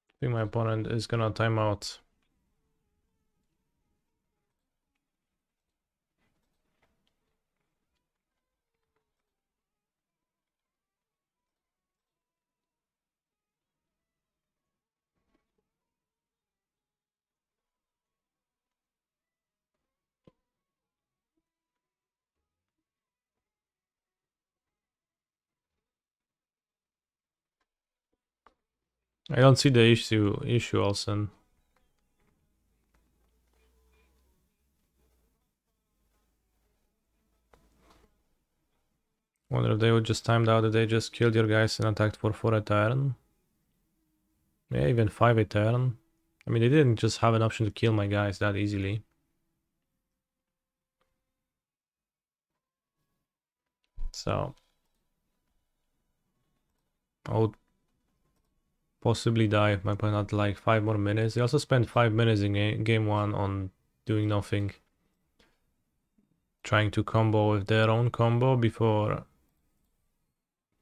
C: I think my opponent is gonna time out. I don't see the issue also. Wonder if they would just timed out that they just killed your guys and attacked for 4 a turn. Yeah, even 5 a turn. I mean, they didn't just have an option to kill my guys that easily. So I would possibly die if my opponent had like 5 more minutes. They also spent 5 minutes in game 1 on doing nothing. Trying to combo with their own combo before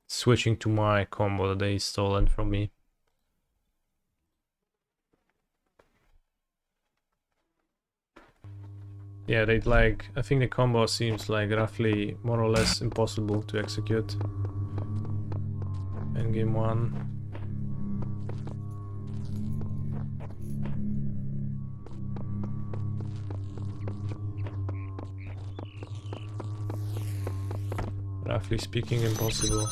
C: switching to my combo that they stolen from me. Yeah, they like, I think the combo seems like roughly more or less impossible to execute in game 1. Roughly speaking, impossible.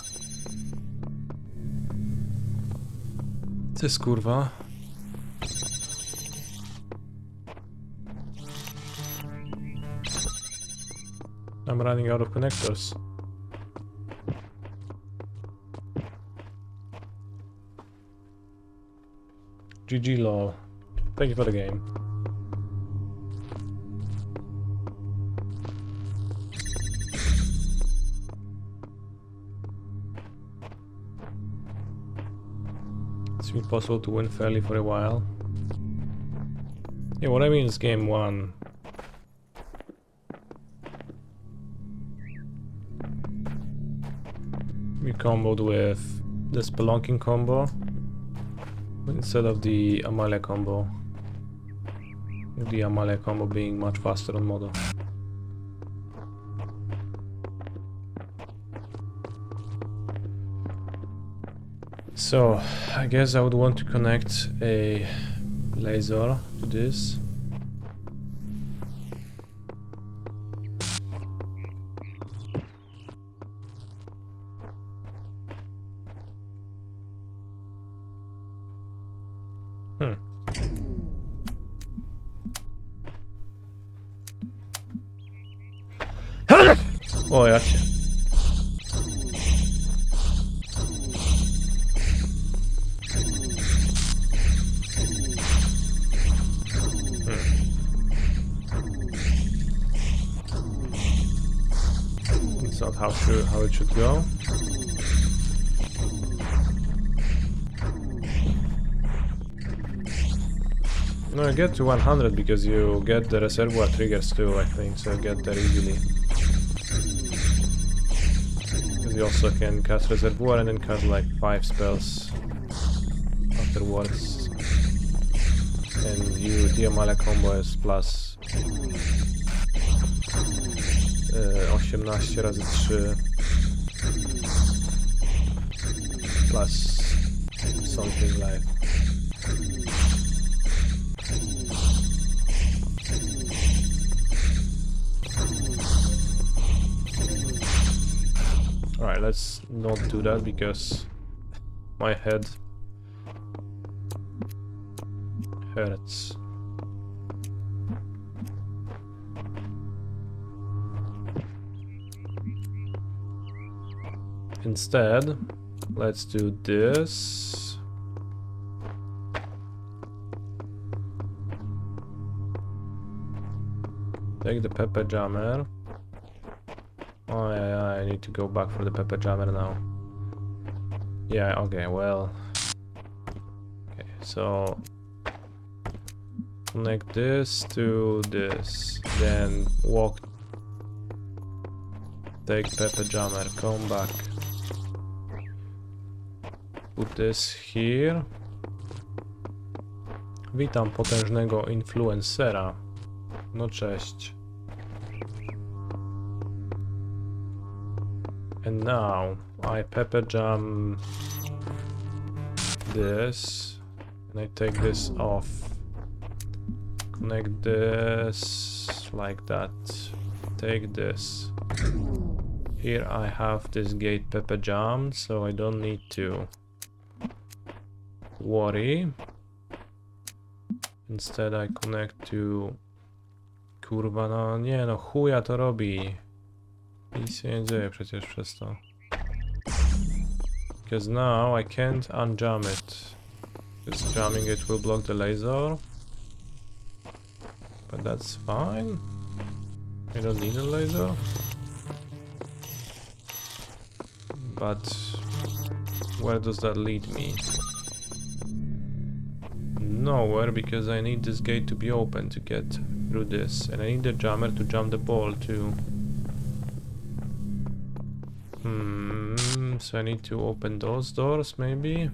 C: Co jest kurwa? I'm running out of connectors. GG lol. Thank you for the game. It's been possible to win fairly for a while. Yeah, what I mean is game 1. We comboed with the Spelunking combo instead of the Amalia combo. With the Amalia combo being much faster on Modo. So, I guess I would want to connect a laser to this. O, ja cię. It's not how it should go. No, you get to 100 because you get the reservoir triggers too, I think, so you get there easily. You also can cast Reservoir and then cast like 5 spells afterwards. And the Amalia combo is plus 18 razy 3 plus something like. Alright, let's not do that because my head hurts. Instead, let's do this. Take the Pepper Jammer. Oh yeah, I need to go back for the Pepper Jammer now. Yeah, okay, well. Okay, so connect this to this, then walk. Take Pepper Jammer, come back. Put this here. Witam potężnego influencera. No cześć. And now I pepper jam this and I take this off. Connect this like that. Take this. Here I have this gate pepper jammed, so I don't need to worry. Instead I connect to... Kurwa, no nie, no chuja to robi. Nic się nie dzieje przecież przez to. Because now I can't unjam it. Because jamming it will block the laser. But that's fine. I don't need a laser. But where does that lead me? Nowhere, because I need this gate to be open to get through this. And I need the jammer to jump the ball too. So I need to open those doors maybe,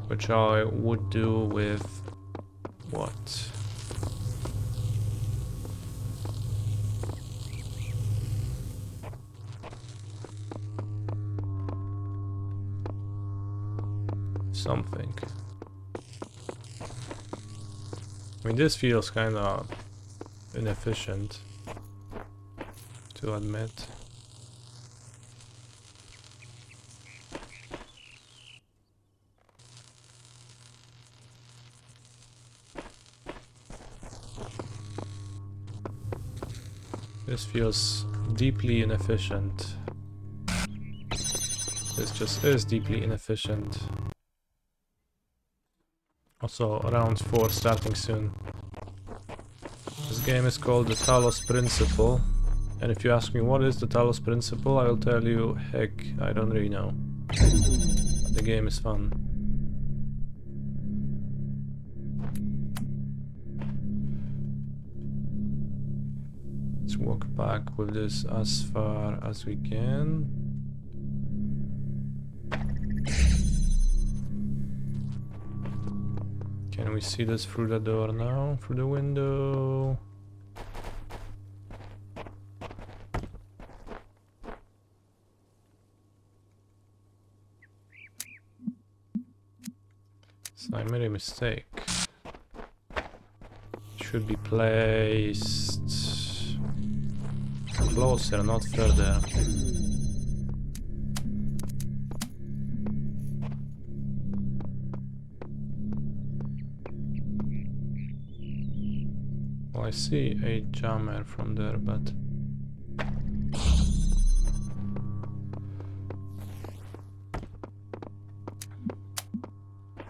C: which I would do with what? Something. I mean, this feels kind of inefficient, to admit. This feels deeply inefficient. This just is deeply inefficient. Also, round 4 starting soon. This game is called the Talos Principle. And if you ask me what is the Talos Principle, I will tell you, heck, I don't really know. But the game is fun. Let's walk back with this as far as we can. Can we see this through the door now? Through the window? So I made a mistake. It should be placed closer, not further. Well, I see a jammer from there, but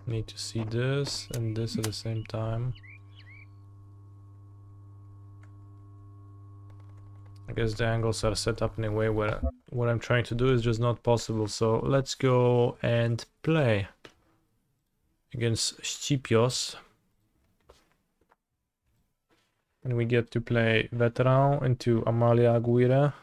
C: need to see this and this at the same time. I guess the angles are set up in a way where what I'm trying to do is just not possible. So let's go and play against Scipios. And we get to play Veteran into Amalia Aguirre.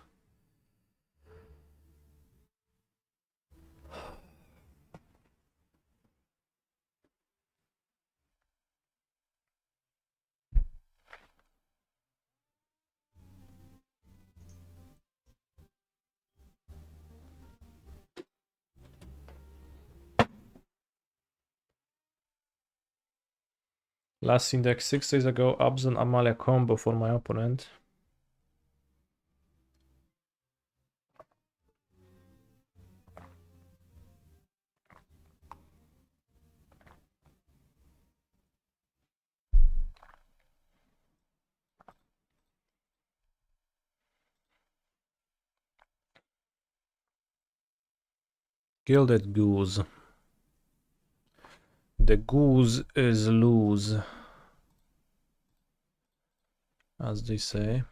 C: Last index 6 days ago, Abzan Amalia combo for my opponent. Gilded Goose. The goose is loose, as they say.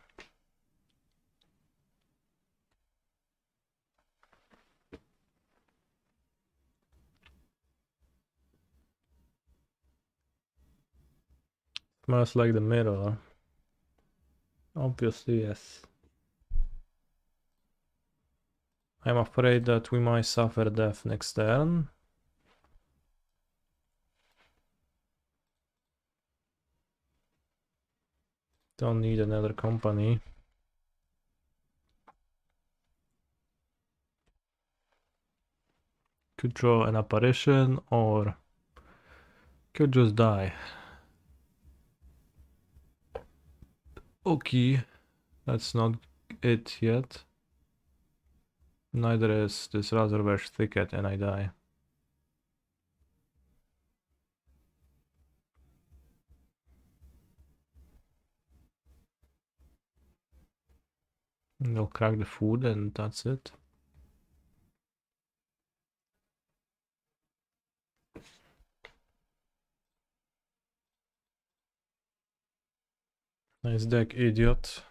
C: Smells like the mirror. Obviously, yes. I'm afraid that we might suffer death next turn. Don't need another company. Could draw an apparition or could just die. Okay, that's not it yet. Neither is this Razorbash Thicket and I die. And they'll crack the food and that's it. Nice deck, idiot.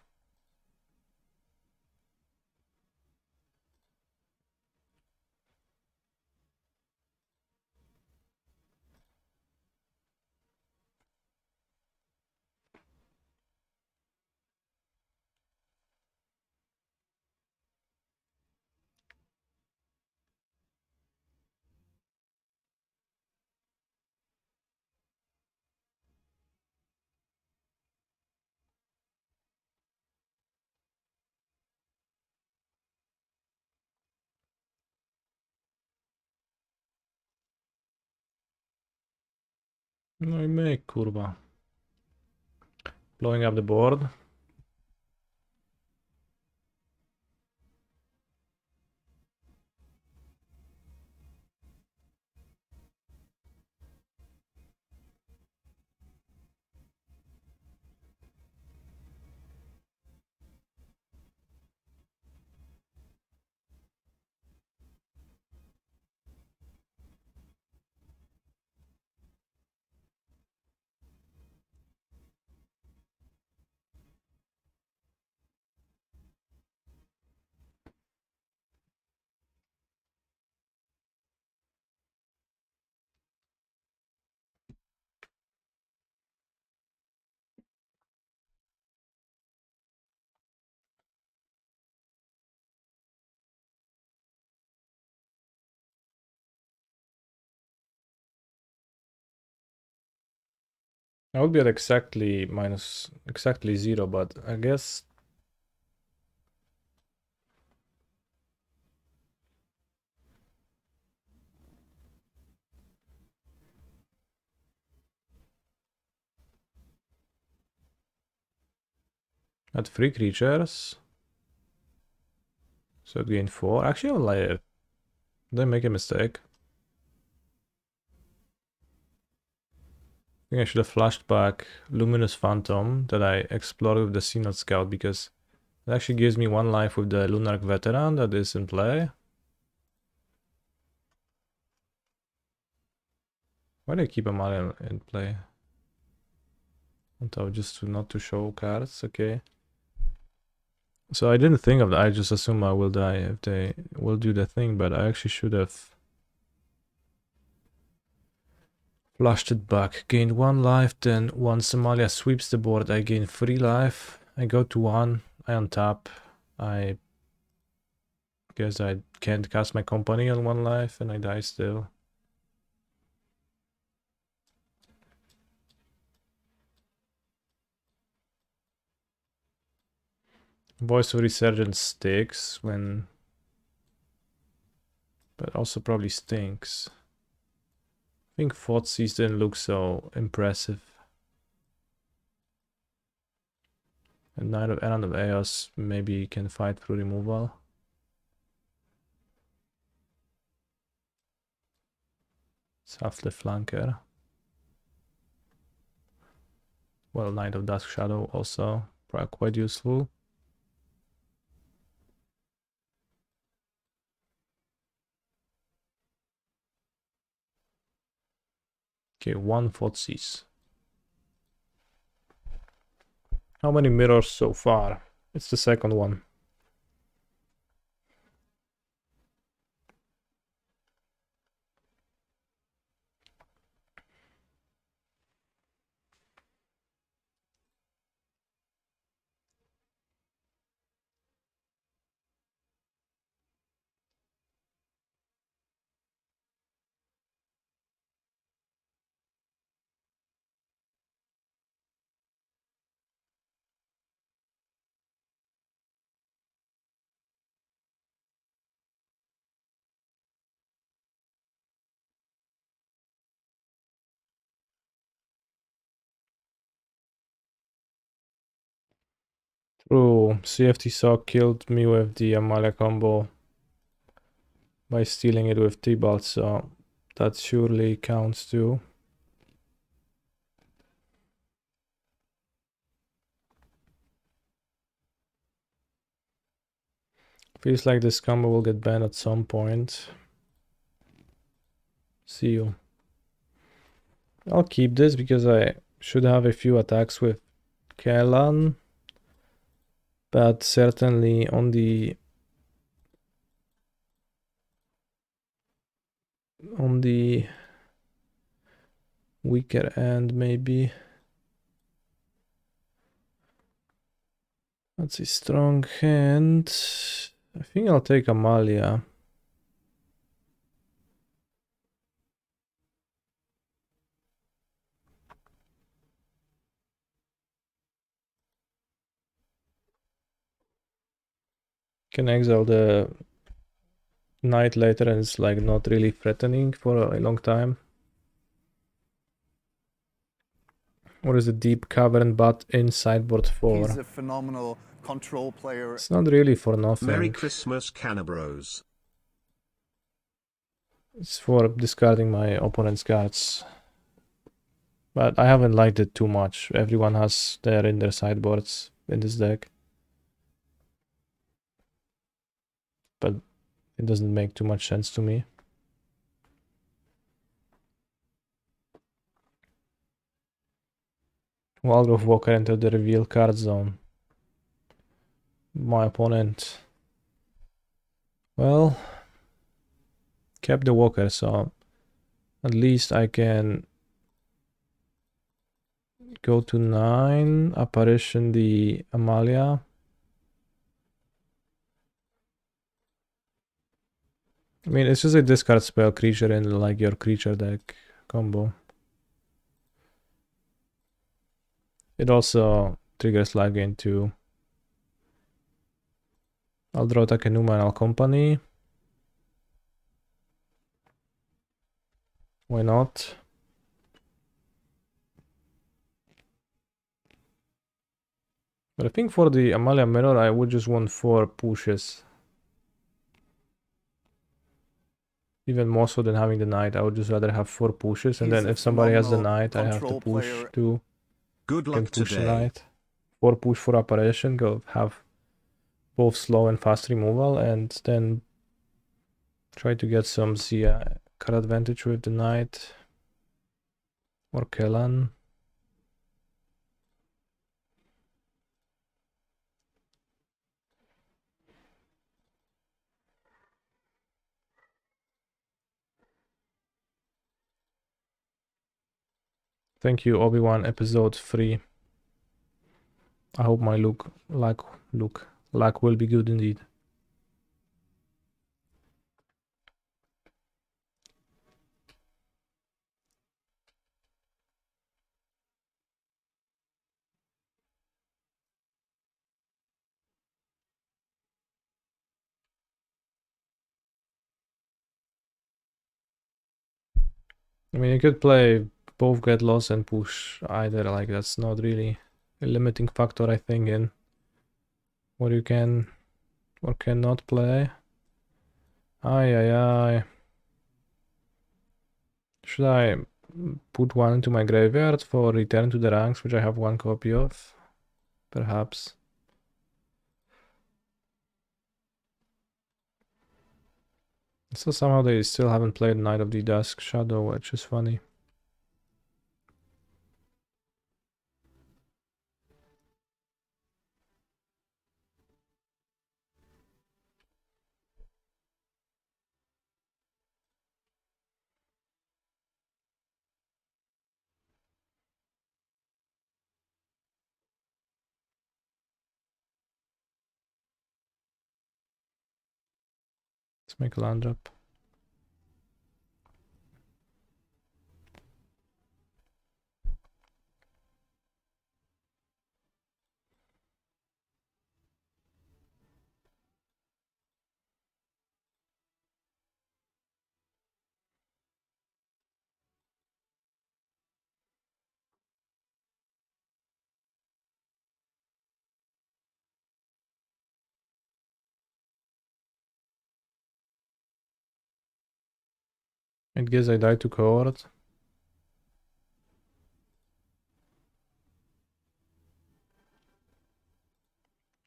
C: No i make, kurwa. Blowing up the board. I would be at exactly exactly 0, but I guess at 3 creatures. So gain 4. Actually, I'll lie. Did I make a mistake? I think I should have flashed back Luminous Phantom that I explored with the Synod Scout, because it actually gives me 1 life with the Lunarch Veteran that is in play. Why do I keep Amalia in play? On top, just not to show cards, okay. So I didn't think of that, I just assume I will die if they will do the thing, but I actually should have flushed it back. Gained 1 life, then once Amalia sweeps the board, I gain 3 life. I go to 1, I untap. I guess I can't cast my company on 1 life and I die still. Voice of Resurgence sticks when... but also probably stinks. I think Thoughtseize didn't look so impressive. And Knight of Errand of Eos maybe can fight through removal. It's half the flanker. Well, Knight of Dusk Shadow also quite useful. Okay, 1 Thoughtseize. How many mirrors so far? It's the second one. True, CFT Saw killed me with the Amalia combo by stealing it with T-Bolt, so that surely counts too. Feels like this combo will get banned at some point. See you. I'll keep this because I should have a few attacks with Kellan, but certainly on the weaker end maybe. That's a strong hand. I think I'll take Amalia. Can exile the knight later and it's like not really threatening for a long time. What is the deep cavern but in sideboard 4?
A: He's a phenomenal control player.
C: It's not really for nothing.
B: Merry Christmas, Canabros.
C: It's for discarding my opponent's cards. But I haven't liked it too much. Everyone has their in their sideboards in this deck. But it doesn't make too much sense to me. Wildgrowth Walker entered the reveal card zone. My opponent, well, kept the Walker, so at least I can go to 9, apparition the Amalia. I mean, it's just a discard spell creature in like your creature deck combo. It also triggers life gain too. I'll draw Takenuma and Company. Why not? But I think for the Amalia mirror, I would just want 4 pushes. Even more so than having the knight, I would just rather have 4 pushes, and
A: He's
C: then
A: a
C: if somebody has the
A: phenomenal
C: knight, I have to
A: control
C: push
A: player.
C: too.
B: Good
C: Can
B: luck
C: push the
B: today.
C: knight. 4 push for apparition, go have both slow and fast removal, and then try to get some Zia card advantage with the knight. Or Kellan. Thank you, Obi-Wan, episode 3. I hope my luck will be good indeed. I mean, you could play both get lost and push either, like that's not really a limiting factor, I think, in what you can or cannot play. Ay. Should I put one into my graveyard for Return to the Ranks, which I have 1 copy of? Perhaps. So somehow they still haven't played Knight of the Dusk Shadow, which is funny. Let's make a land drop. I guess I died to cohort.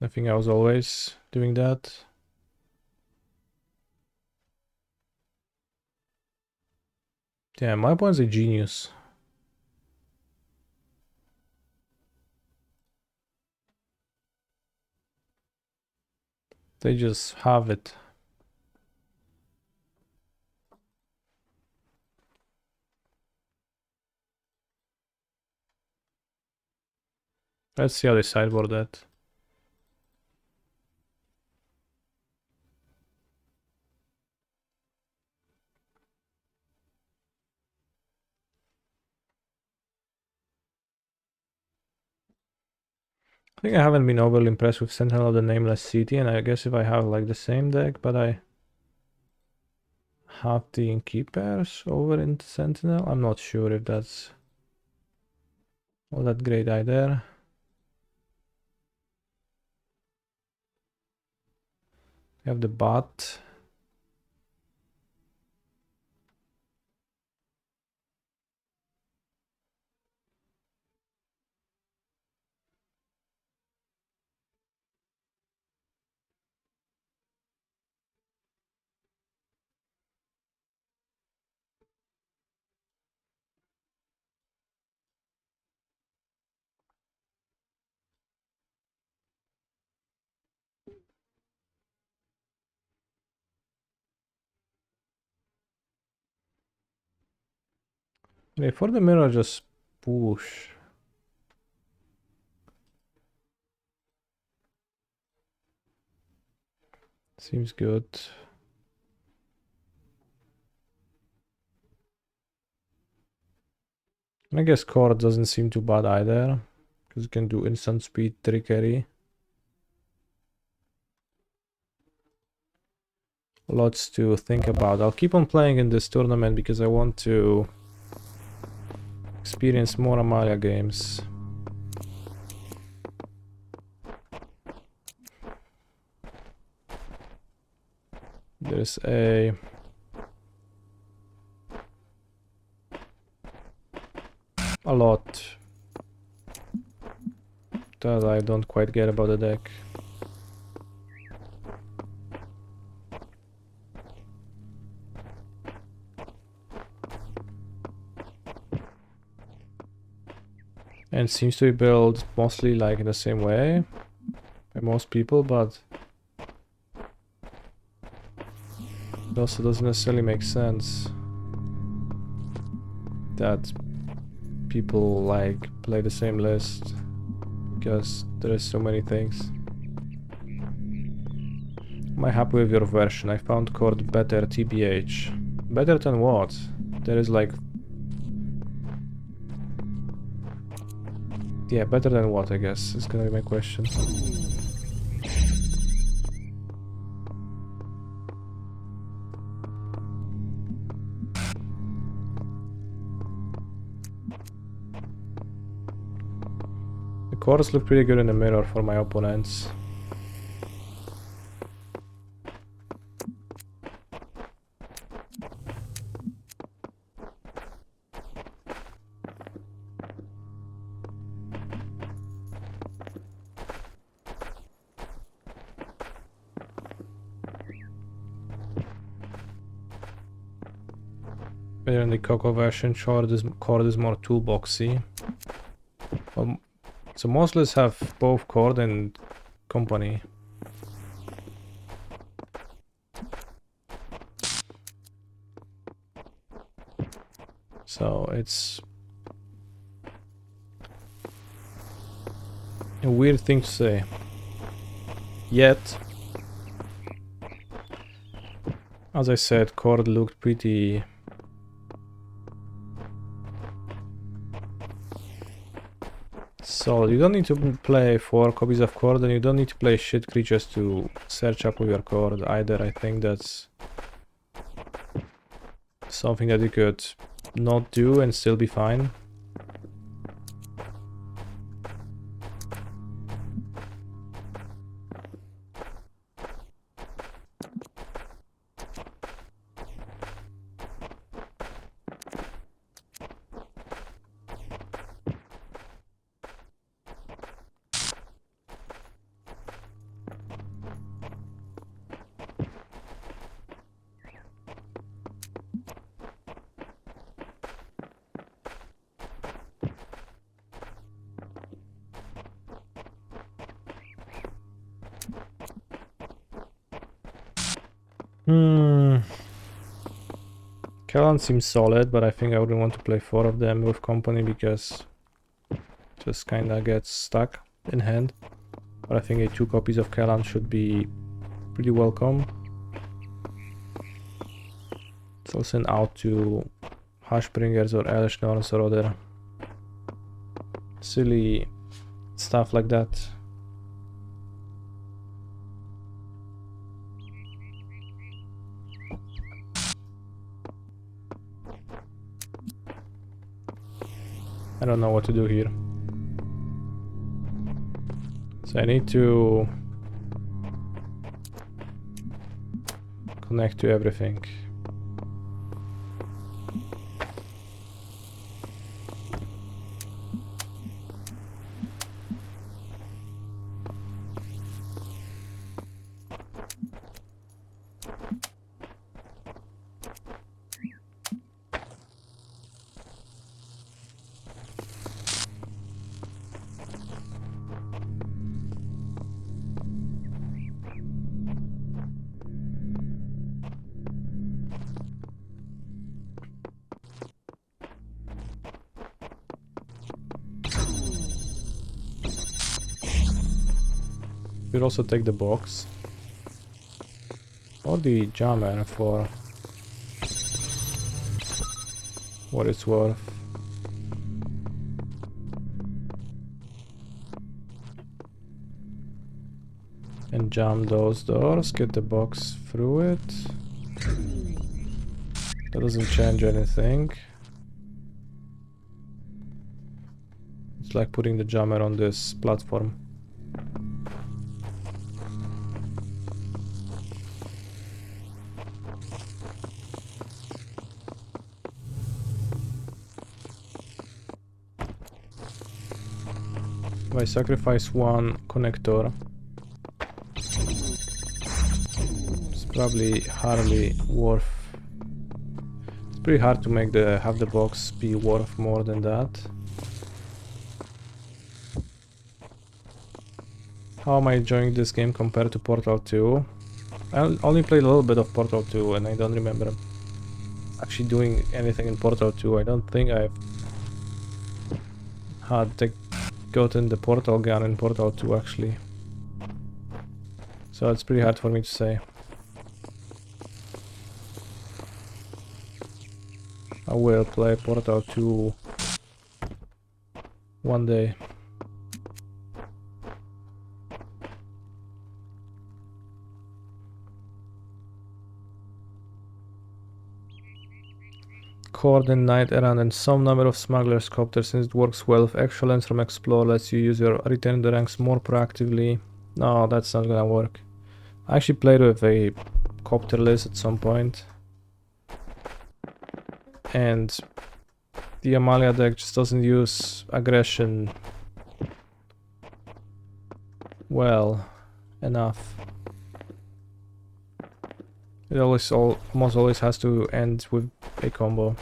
C: I think I was always doing that. Damn, my opponent's a genius. They just have it. Let's see how they sideboard that. I think I haven't been overly impressed with Sentinel of the Nameless City, and I guess if I have like the same deck, but I have the Innkeepers over in Sentinel, I'm not sure if that's all that great either. We have the bot. Okay, for the mirror, just push. Seems good. I guess Core doesn't seem too bad either. Because you can do instant speed trickery. Lots to think about. I'll keep on playing in this tournament because I want to experience more Amalia games. There's a lot that I don't quite get about the deck. And seems to be built mostly like in the same way by most people, but it also doesn't necessarily make sense that people like play the same list because there is so many things. Am I happy with your version? I found chord better TBH. Better than what? There is like... Yeah, better than what, I guess, is gonna be my question. The chords look pretty good in the mirror for my opponents. In the Coco version, chord is more toolboxy. So most lists have both chord and company. So it's a weird thing to say. Yet, as I said, chord looked pretty solid. You don't need to play 4 copies of chord, and you don't need to play shit creatures to search up with your chord either. I think that's something that you could not do and still be fine. Kellan seems solid, but I think I wouldn't want to play 4 of them with company because just kinda gets stuck in hand. But I think 2 copies of Kellan should be pretty welcome. It's also an out to Hushbringers or Elishnorns or other silly stuff like that. I don't know what to do here. So I need to connect to everything. We'll also take the box or the jammer for what it's worth. and jump those doors, get the box through it. That doesn't change anything. It's like putting the jammer on this platform. If I sacrifice one connector, it's probably hardly worth. It's pretty hard to make have the box be worth more than that. How am I enjoying this game compared to Portal 2? I only played a little bit of Portal 2 and I don't remember actually doing anything in Portal 2. I don't think I've gotten the portal gun in Portal 2 actually. So it's pretty hard for me to say. I will play Portal 2 one day. Coordinate night errand and some number of smugglers copters, since it works well with excellence from Explore, lets you use your return the ranks more proactively. No, that's not gonna work. I actually played with a copter list at some point, and the Amalia deck just doesn't use aggression well enough. It almost always has to end with a combo.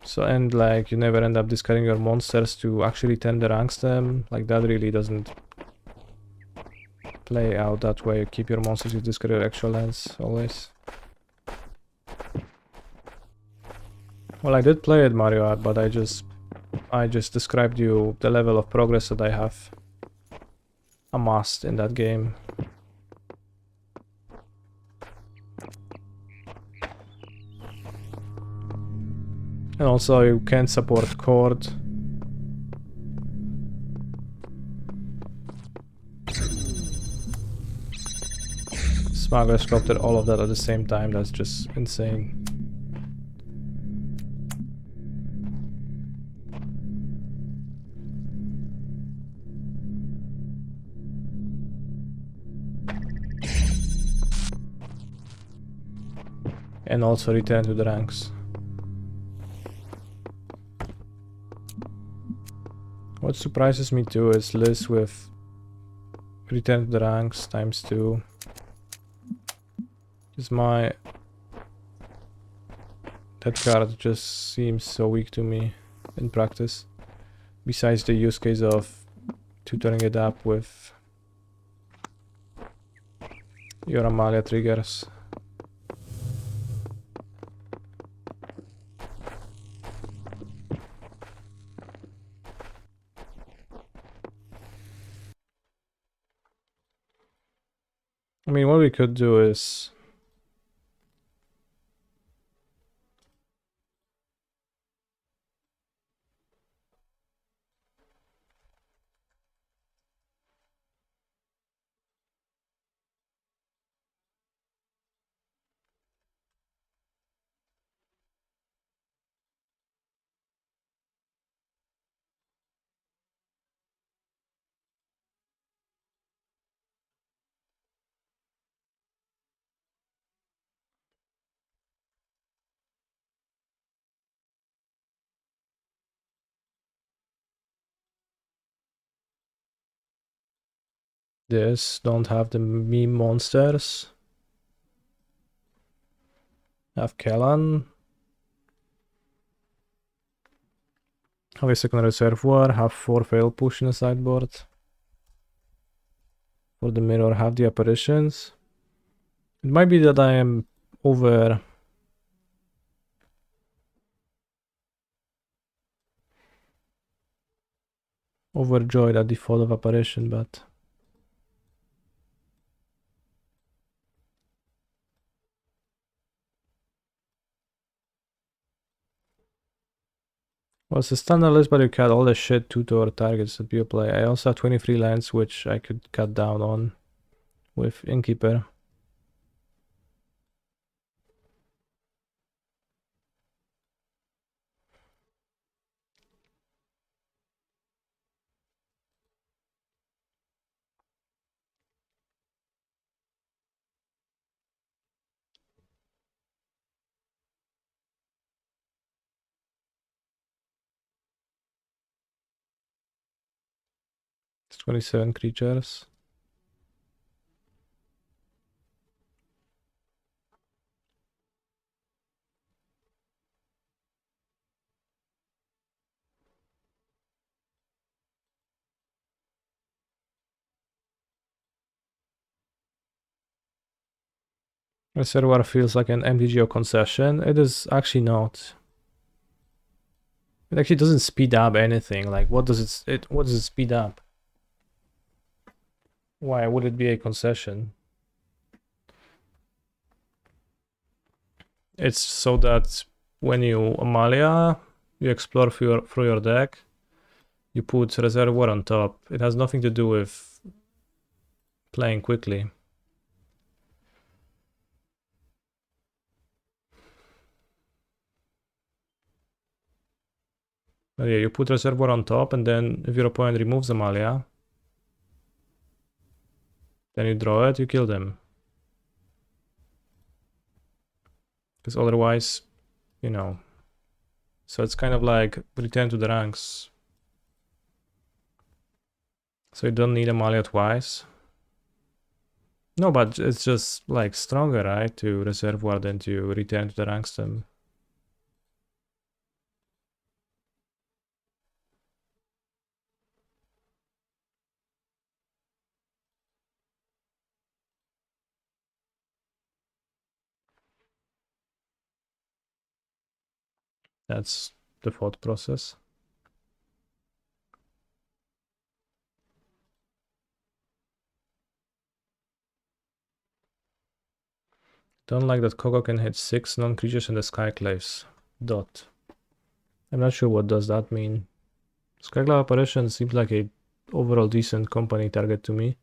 C: So, and like you never end up discarding your monsters to actually turn the ranks them. Like that really doesn't play out that way. You keep your monsters, you discard your actual lands always. Well, I did play it Mario Art, but I just described you the level of progress that I have amassed in that game. And also you can support Chord. Smuggler, Sculptor, all of that at the same time, that's just insane. And also return to the ranks. What surprises me too is Liz with return to the ranks ×2. Is that card just seems so weak to me in practice. Besides the use case of tutoring it up with your Amalia triggers. I mean, what we could do is this, don't have the meme monsters. Have Kellan. Have a second reservoir, have 4 fail push in the sideboard. For the mirror, have the apparitions. It might be that I am overjoyed at the fall of apparition, but Well, it's a standard list, but you cut all the shit tutor targets that you play. I also have 23 lands, which I could cut down on with Innkeeper. It's 27 creatures. Reservoir feels like an MTGO concession. It is actually not. It actually doesn't speed up anything. Like, what does it speed up? Why would it be a concession? It's so that when you Amalia, you explore through your deck, you put Reservoir on top. It has nothing to do with playing quickly. But yeah, you put Reservoir on top, and then if your opponent removes Amalia, then you draw it, you kill them. Because otherwise, you know. So it's kind of like return to the ranks. So you don't need Amalia twice. No, but it's just like stronger, right? To Reservoir than to return to the ranks them. That's the thought process. Don't like that Coco can hit 6 non-creatures in the Skyclaves. Dot. I'm not sure what does that mean. Skyclave Apparition seems like a overall decent company target to me.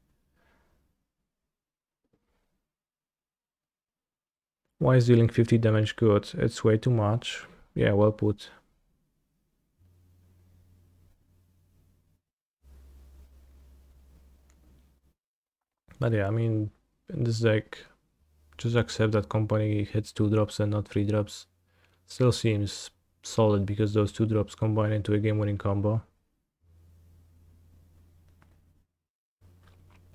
C: Why is dealing 50 damage good? It's way too much. Yeah, well put. But yeah, I mean, in this deck, just accept that company hits 2 drops and not 3 drops. Still seems solid because those 2 drops combine into a game-winning combo.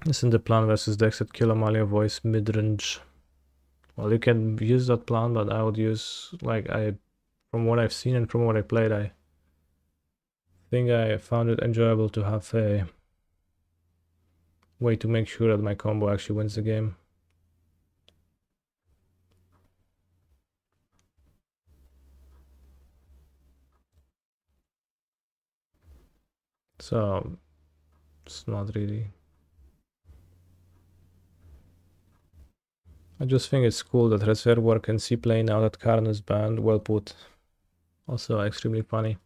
C: Isn't the plan versus decks that kill Amalia voice midrange? Well, you can use that plan, but I would use, like, from what I've seen and from what I played, I think I found it enjoyable to have a way to make sure that my combo actually wins the game. So, it's not really. I just think it's cool that Reservoir can see play now that Karn is banned. Well put. Also extremely funny.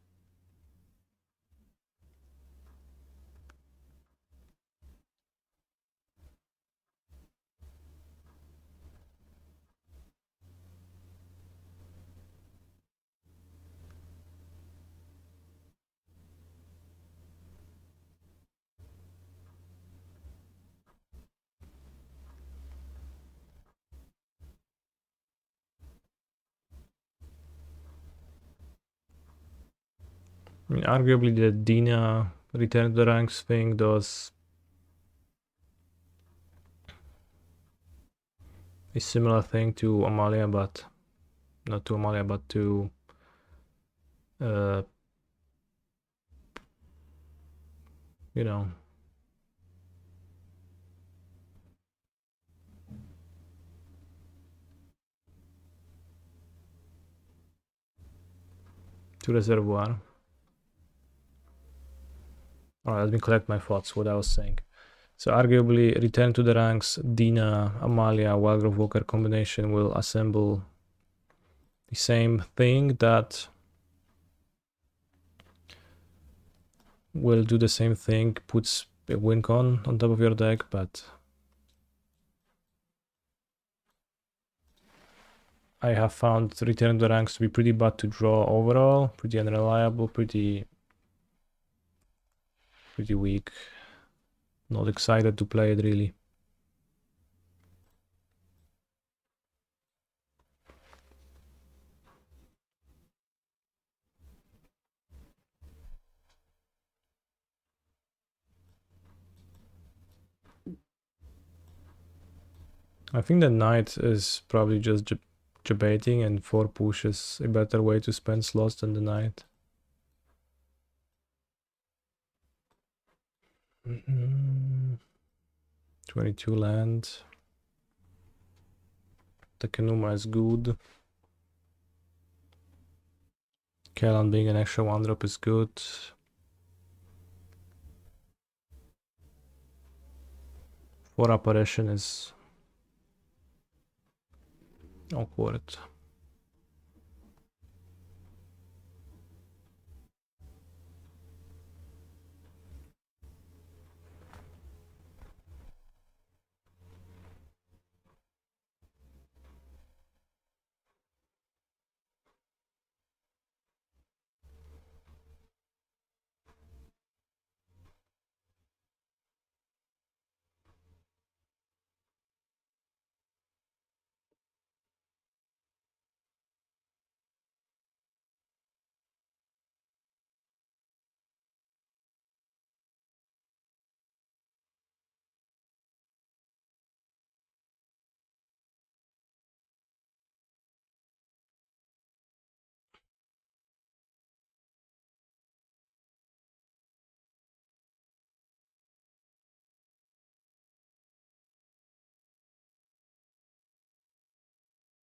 C: I mean, arguably the Dina return to the ranks thing does a similar thing to Amalia, but not to Amalia, but to you know, to Reservoir. Alright, let me collect my thoughts, what I was saying. So arguably, return to the ranks, Dina, Amalia, Wildgrove Walker combination will assemble the same thing that will do the same thing, puts a win con on top of your deck, but I have found Return to the Ranks to be pretty bad to draw overall, pretty unreliable, pretty weak. Not excited to play it really. I think the knight is probably just debating, and 4 push is a better way to spend slots than the knight. 22 land. The Kenuma is good. Kellan being an extra 1-drop is good. For apparition is awkward.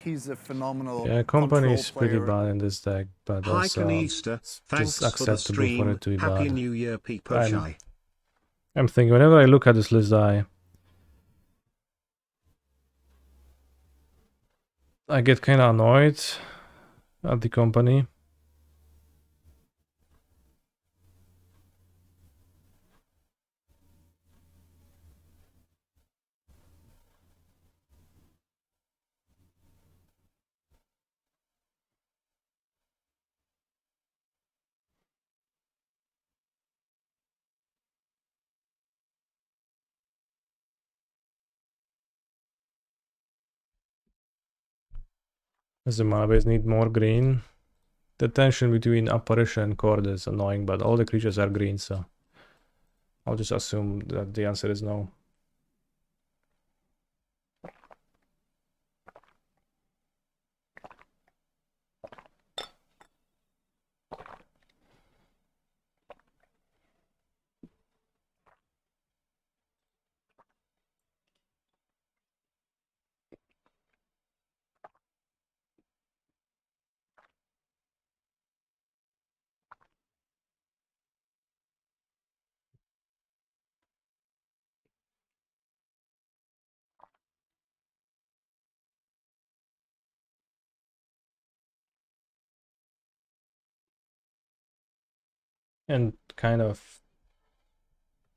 A: He's a phenomenal
C: Yeah, company
A: control
C: is pretty
A: player.
C: bad in this deck, but
B: Hi
C: also
B: Kanista,
C: it's
B: thanks
C: just
B: for the
C: acceptable for
B: stream.
C: it to be
B: Happy
C: bad.
B: New Year, Peepo.
C: I'm thinking whenever I look at this list, I get kind of annoyed at the company. As the mana base need more green. The tension between apparition and cord is annoying, but all the creatures are green, so I'll just assume that the answer is no. And kind of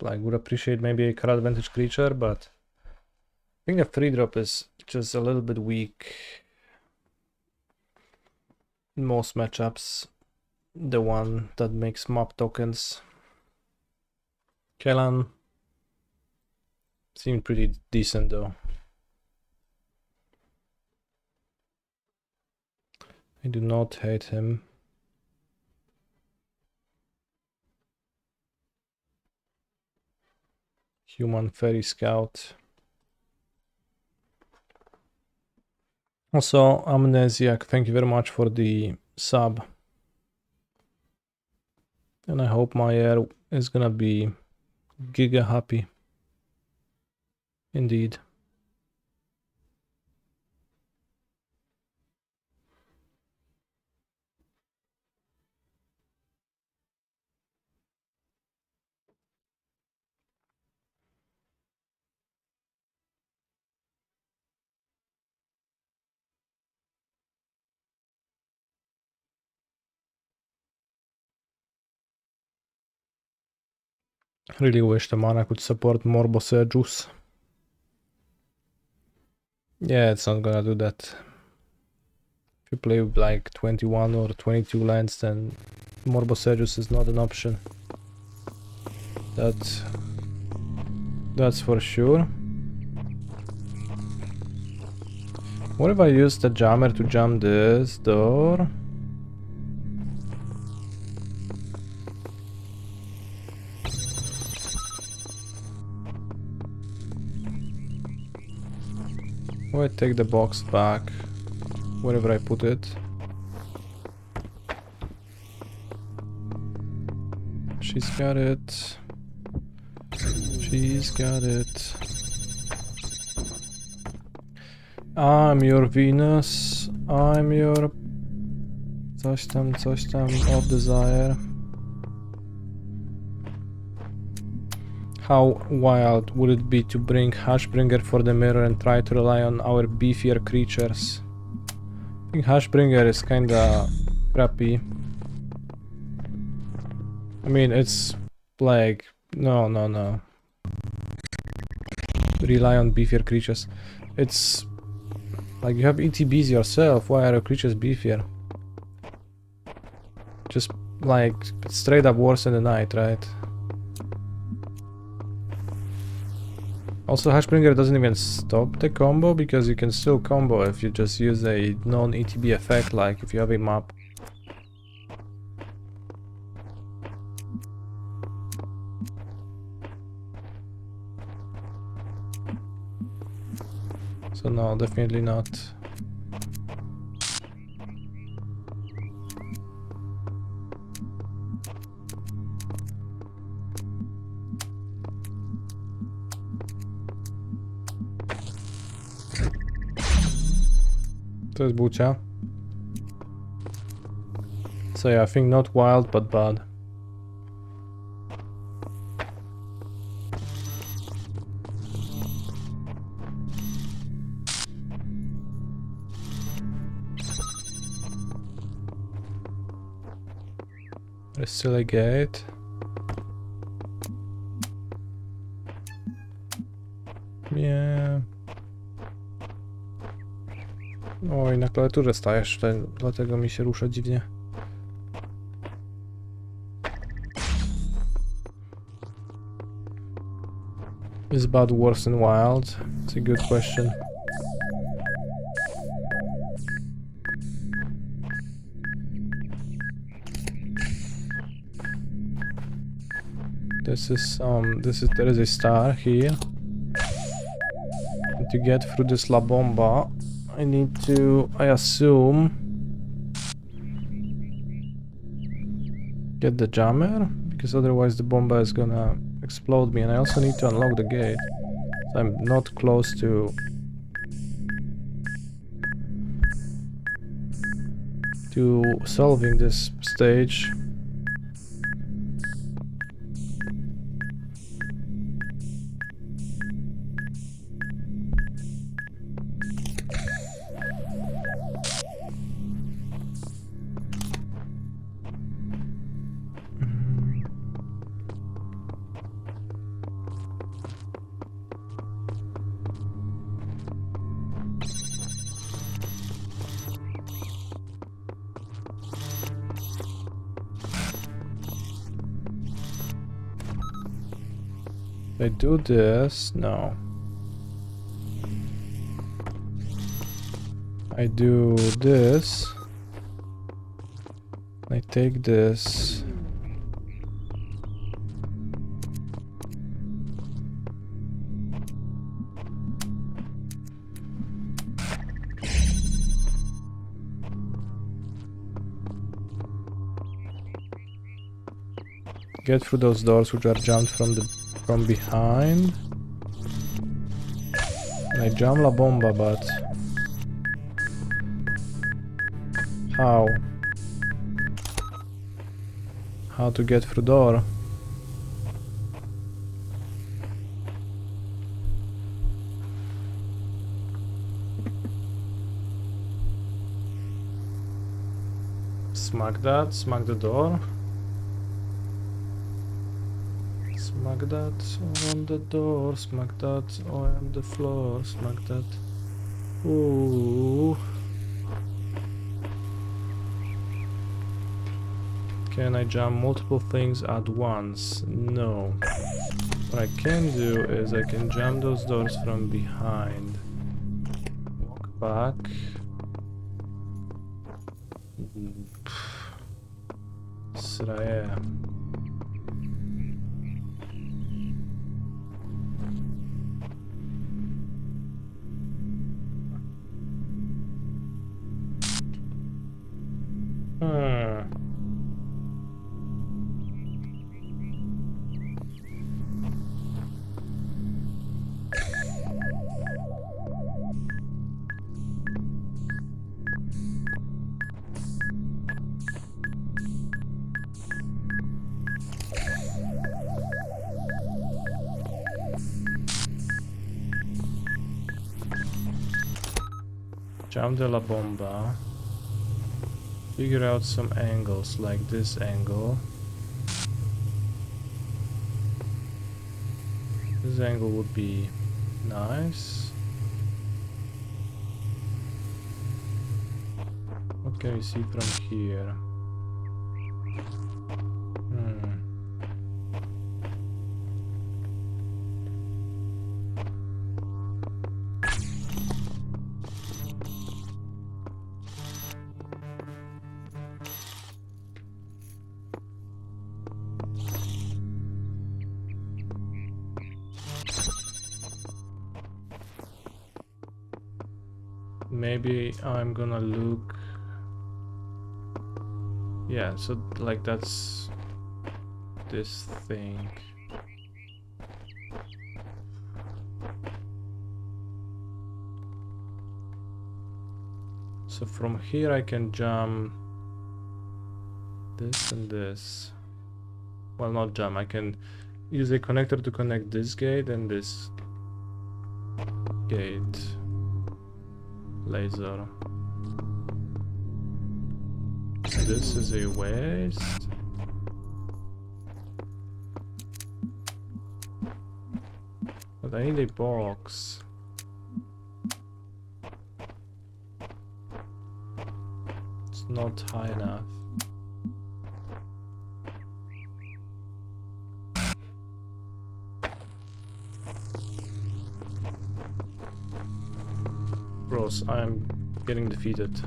C: like would appreciate maybe a card advantage creature, but I think the 3-drop is just a little bit weak in most matchups. The one that makes mob tokens. Kellan seemed pretty decent though. I do not hate him. Human Fairy Scout. Also, Amnesiac, thank you very much for the sub. And I hope my air is gonna be giga happy. Indeed. Really wish the mana could support more Bossegus. Yeah, it's not gonna do that. If you play with like 21 or 22 lands, then more Bossegus is not an option. That's for sure. What if I use the jammer to jam this door? Or I take the box back, wherever I put it. She's got it. She's got it. I'm your Venus. I'm your... coś tam of desire. How wild would it be to bring Hashbringer for the mirror and try to rely on our beefier creatures? I think Hashbringer is kinda crappy. I mean, it's like... No. Rely on beefier creatures. It's... like you have ETBs yourself, why are your creatures beefier? Just like straight up worse in the night, right? Also, Hashbringer doesn't even stop the combo because you can still combo if you just use a non-ETB effect, like if you have a map. So no, definitely not. To jest bucia. So yeah, I think not wild, but bad. There's still a gate. Yeah. Oj, na klawiaturze stajesz, dlatego mi się rusza dziwnie. Is bad worse than wild? It's a good question. There is a star here. And to get through this La Bomba, I need to, I assume, get the jammer, because otherwise the bomba is gonna explode me, and I also need to unlock the gate. So I'm not close to solving this stage. I do this, no. I do this. I take this. Get through those doors which are jammed from behind. And I jam La Bomba, but how? How to get through door? Smack that, smack the door. Smack that on the door, smack that on the floor, smack that. Ooh. Can I jump multiple things at once? No. What I can do is I can jump those doors from behind. Walk back. Sraje. Jump de la bomba. Figure out some angles, like this angle. This angle would be nice. What can we see from here? Maybe I'm gonna look. Yeah, so like that's this thing. So from here I can jump this and this. Well, not jump, I can use a connector to connect this gate and this gate. Laser. This is a waste. But I need a box. It's not high enough. Bros, I'm getting defeated.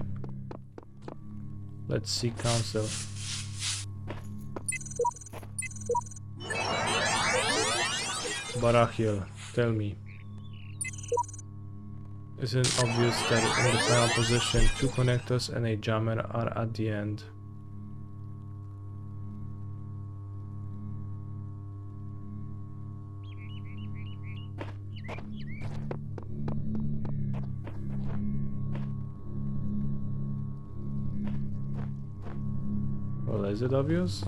C: Let's seek counsel. Barachiel, tell me. Isn't it obvious that in the final position, two connectors and a jammer are at the end? Well, is it obvious?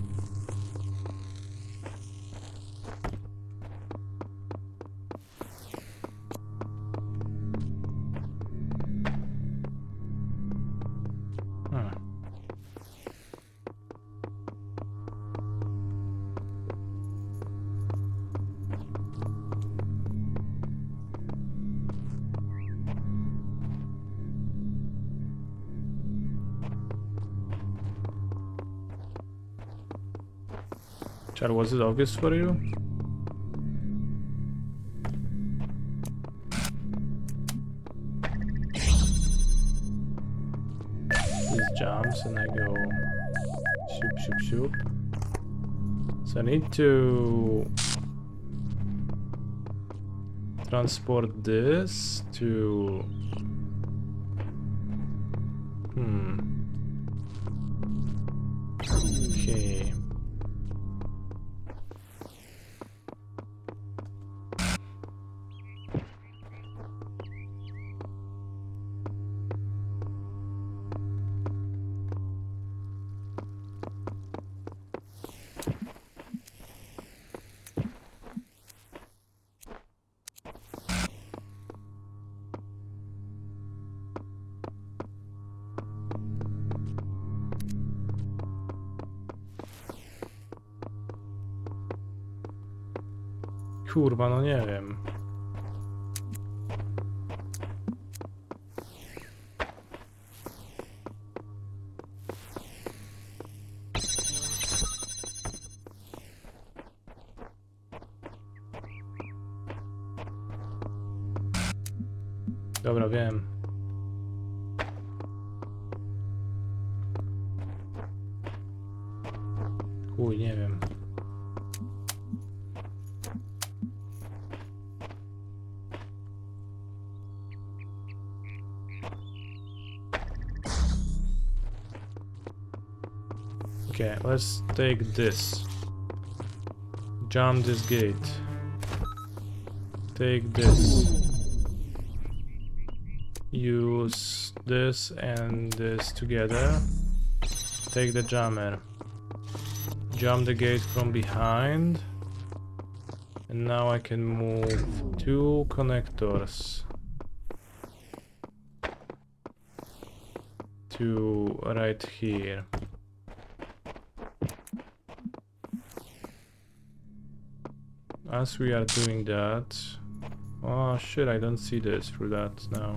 C: Chad, was it obvious for you? These jumps and I go shoop shoop shoop. So I need to transport this to okay. Kurwa, no nie wiem. Dobra, wiem. Chuj, nie wiem. Okay, let's take this. Jump this gate. Take this. Use this and this together. Take the jammer. Jump the gate from behind. And now I can move 2 connectors to right here. As we are doing that... Oh shit, I don't see this through that now.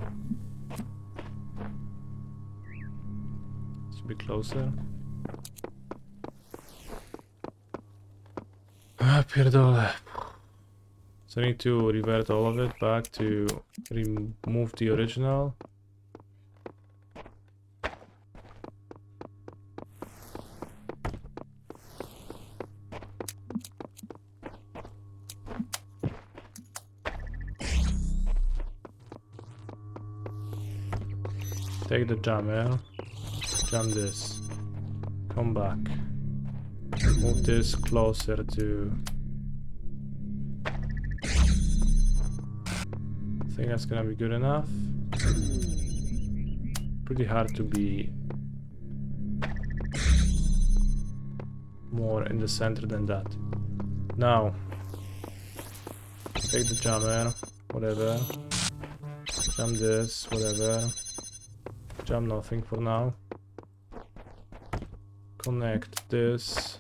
C: Let's be closer. Ah, pierdolę. So I need to revert all of it back to remove the original. Take the jammer, jump this, come back, move this closer to... I think that's gonna be good enough. Pretty hard to be more in the center than that. Now, take the jammer, whatever, jump this, whatever. Jump nothing for now. Connect this.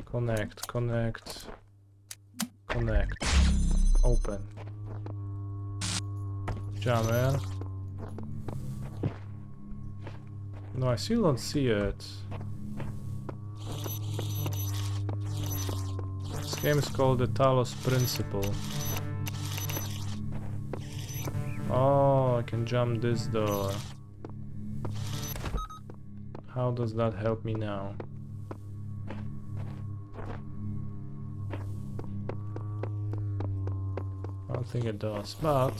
C: Connect, connect. Connect. Open. Jammer. No, I still don't see it. This game is called the Talos Principle. Oh, I can jump this door. How does that help me now? I don't think it does, but...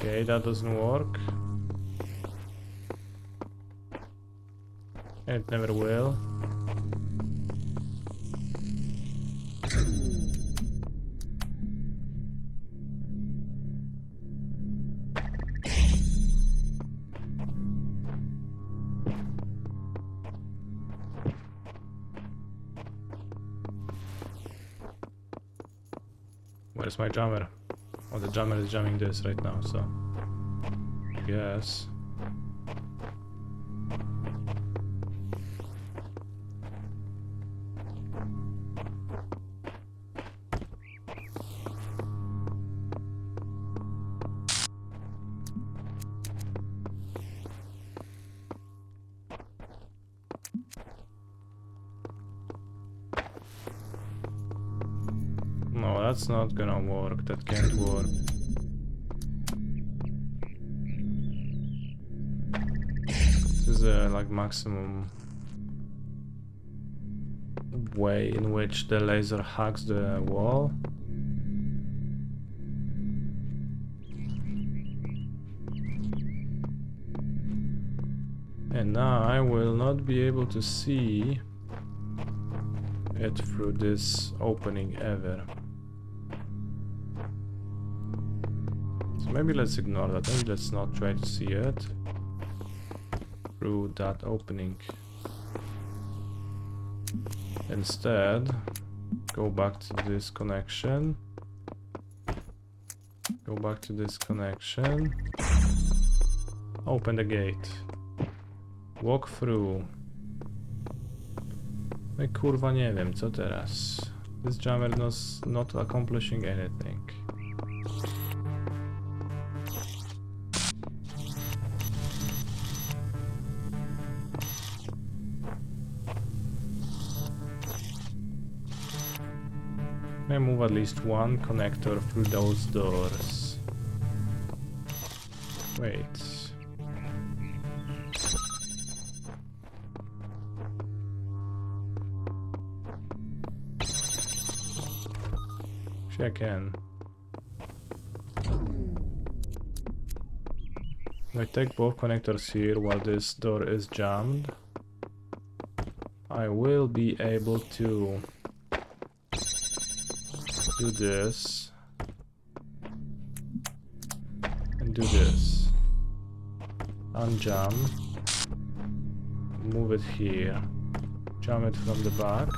C: Okay, that doesn't work. It never will. Where's my jammer? Oh, the jammer is jamming this right now, so... Yes. No, that's not gonna work. That can't work. This is like maximum way in which the laser hacks the wall. And now I will not be able to see it through this opening ever. So maybe let's ignore that. Maybe let's not try to see it through that opening. Instead, go back to this connection. Go back to this connection. Open the gate. Walk through. No i kurwa nie wiem, co teraz? This jammer is not accomplishing anything. I move at least one connector through those doors. Wait. Actually, I can. If I take both connectors here while this door is jammed, I will be able to do this and do this. Unjam, move it here, jam it from the back,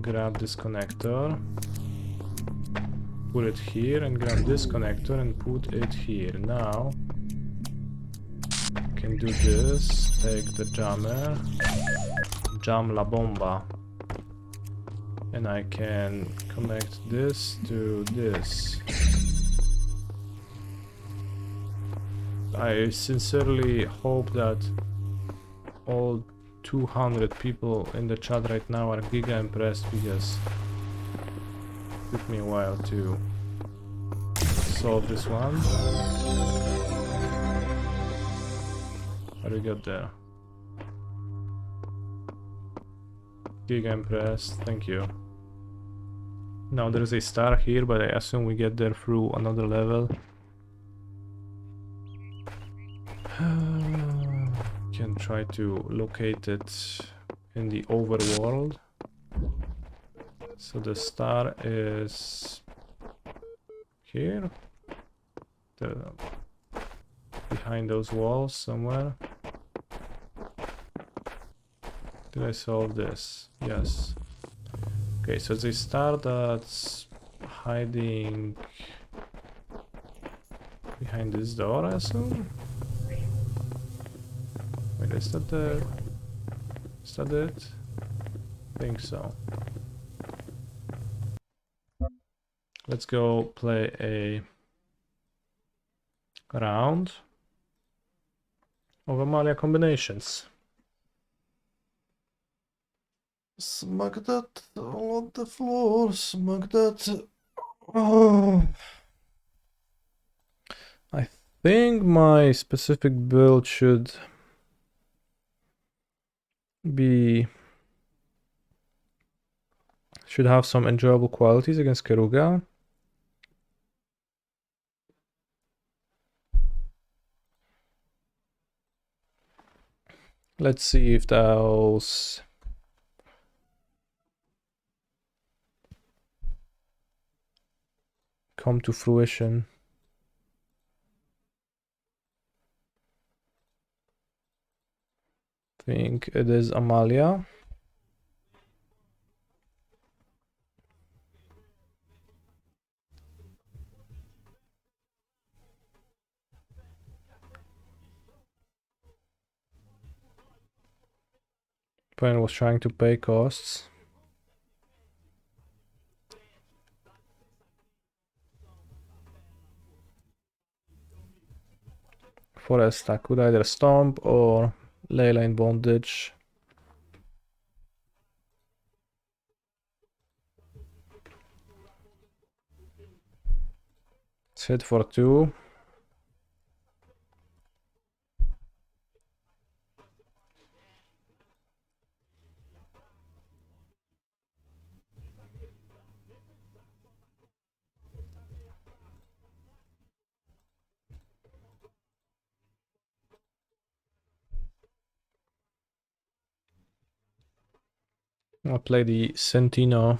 C: grab this connector, put it here, and grab this connector and put it here. Now I can do this, take the jammer, jam la bomba, and I can connect this to this. I sincerely hope that all 200 people in the chat right now are giga impressed, because it took me a while to solve this one. How do we get there? Giga impressed, thank you. Now there is a star here, but I assume we get there through another level. Can try to locate it in the overworld. So the star is here, behind those walls somewhere. Did I solve this? Yes. Okay, so the star that's hiding behind this door, I assume? Wait, is that it? I think so. Let's go play a round of Amalia combinations. Smack that on the floor, smack that. Oh. I think my specific build should have some enjoyable qualities against Keruga. Let's see if those come to fruition. I think it is Amalia. Opponent was trying to pay costs. Forest I could either stomp or Layla in bondage. Let's hit for 2. I'll play the Centino.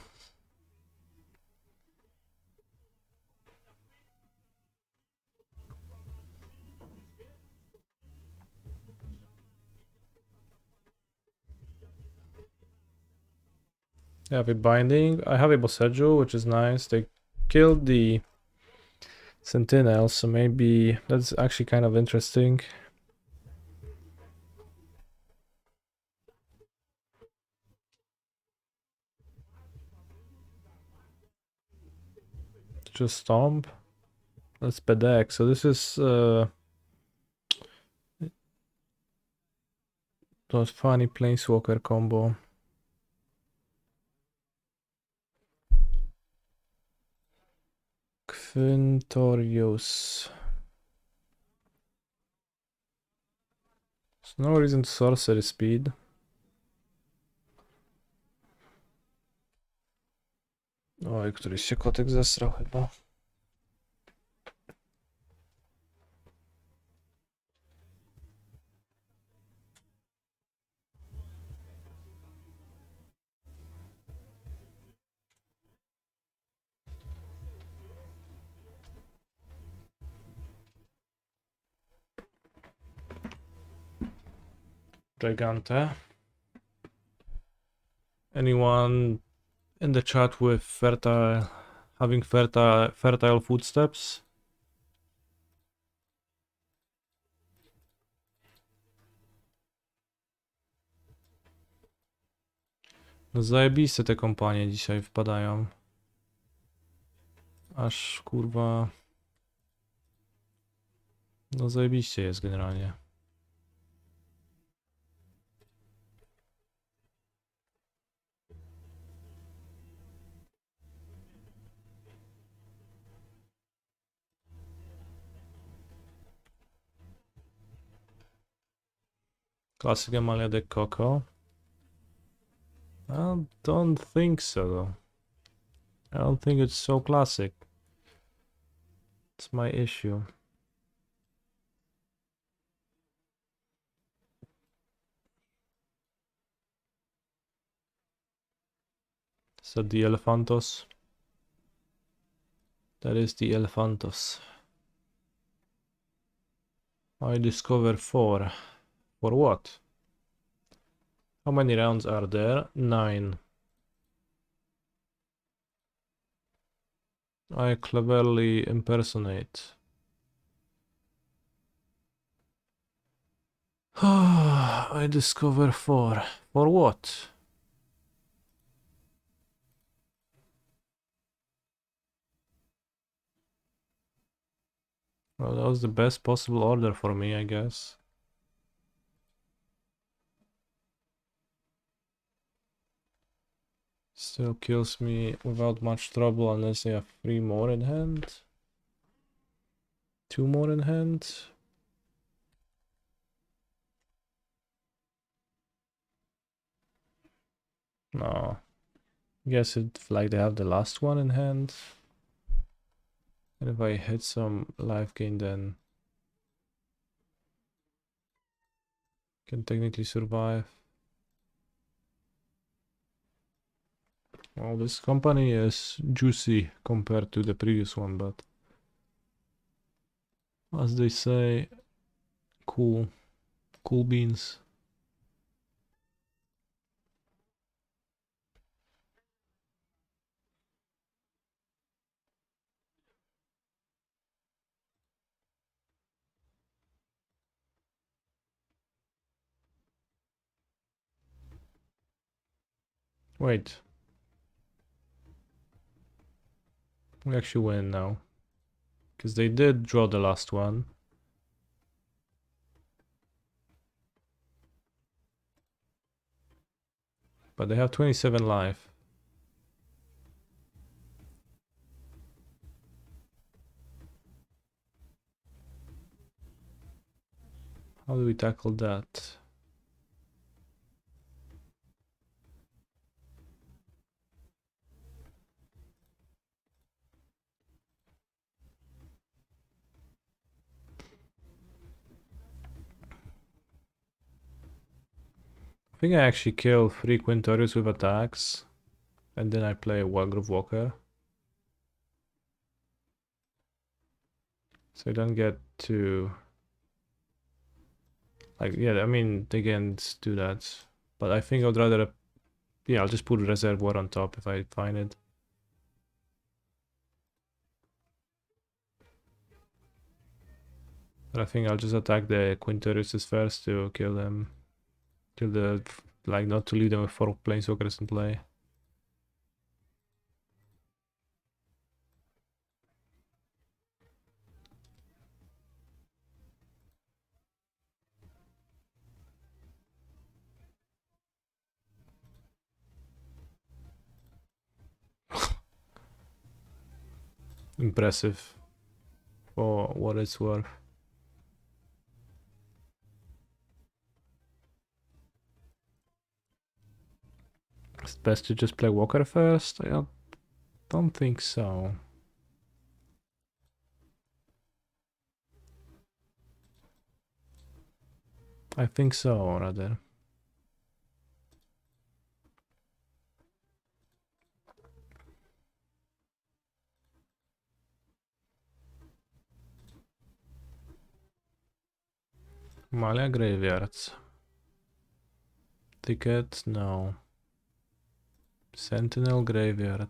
C: I have a binding. I have a Boseju, which is nice. They killed the Sentinel, so maybe that's actually kind of interesting. Just stomp. Let's Pedek. So this is those funny Planeswalker combo. Quintorius. There's no reason to sorcery speed. Oj, któryś się kotek zesrał chyba. Gigante. Anyone in the chat with having fertile footsteps? No zajebiste te kompanie dzisiaj wpadają. Aż kurwa... No zajebiście jest generalnie. Classic Amalia de Coco. I don't think so though. I don't think it's so classic. It's my issue. Is that the Elephantos? That is the Elephantos. I discover 4. For what? How many rounds are there? 9. I cleverly impersonate. I discover 4. For what? Well, that was the best possible order for me, I guess. Still kills me without much trouble unless I have 3 more in hand. 2 more in hand. No. Guess it's like they have the last one in hand. And if I hit some life gain, then can technically survive. Well, this company is juicy compared to the previous one, but as they say, cool beans. Wait. We actually win now. Because they did draw the last one. But they have 27 life. How do we tackle that? I think I actually kill 3 Quintorius with attacks. And then I play a Walgrove Walker. So I don't get to... Like, yeah, I mean, they can do that. But I think I'd rather Yeah, I'll just put Reservoir on top if I find it. But I think I'll just attack the Quinteruses first to kill them. Kill the... like, not to leave them with 4 Planeswalkers in play. Impressive. For what it's worth. It's best to just play Walker first? I don't think so. I think so, rather. Amalia graveyards. Ticket, no. Sentinel graveyard.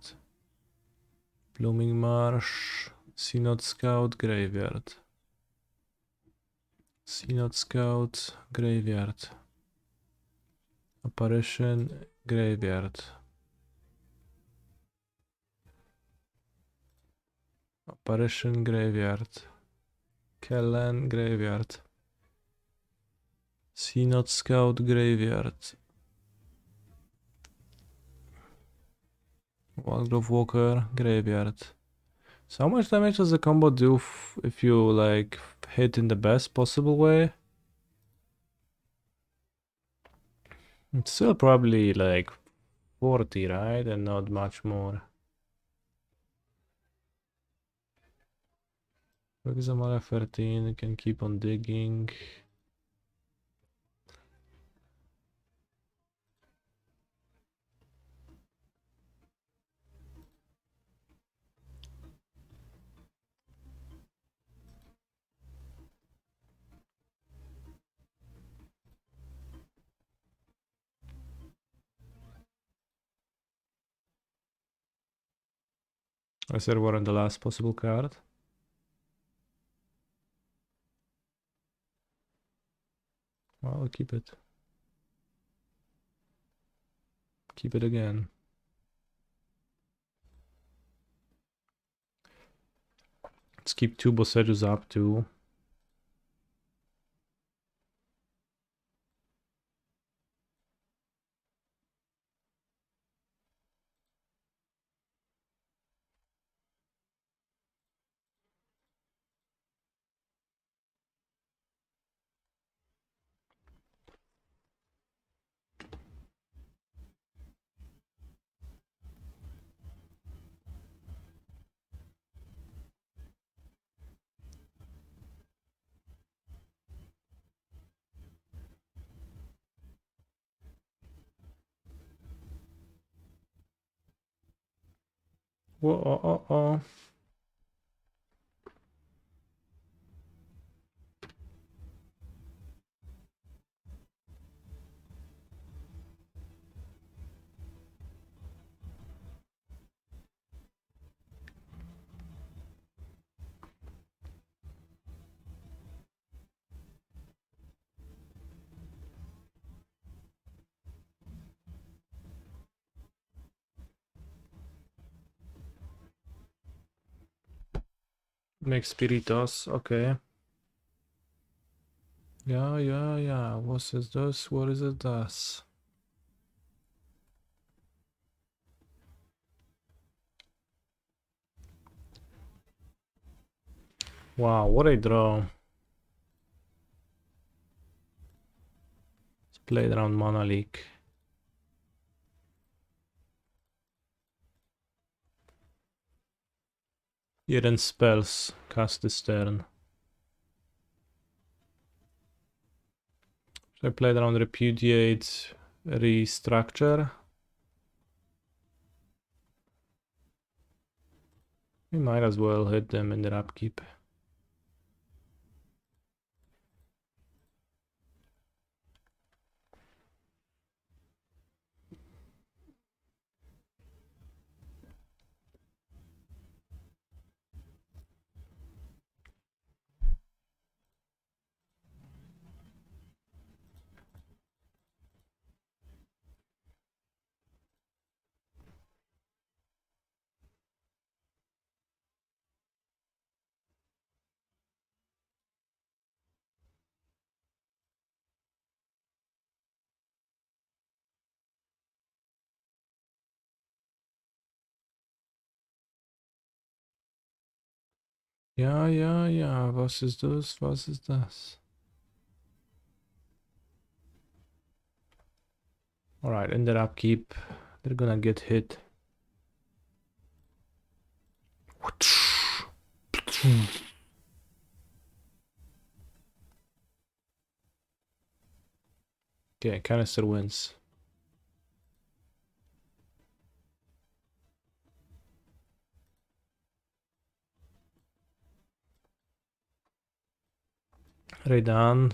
C: Blooming Marsh. Synod Scout graveyard. Synod Scout graveyard. Apparition graveyard. Apparition graveyard. Kellen graveyard. Synod Scout graveyard. Wildgrove Walker graveyard. So how much damage does the combo do if you like hit in the best possible way? It's still probably like 40, right? And not much more. Because Amalia 13, you can keep on digging. I said we're on the last possible card. Well, I'll keep it. Keep it again. Let's keep 2 Bossejus up too. Whoa, Make Spiritos, okay. Yeah. What is this? What is it does? Wow, what a draw. Let's play it around Mana Leak. Eden spells, cast this turn. So I played around Repudiate, Restructure. We might as well hit them in their upkeep. Ja, ja, ja, was ist das? Was ist das? Alright, in their upkeep, they're gonna get hit. Okay, canister wins. Raidan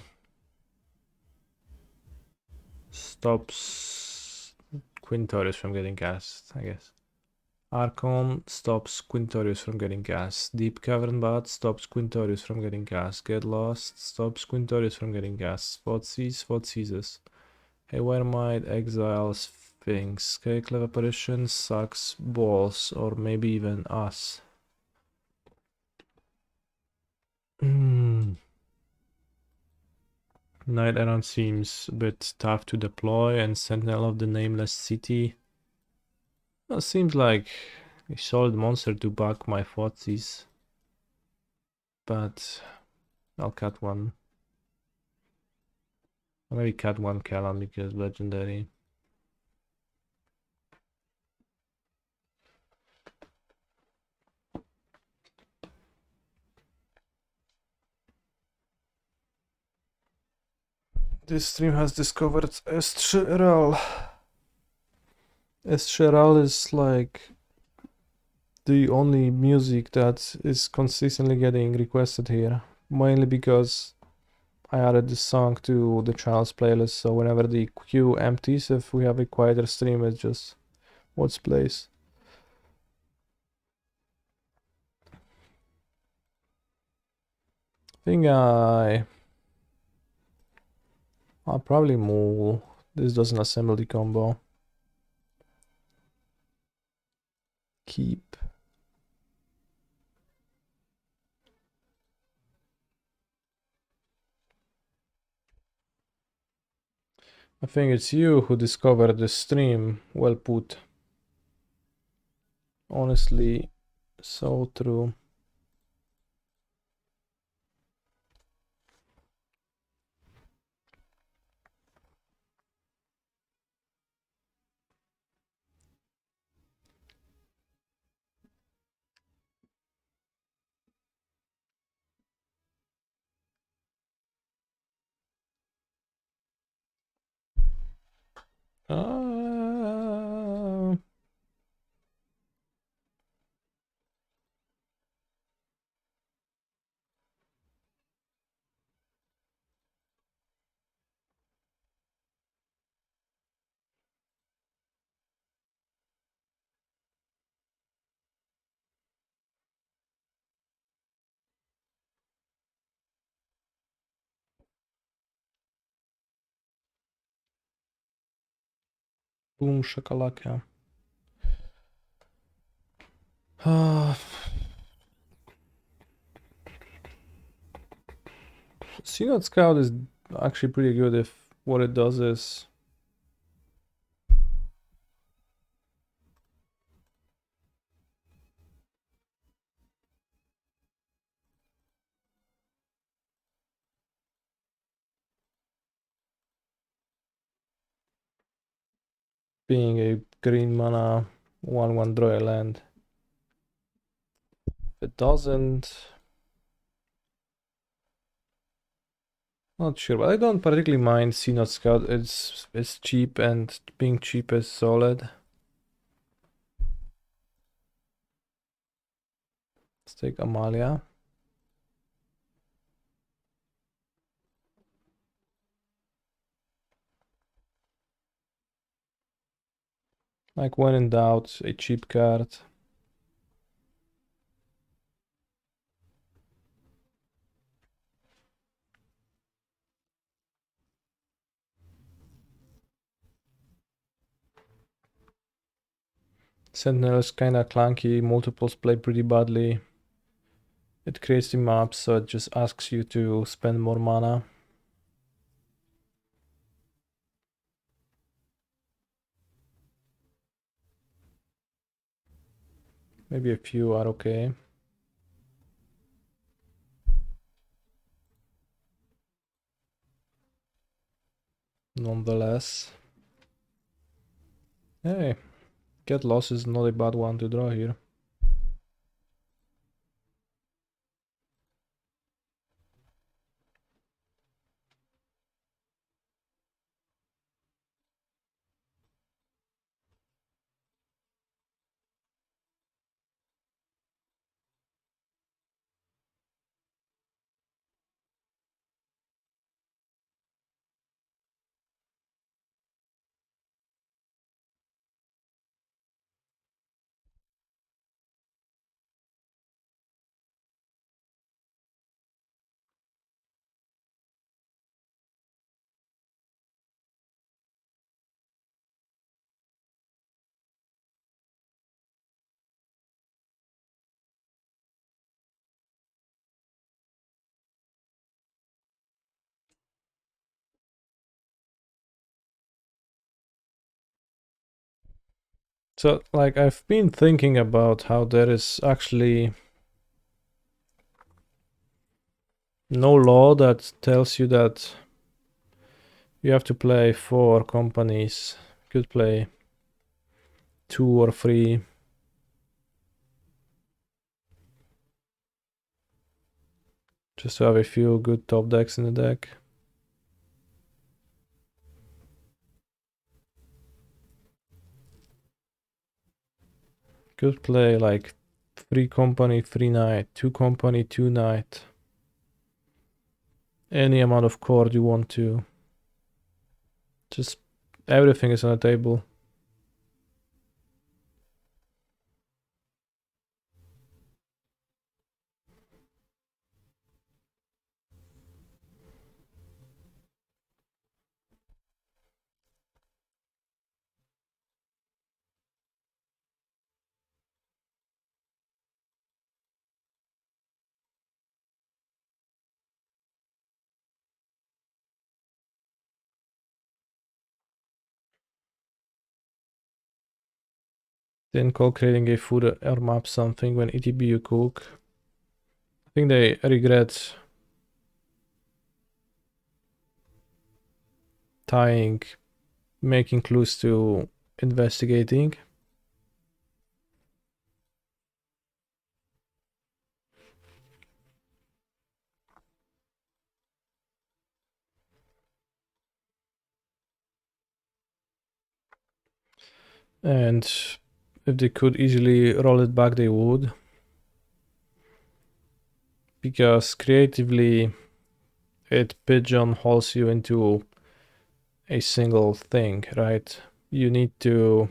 C: stops Quintorius from getting cast, I guess. Archon stops Quintorius from getting cast. Deep Cavern Bat stops Quintorius from getting cast. Get Lost stops Quintorius from getting cast. Spot seizes. Haywire Might exiles Sphinx. Skyclave Apparition sucks balls, or maybe even us. Night Errant seems a bit tough to deploy, and Sentinel of the Nameless City. Well, seems like a solid monster to back my Fotsies, but I'll cut one. Or maybe cut one Callan because legendary. This stream has discovered Estcheral. Estcheral is like the only music that is consistently getting requested here. Mainly because I added this song to the channel's playlist, so whenever the queue empties, if we have a quieter stream, it's just what's plays. I think I'll probably move. This doesn't assemble the combo. Keep. I think it's you who discovered the stream. Well put. Honestly, so true. Uh, Boom shakalaka. Synod Scout is actually pretty good if what it does is being a green mana 1/1 draw a land. If it doesn't, not sure, but I don't particularly mind Synod Scout. It's cheap, and being cheap is solid. Let's take Amalia. Like when in doubt, a cheap card. Sentinel is kinda clunky, multiples play pretty badly. It creates the map, so it just asks you to spend more mana. Maybe a few are okay. nonetheless. Hey, get loss is not a bad one to draw here. So, like, I've been thinking about how there is actually no law that tells you that you have to play 4 companies. You could play 2 or 3. Just to have a few good top decks in the deck. Could play like 3 company, 3 knight, 2 company, 2 knight. Any amount of cord you want to. Just everything is on the table. Then call creating a food or map something when ETB you cook. I think they regret tying making clues to investigating. And if they could easily roll it back, they would. Because creatively, it pigeonholes you into a single thing, right? You need to,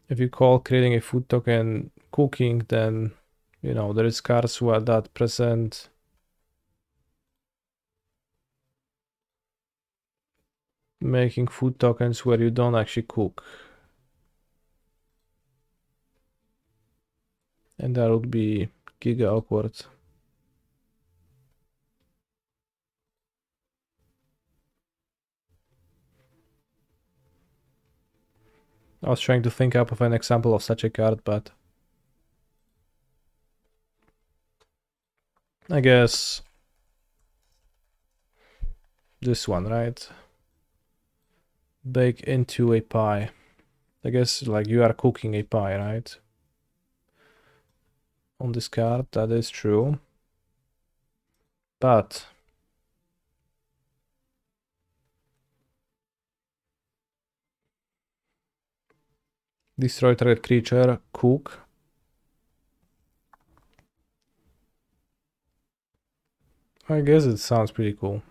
C: if you call creating a food token cooking, then, you know, there is cards that present making food tokens where you don't actually cook. And that would be giga awkward. I was trying to think up of an example of such a card, but I guess this one, right? Bake into a pie. I guess like you are cooking a pie, right? On this card, that is true. But destroy target creature, cook. I guess it sounds pretty cool.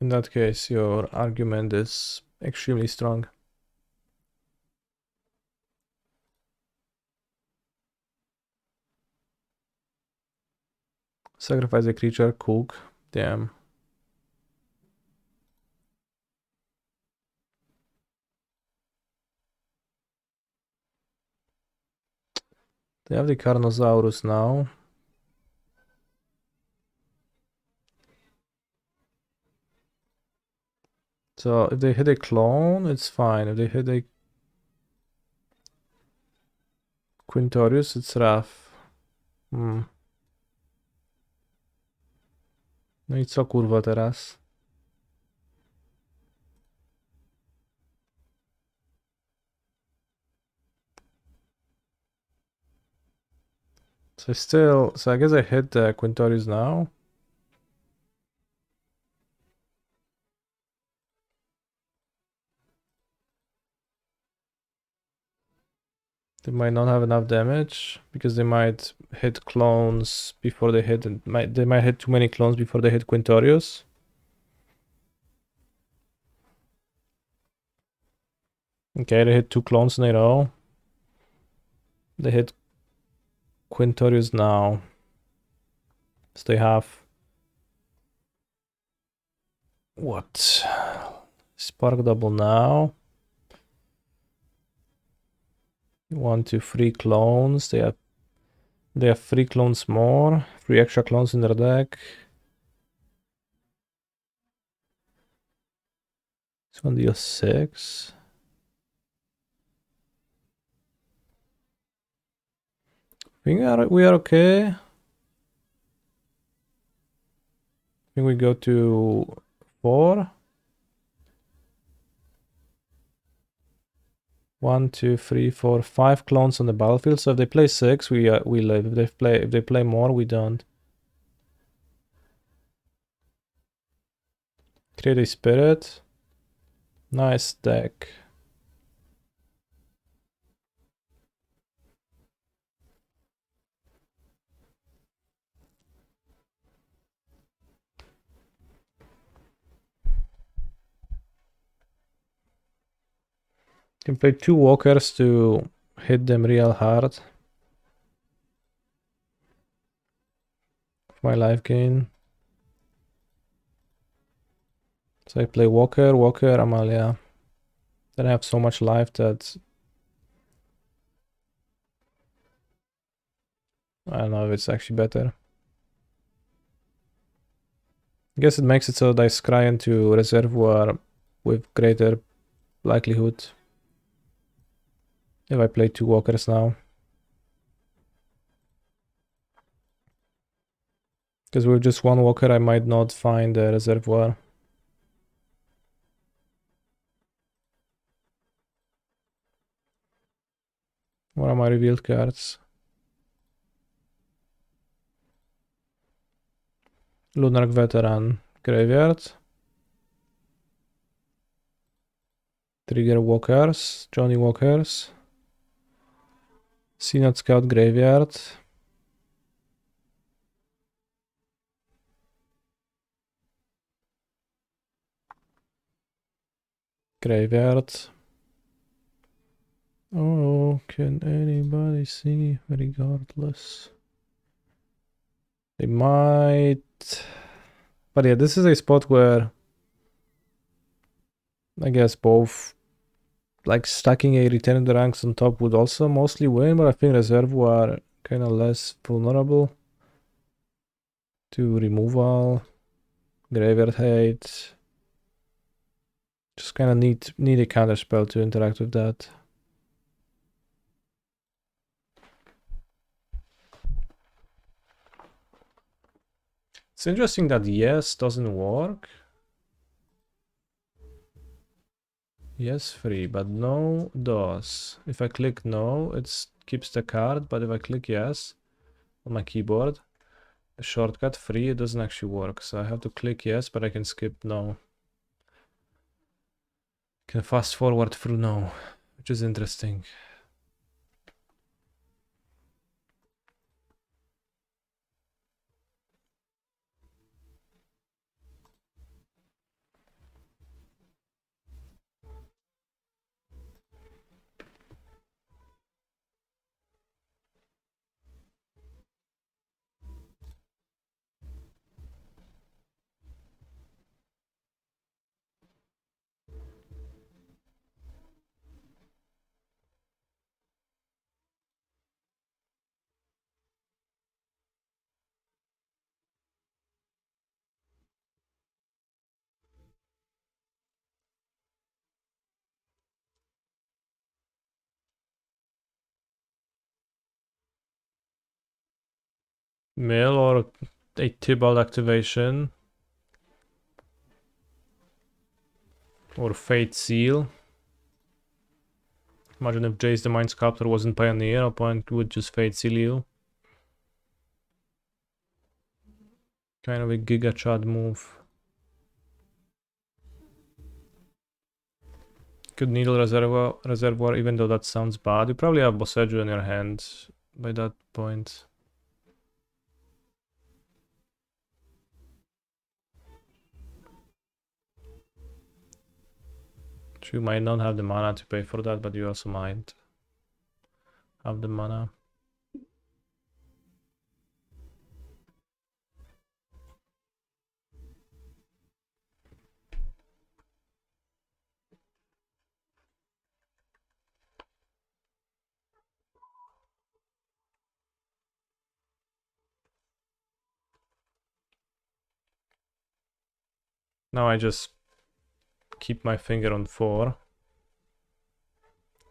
C: In that case, your argument is extremely strong. Sacrifice a creature, cook. Damn. They have the Carnosaurus now. So if they hit a clone, it's fine. If they hit a Quintorius, it's rough. No i co kurwa teraz? So I guess I hit the Quintorius now. They might not have enough damage because they might hit clones before they hit, and they might hit too many clones before they hit Quintorius. Okay, they hit 2 clones in a row. They hit Quintorius now. So they have what? Spark double now. 1, 2, 3 clones. They have 3 clones more. 3 extra clones in their deck. It's gonna deal 6. I think we are okay. I think we go to 4. 1, 2, 3, 4, 5 clones on the battlefield. So if they play 6, we live. If they play more, we don't. Create a spirit. Nice deck. Can play 2 walkers to hit them real hard. My life gain. So I play Walker, Amalia. Then I have so much life that I don't know if it's actually better. I guess it makes it so that I scry into Reservoir with greater likelihood if I play 2 walkers now. Because with just 1 walker I might not find a Reservoir. What are my revealed cards? Lunark Veteran Graveyard. Trigger Walkers, Johnny Walkers. Synod Scout Graveyard. Graveyard. Oh, can anybody see? Regardless. They might. But yeah, this is a spot where I guess both like stacking a return the ranks on top would also mostly win, but I think Reservoir kind of less vulnerable to removal, Graveyard Hate. Just kind of need a counter spell to interact with that. It's interesting that yes doesn't work. Yes free, but no does. If I click no, it keeps the card, but if I click yes on my keyboard, the shortcut free, it doesn't actually work. So I have to click yes, but I can skip no. Can fast forward through no, which is interesting. Mill or a Tybalt activation. Or Fate Seal. Imagine if Jace the Mind Sculptor wasn't Pioneer, opponent would just Fate Seal you. Kind of a Giga Chad move. Could Needle reservoir, even though that sounds bad. You probably have Boseju in your hand by that point. You might not have the mana to pay for that, but you also might have the mana. Now I just keep my finger on 4.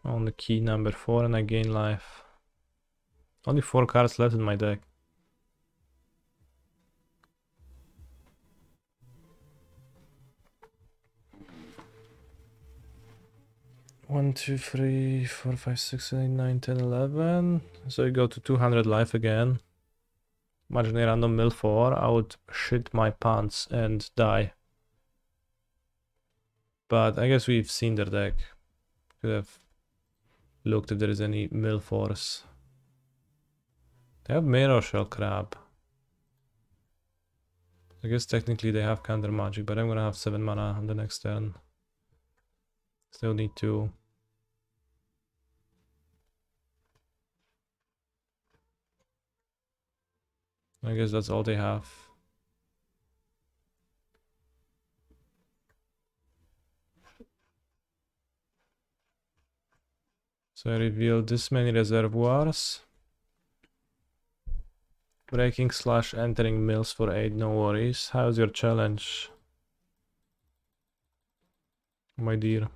C: On the key number 4 and I gain life. Only 4 cards left in my deck. One, 2, 3, 4, 5, 6, 7, 8, 9, 10, 11. So you go to 200 life again. Imagine a random mill 4. I would shit my pants and die. But I guess we've seen their deck. Could have looked if there is any mill 4s. They have Mirror Shell Crab. I guess technically they have counter magic, but I'm gonna have 7 mana on the next turn. Still need 2. I guess that's all they have. So I revealed this many reservoirs. Breaking / entering mills for 8, no worries. How's your challenge, my dear?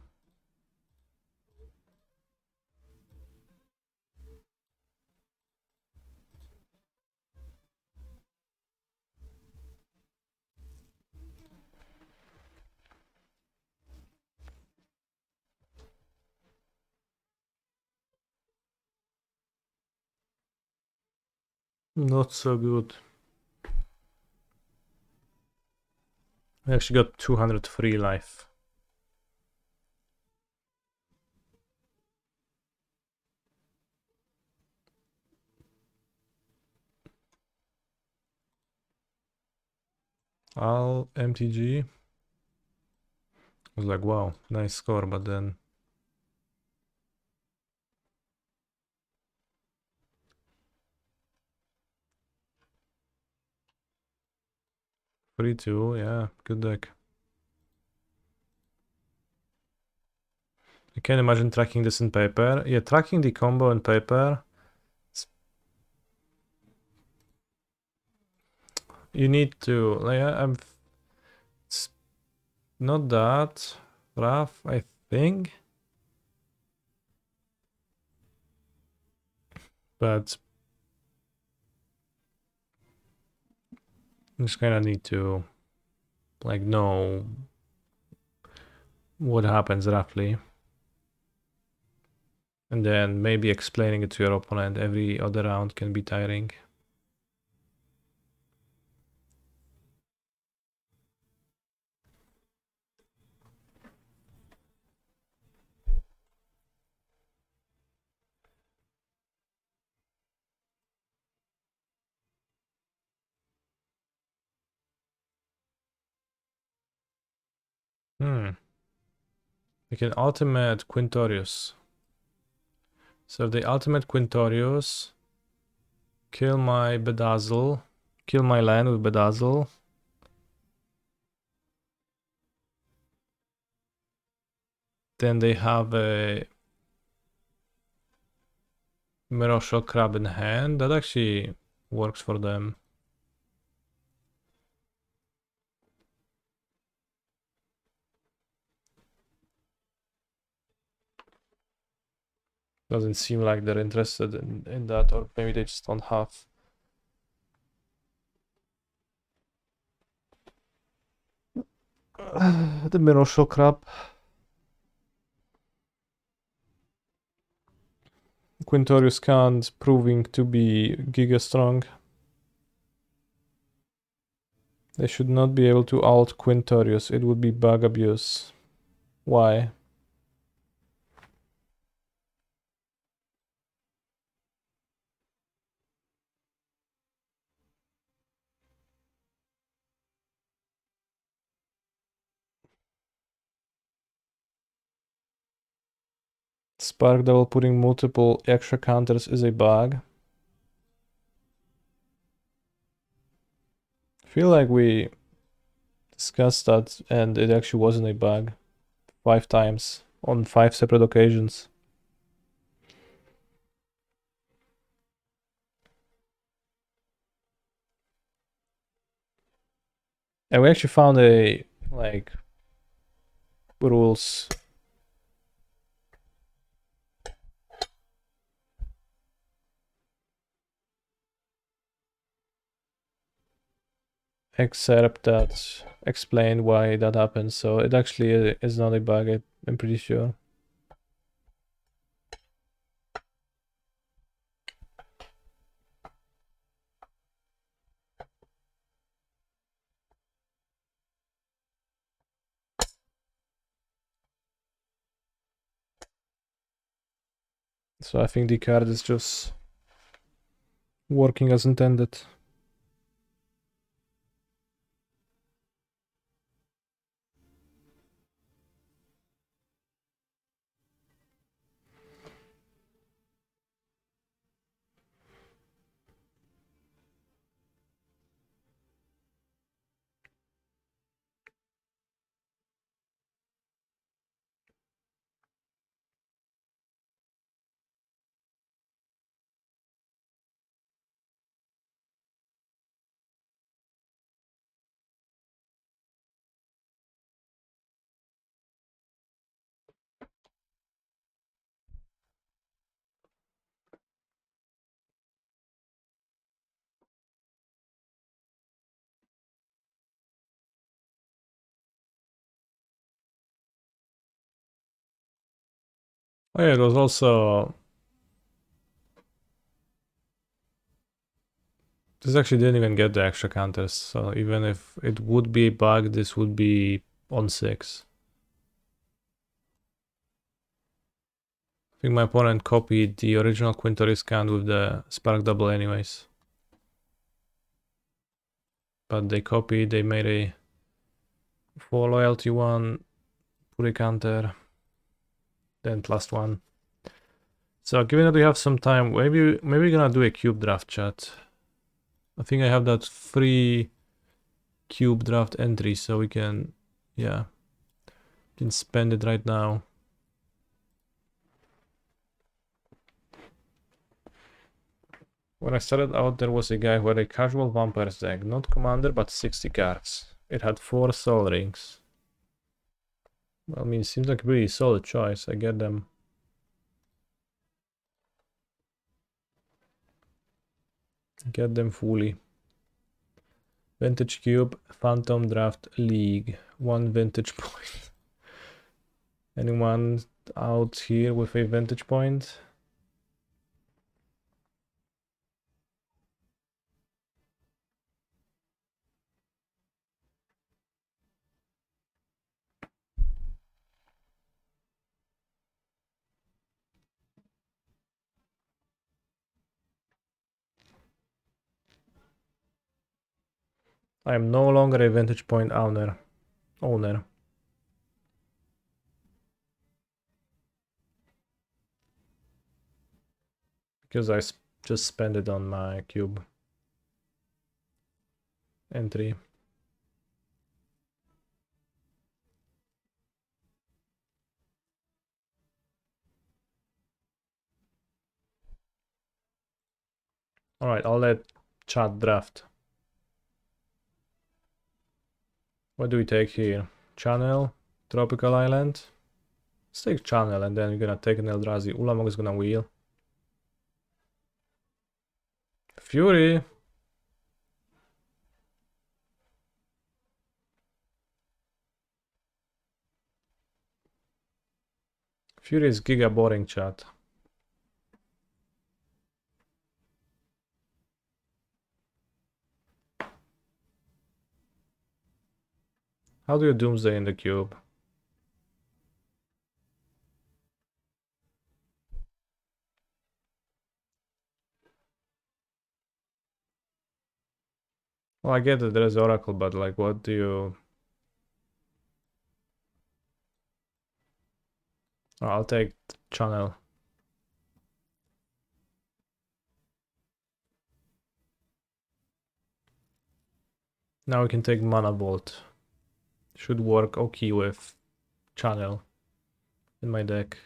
C: Not so good. I actually got 200 free life. I'll MTG. I was like, wow, nice score, but then 3-2, yeah, good deck. I can't imagine tracking this in paper. Yeah, tracking the combo in paper. You need to, like, it's not that rough, I think. But you just kind of need to, like, know what happens roughly. And then maybe explaining it to your opponent every other round can be tiring. We can ultimate Quintorius. So the ultimate Quintorius, kill my Bedazzle, kill my land with Bedazzle. Then they have a Mirror Shell Crab in hand. That actually works for them. Doesn't seem like they're interested in that, or maybe they just don't have. The Mirror Shell Crab. Quintorius can't, proving to be giga strong. They should not be able to alt Quintorius. It would be bug abuse. Why? Spark Devil putting multiple extra counters is a bug. I feel like we discussed that and it actually wasn't a bug. 5 times on 5 separate occasions. And we actually found a like rules excerpt that explained why that happened, so it actually is not a bug, I'm pretty sure. So I think the card is just working as intended. Oh yeah, it was also... This actually didn't even get the extra counters, so even if it would be a bug, this would be on 6. I think my opponent copied the original Quintorius count with the Spark Double anyways. But they copied, they made a 4 loyalty one, put a counter, then +1. So given that we have some time, maybe we're gonna do a cube draft, chat. I think I have that free cube draft entry, so we can, yeah, can spend it right now. When I started out, there was a guy who had a casual vampires deck, not commander, but 60 cards. It had 4 soul rings. Well, I mean, it seems like a pretty solid choice. I get them. Get them fully. Vintage Cube, Phantom Draft League. 1 vintage point. Anyone out here with a vintage point? I am no longer a vintage point owner. Because I just spent it on my cube entry. Alright, I'll let chat draft. What do we take here? Channel, Tropical Island. Let's take Channel and then we're gonna take an Eldrazi. Ulamog is gonna wheel. Fury! Fury is giga boring, chat. How do you Doomsday in the cube? Well, I get that there's Oracle, but like, what do you... Oh, I'll take Channel. Now we can take Mana Bolt. Should work okay with Channel in my deck.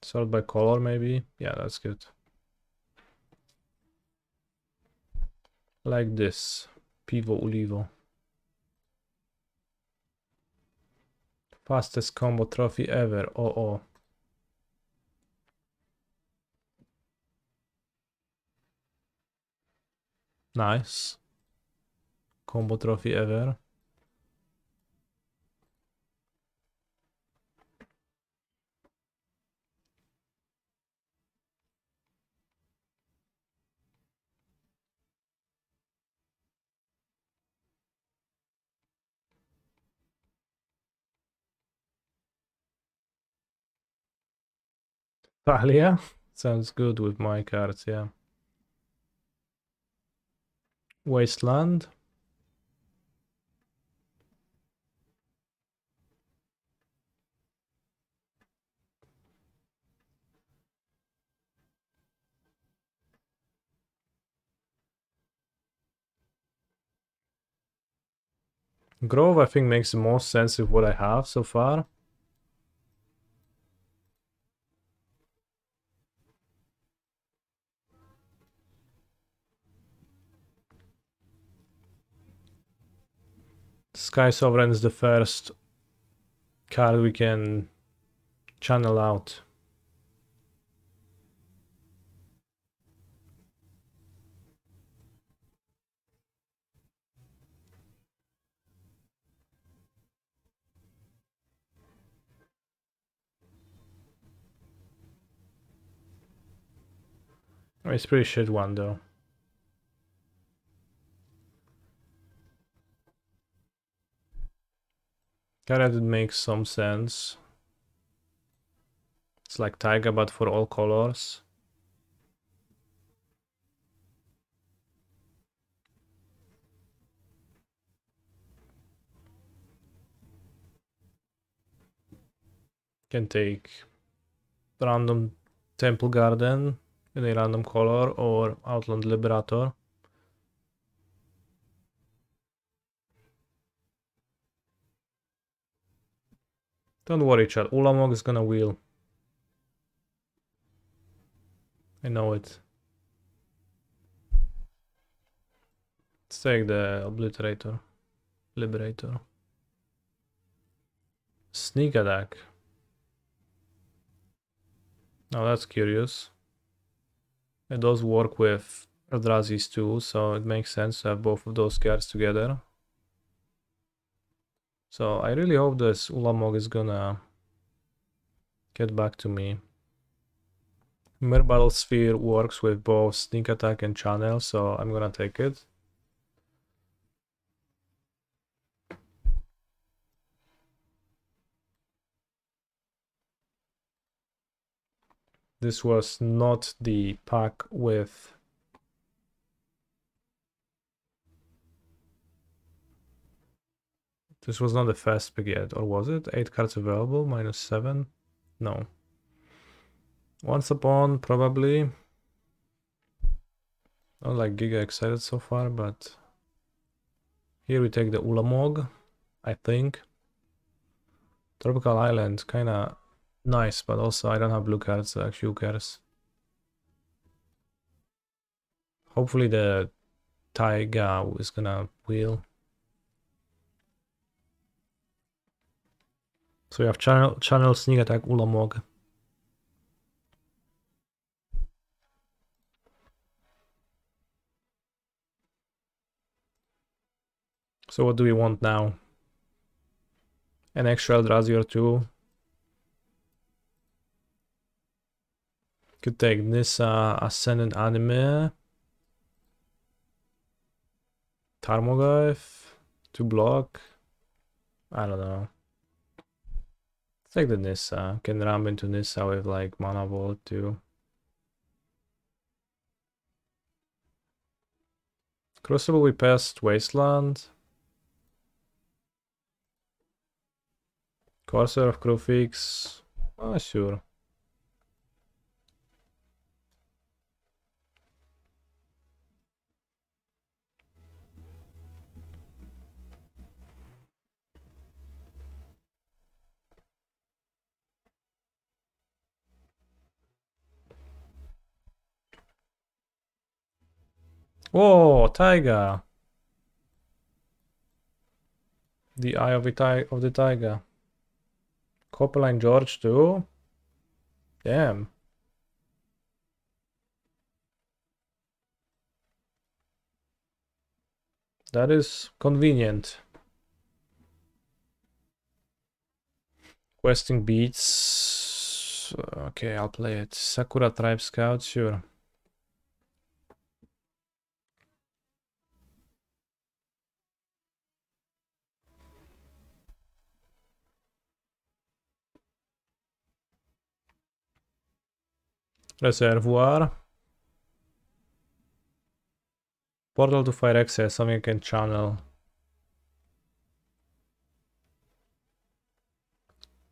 C: Sort by color, maybe? Yeah, that's good. Like this. Pivo Ulivo. Fastest combo trophy ever. Oh. Nice. Combo trophy ever. Thalia? Sounds good with my cards, yeah. Wasteland. Grove, I think, makes the most sense with what I have so far. Sky Sovereign is the first card we can channel out. It's pretty shit one though. Card that makes some sense. It's like Taiga but for all colors. Can take random Temple Garden in a random color or Outland Liberator. Don't worry, chat. Ulamog is gonna wheel. I know it. Let's take the Obliterator. Liberator. Sneak attack. Now that's curious. It does work with Eldrazi's too, so it makes sense to have both of those cards together. So I really hope this Ulamog is gonna get back to me. Mirror Battle Sphere works with both Sneak Attack and Channel, so I'm gonna take it. This was not the pack with... This was not the fast pick yet, or was it? 8 cards available, -7? No. Once Upon, probably. Not like giga excited so far, but... Here we take the Ulamog, I think. Tropical Island, kinda nice, but also I don't have blue cards, so actually who cares? Hopefully the Taiga is gonna wheel. So we have channel Sneak Attack, Ulamog. So what do we want now? An extra Eldrazi or two. Could take Nissa, Ascendant Anime, Tarmogoyf, to block. I don't know. Let's take the Nissa. Can ram into Nissa with like Mana Vault too. Crucible, we passed Wasteland. Corsair of Crewfix. Oh, sure. Whoa, Taiga. The Eye of the Taiga. Copeline George too? Damn. That is convenient. Questing beats. Okay, I'll play it. Sakura Tribe Scout, sure. Reservoir. Portal to Fire Access, something I can channel.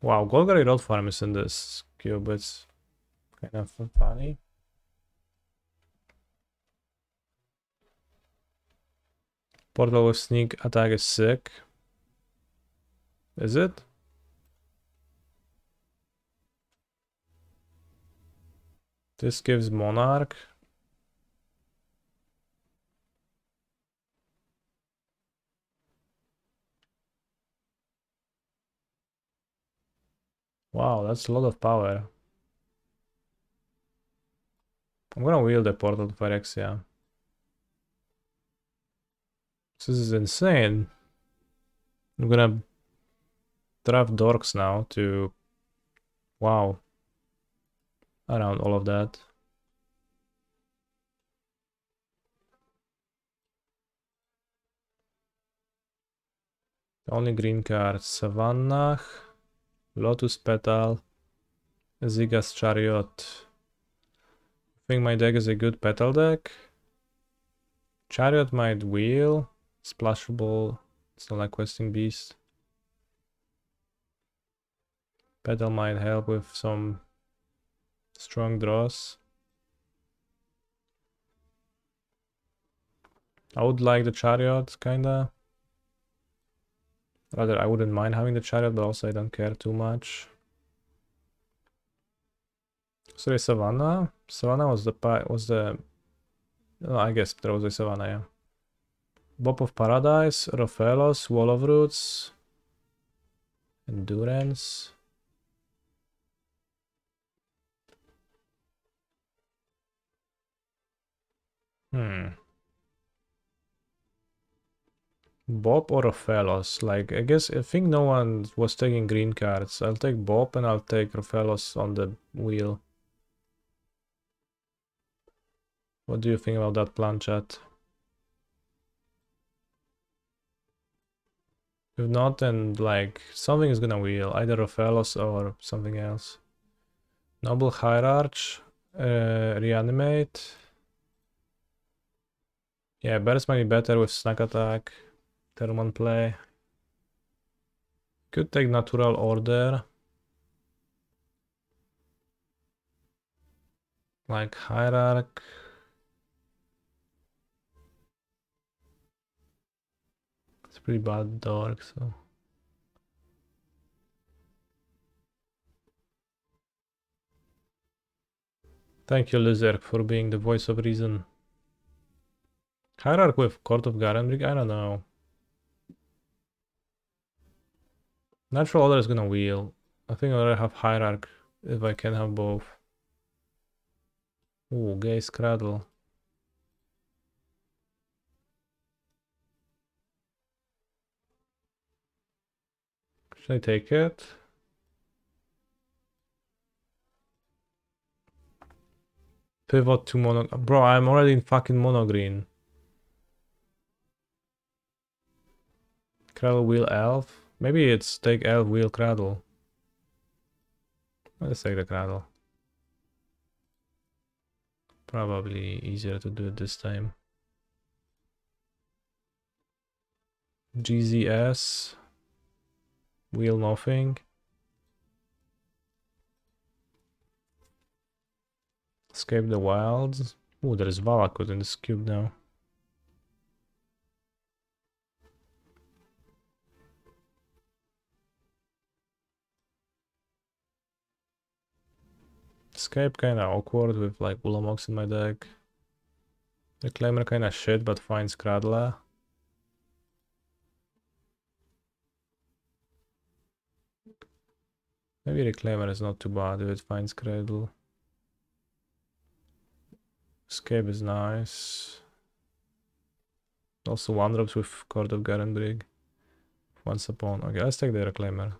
C: Wow, Golgari Road Farm is in this cube, it's kind of funny. Portal with sneak attack is sick. Is it? This gives Monarch. Wow, that's a lot of power. I'm gonna wield the Portal to Phyrexia. This is insane. I'm gonna draft Dorks now to... Wow. Around all of that. The only green cards. Savannah, Lotus Petal, Ziga's Chariot. I think my deck is a good Petal deck. Chariot might wheel. Splashable. It's not like Questing Beast. Petal might help with some strong draws. I would like the Chariot, kinda. Rather, I wouldn't mind having the Chariot, but also I don't care too much. Sorry, Savannah? Savannah was the... Oh, I guess there was a Savannah, yeah. Bob of Paradise, Rofelos, Wall of Roots, Endurance. Bob or Rofelos? Like, I think no one was taking green cards. I'll take Bob and I'll take Rofelos on the wheel. What do you think about that plan, chat? If not, then like something is gonna wheel, either Rofelos or something else. Noble Hierarch, Reanimate. Yeah, Bears might be better with Snack Attack, Thermon Play. Could take Natural Order. Like Hierarch. It's pretty bad dork, so. Thank you, Lizard, for being the voice of reason. Hierarch with Court of Garandrik? I don't know. Natural Order is gonna wheel. I think I'd rather have Hierarch if I can have both. Ooh, Gay Scraddle. Should I take it? Pivot to mono. Bro, I'm already in fucking mono green. Cradle wheel elf. Maybe it's take elf wheel cradle. Let's take the cradle. Probably easier to do it this time. GZS. Wheel nothing. Escape the wilds. Oh, there is Valakut in this cube now. Escape kinda awkward with like Ulamox in my deck. Reclaimer kinda shit but finds Cradla. Maybe Reclaimer is not too bad if it finds Cradle. Escape is nice. Also one drops with Court of Garenbrig. Once upon. Okay, let's take the Reclaimer.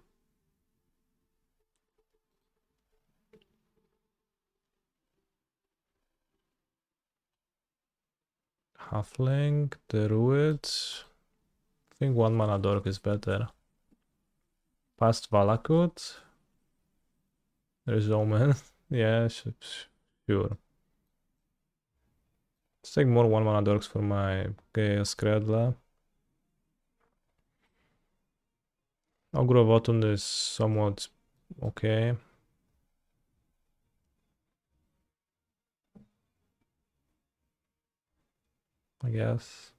C: Halfling, the Druids. I think 1 mana Dork is better. Past Valakut. There's Omen. Yeah, sure. Let's take more 1 mana Dorks for my Chaos Cradla. Ogre of Autumn is somewhat okay. I guess.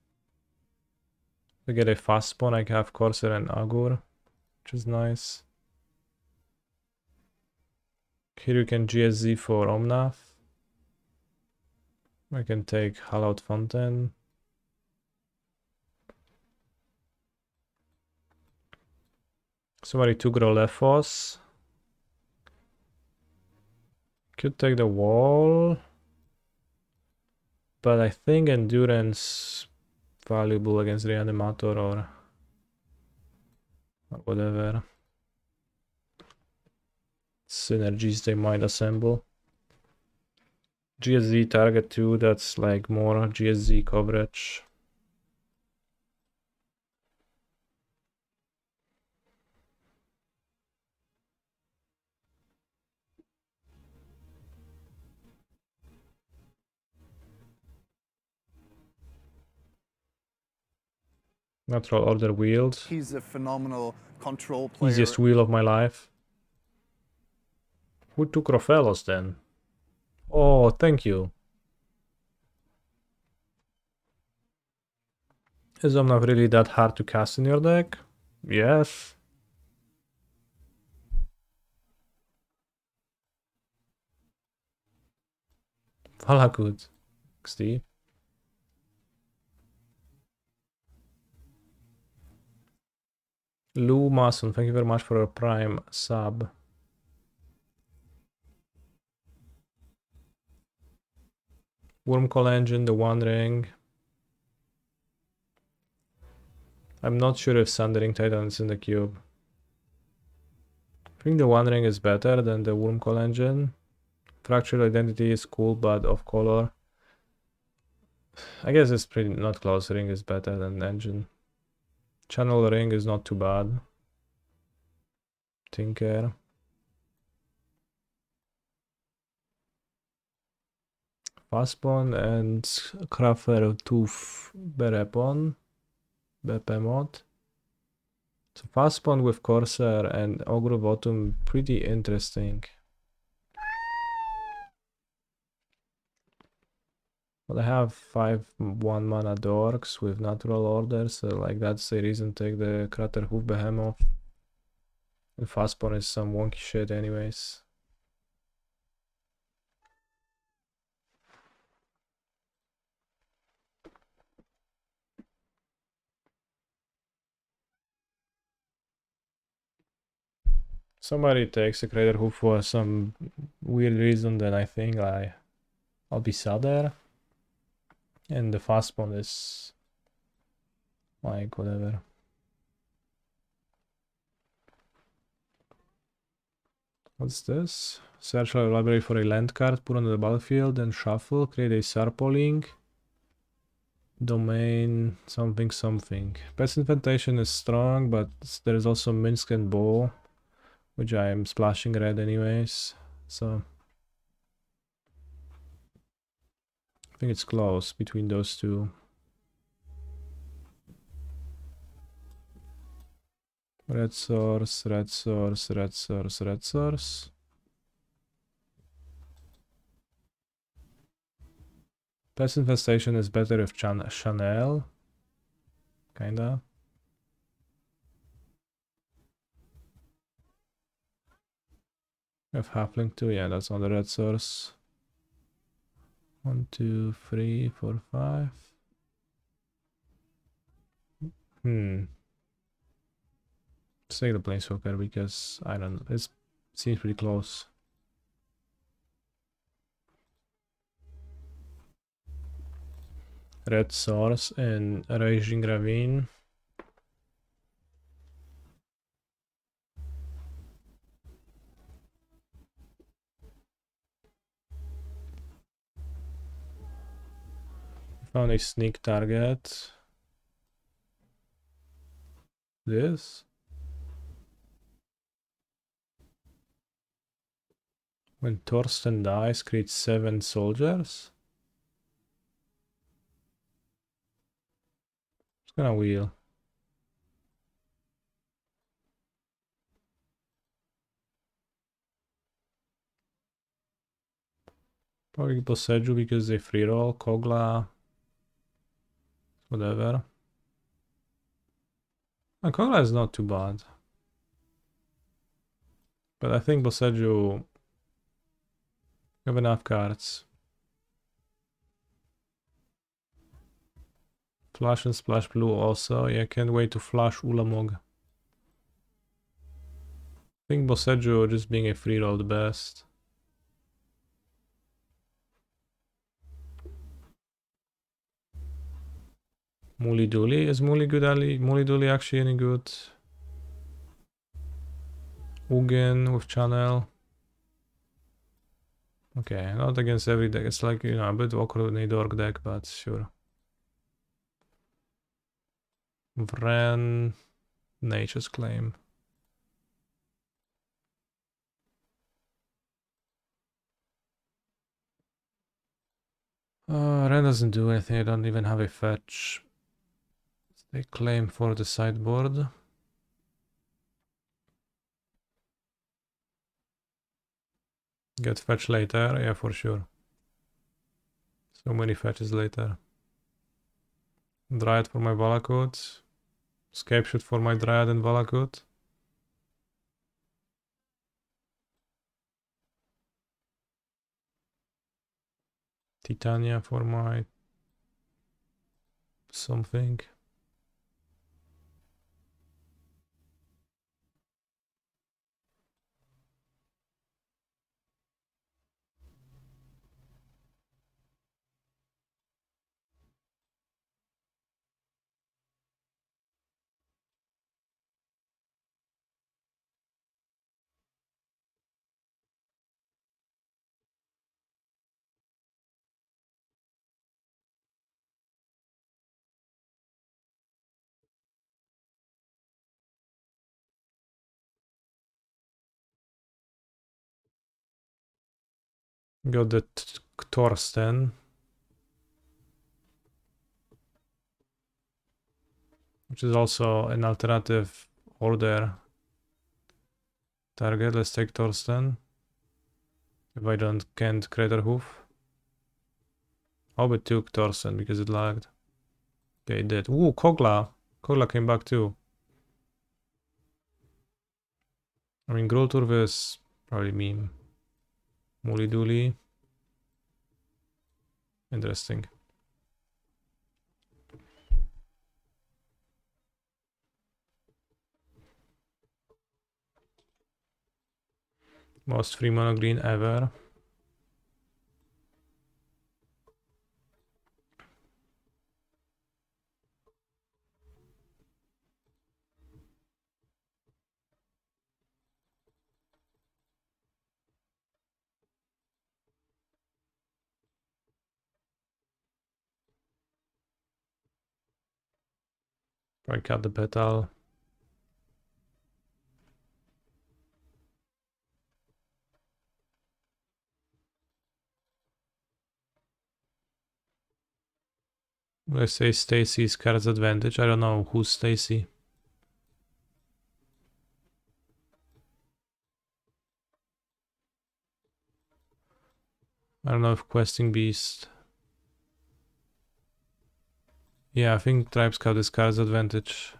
C: We get a fast spawn, I have Corsair and Agur, which is nice. Here you can GSZ for Omnath. I can take Hallowed Fountain. Somebody took Rolefos. Could take the wall. But I think Endurance valuable against Reanimator or whatever synergies they might assemble. GSZ target 2, that's like more GSZ coverage. Natural order wheeled.
A: He's a phenomenal control player.
C: Easiest wheel of my life. Who took Rofelos then? Oh, thank you. Is Omnath really that hard to cast in your deck? Yes. Valakut. XD. Lou Mason, thank you very much for your prime sub. Wormcall Engine, the One Ring. I'm not sure if Sundering Titan is in the cube. I think the One Ring is better than the Wormcall Engine. Fractured Identity is cool, but off color. I guess it's pretty not close. Ring is better than Engine. Channel Ring is not too bad. Tinker. Fastbone and Craffer Tooth Berepon. Bepemot. So Fastbone with Corsair and Ogre of Autumn, pretty interesting. But I have 5 1 mana dorks with natural order, so like that's the reason to take the Crater Hoof Behemoth. And Fastbone is some wonky shit anyways. Somebody takes a Crater Hoof for some weird reason, then I think I'll be sad there. And the Fastbone is like whatever. What's this? Search our library for a land card, put on the battlefield, then shuffle, create a Sarpoling. Domain, something, something. Pest Infantation is strong, but there is also Minsk and Bow, which I am splashing red anyways, so I think it's close between those two. Red source, red source, red source, red source. Pest Infestation is better with Chanel. Kinda. We have Halfling too, yeah, that's on the red source. 1, 2, 3, 4, 5. Let's take the Planeswalker because I don't know, it seems pretty close. Red source and Raging Ravine. Found a sneak target. This. When Thorsten dies, create 7 soldiers. It's gonna wheel. Probably Boseju because they free roll, Kogla, whatever. And Kogla is not too bad. But I think Boseju have enough cards. Flash and Splash Blue also. Yeah, can't wait to flash Ulamog. I think Boseju just being a free roll the best. Muli Dooley. Is Muli Dooley actually any good? Ugin with Channel. Okay, not against every deck. It's like, you know, a bit awkward in a dark deck, but sure. Vren. Nature's Claim. Ren doesn't do anything. I don't even have a fetch. They claim for the sideboard. Get fetch later, yeah, for sure. So many fetches later. Dryad for my Valakut. Scape Shoot for my Dryad and Valakut. Titania for my something. Got the Thorsten. Which is also an alternative order target. Let's take Thorsten. If I can't Crater Hoof. Oh, but took Thorsten because it lagged. Okay, it did. Ooh, Kogla. Kogla came back too. I mean, Grolturv is probably meme. Muli Dooley. Interesting. Most free mono green ever. Probably cut the petal. Let's say Stacy's card's advantage. I don't know who's Stacy. I don't know if Questing Beast. Yeah, I think Tribe Scout is card's advantage.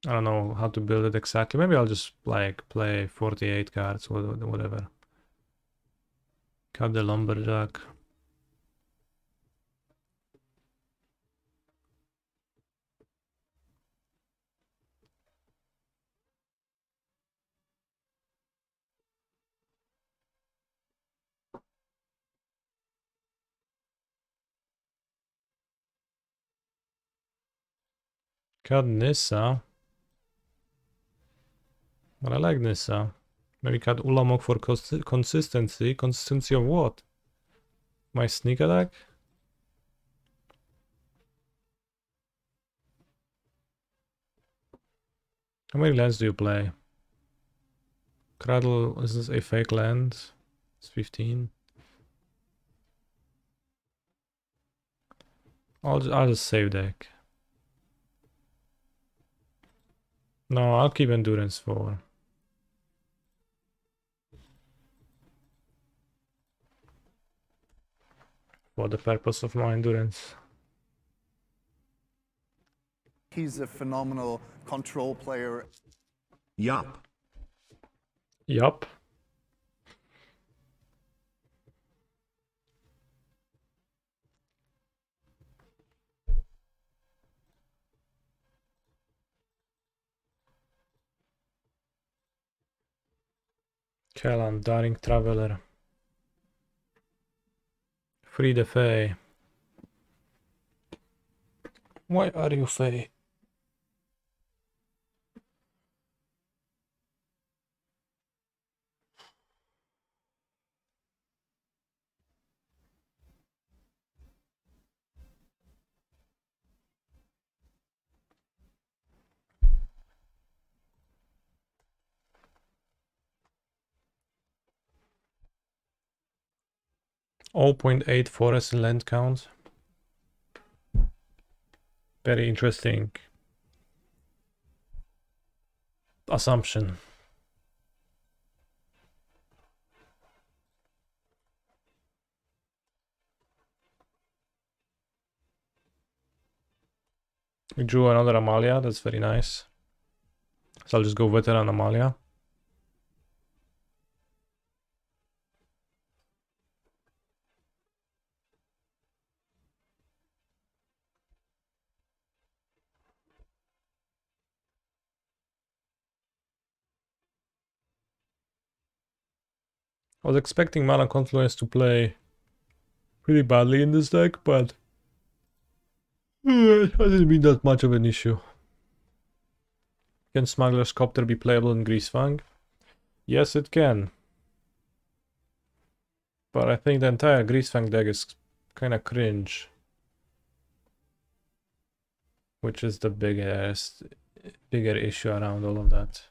C: I don't know how to build it exactly. Maybe I'll just like play 48 cards, whatever. Cut the Lumberjack. Cut Nissa. But I like Nissa. Maybe cut Ulamog for consistency. Consistency of what? My sneak attack? How many lands do you play? Cradle, is this a fake land? It's 15. I'll just save deck. No, I'll keep endurance for the purpose of my endurance.
A: He's a phenomenal control player.
B: Yup.
C: Yup. Kellan, Daring Traveler. Free the Fae. Why are you Fae? .8 forest and land count. Very interesting assumption. We drew another Amalia, that's very nice. So I'll just go veteran Amalia. I was expecting Mana Confluence to play pretty badly in this deck, but it hasn't been that much of an issue. Can Smuggler's Copter be playable in Greasefang? Yes, it can. But I think the entire Greasefang deck is kinda cringe. Which is the bigger issue around all of that.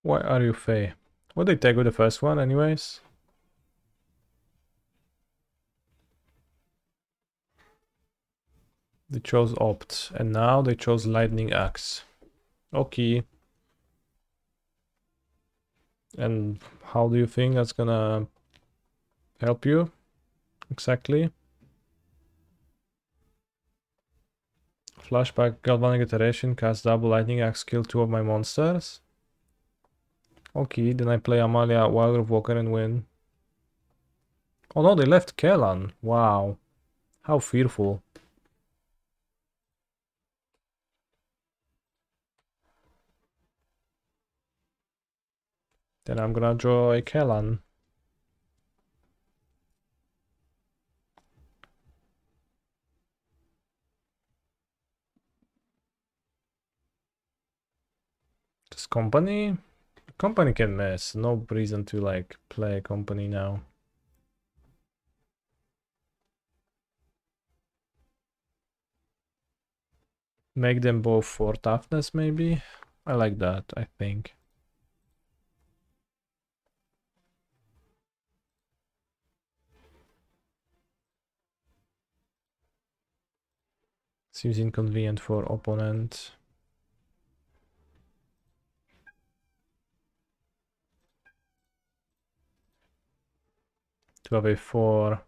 C: Why are you Fae? What they take with the first one anyways? They chose Opt, and now they chose Lightning Axe. Okay. And how do you think that's gonna help you? Exactly. Flashback, Galvanic Iteration, cast double lightning axe, kill 2 of my monsters. Okay, then I play Amalia, Wildgrove Walker and win. Oh no, they left Kellan. Wow. How fearful. Then I'm gonna draw a Kellan. This company? Company can miss. No reason to like play company now. Make them both 4 toughness maybe? I like that, I think. Seems inconvenient for opponent. To have a 4.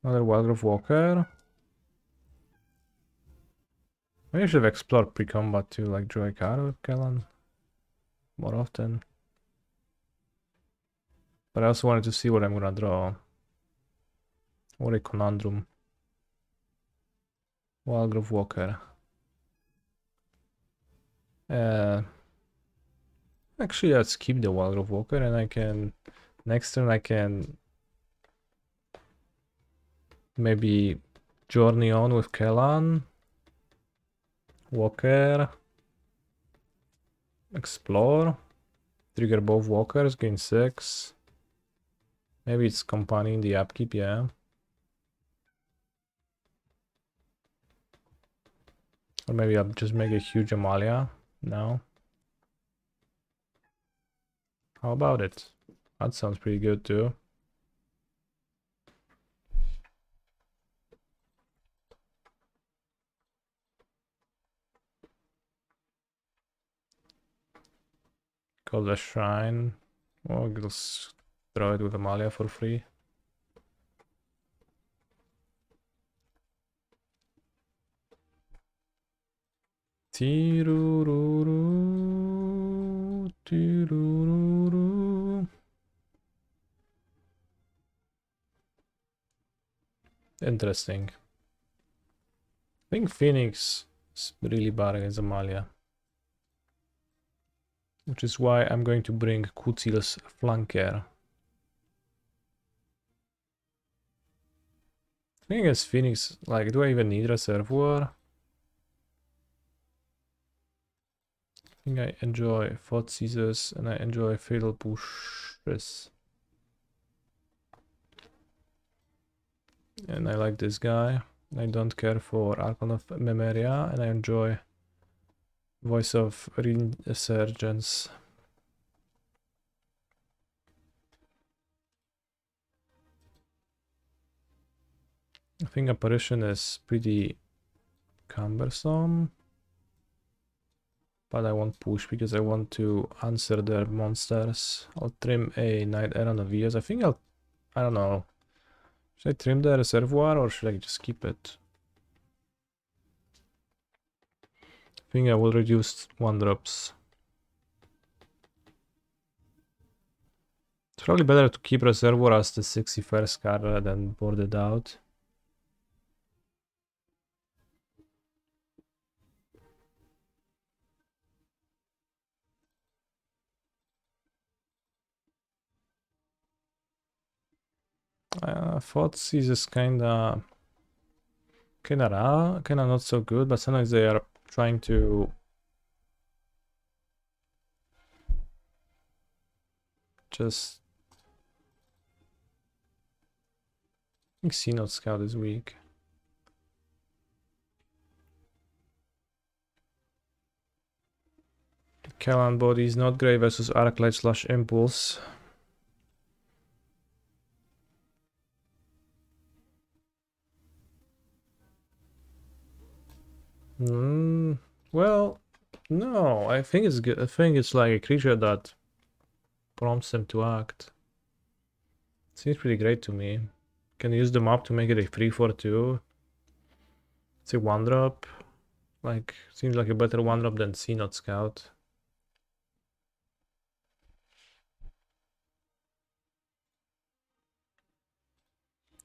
C: Another Wildgrove Walker. Maybe I should have explored pre-combat to like draw a card with Kellan more often. But I also wanted to see what I'm gonna draw. What a conundrum. Wildgrove Walker. Actually, let's keep the Wildgrove Walker, and I can next turn I can maybe journey on with Kellan, Walker, explore, trigger both walkers, gain 6. Maybe it's company in the upkeep, yeah. Or maybe I'll just make a huge Amalia now. How about it? That sounds pretty good too. Call the shrine. Or just throw it with Amalia for free. Tirururu, tirururu. Interesting. I think Phoenix is really bad against Amalia. Which is why I'm going to bring Kutzil's Flanker. I think against Phoenix, like, do I even need Reservoir? I think I enjoy Fought Scissors and I enjoy Fatal Pushes. And I like this guy. I don't care for Archon of Memoria, and I enjoy Voice of Resurgence. I think Apparition is pretty cumbersome, but I won't push because I want to answer their monsters. I'll trim a Knight Errant of Vias. I think I don't know. Should I trim the Reservoir or should I just keep it? I think I will reduce 1-drops. It's probably better to keep Reservoir as the 61st card rather than board it out. Thoughtseize is kinda raw, kinda not so good, but sometimes they are trying to just... I think Synod Scout is weak. Kellan body is not great versus Arclight / Impulse. Well, no, I think it's good. I think it's like a creature that prompts them to act. Seems pretty great to me. Can use the map to make it a 3/4/2. It's a 1-drop. Like, seems like a better 1-drop than C-Not Scout.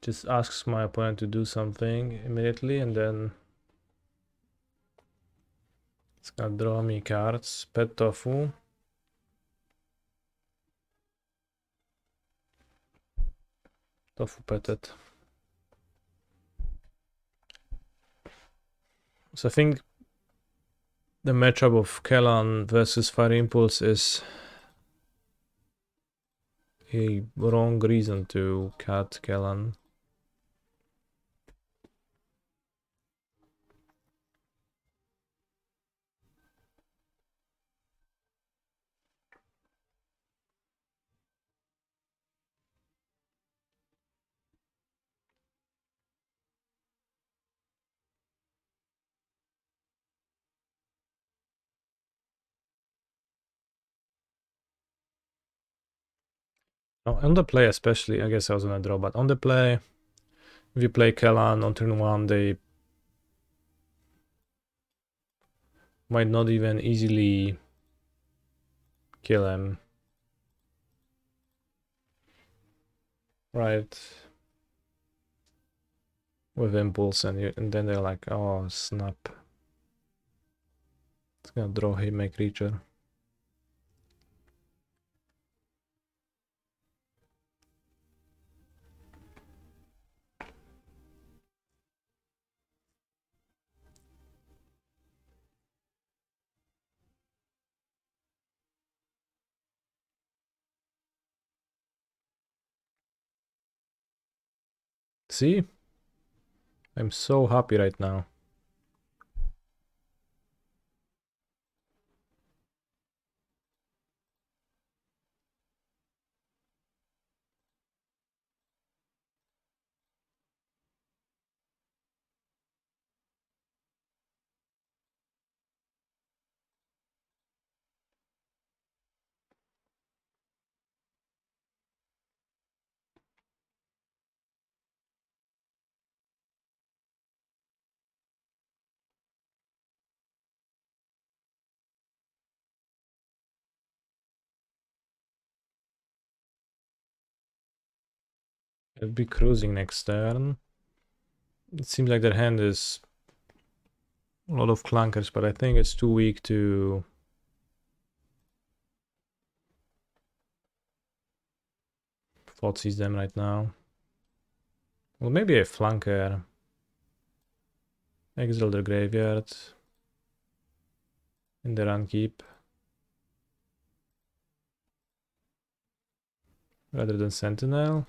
C: Just asks my opponent to do something immediately, and then it's gonna draw me cards. Pet Tofu. Tofu petted. So I think the matchup of Kellan versus Fire Impulse is a wrong reason to cut Kellan. Oh, on the play especially, I guess I was gonna draw, but on the play, if you play Kellan on turn 1, they might not even easily kill him. Right? With Impulse, and then they're like, oh snap. It's gonna draw him, my creature. See? I'm so happy right now. I'll be cruising next turn. It seems like their hand is a lot of clunkers, but I think it's too weak to Thoughtseize them right now. Well, maybe a flanker. Exile the graveyard in the run keep rather than Sentinel.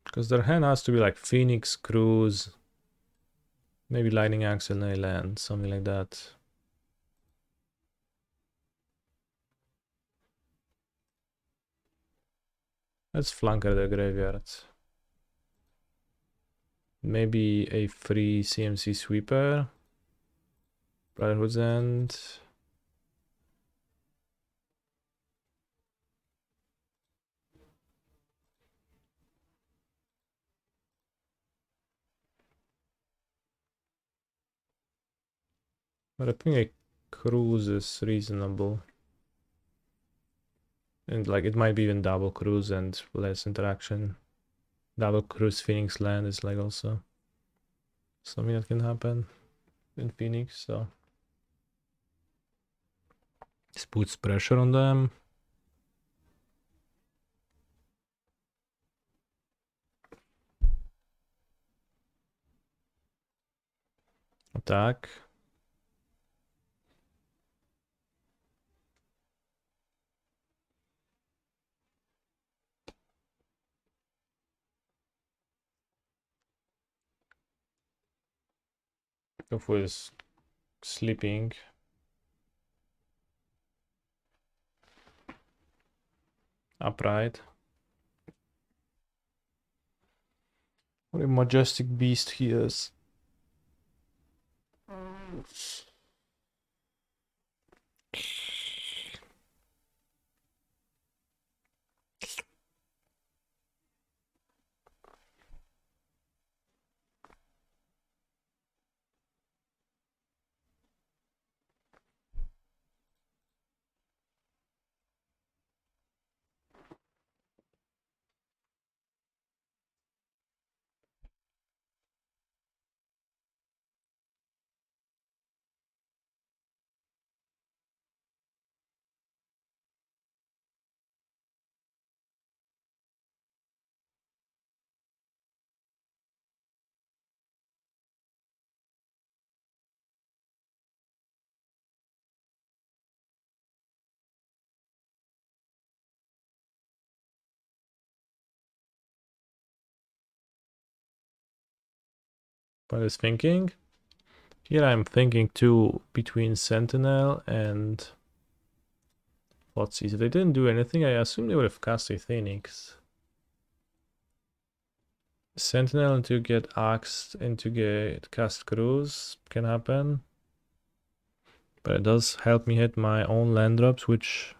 C: Because their hand has to be like Phoenix, Cruise, maybe Lightning Axe and a land, something like that. Let's flanker the graveyard. Maybe a free CMC sweeper. Brotherhood's End. But I think a cruise is reasonable. And like it might be even double cruise and less interaction. Double cruise Phoenix land is like also something that can happen in Phoenix, so this puts pressure on them. Attack. Tofu is sleeping. Upright. What a majestic beast he is. I was thinking. Here I'm thinking too between Sentinel and Thoughtseize. If they didn't do anything, I assume they would have cast a Phoenix. Sentinel to get axed and to get cast Cruise can happen. But it does help me hit my own land drops, which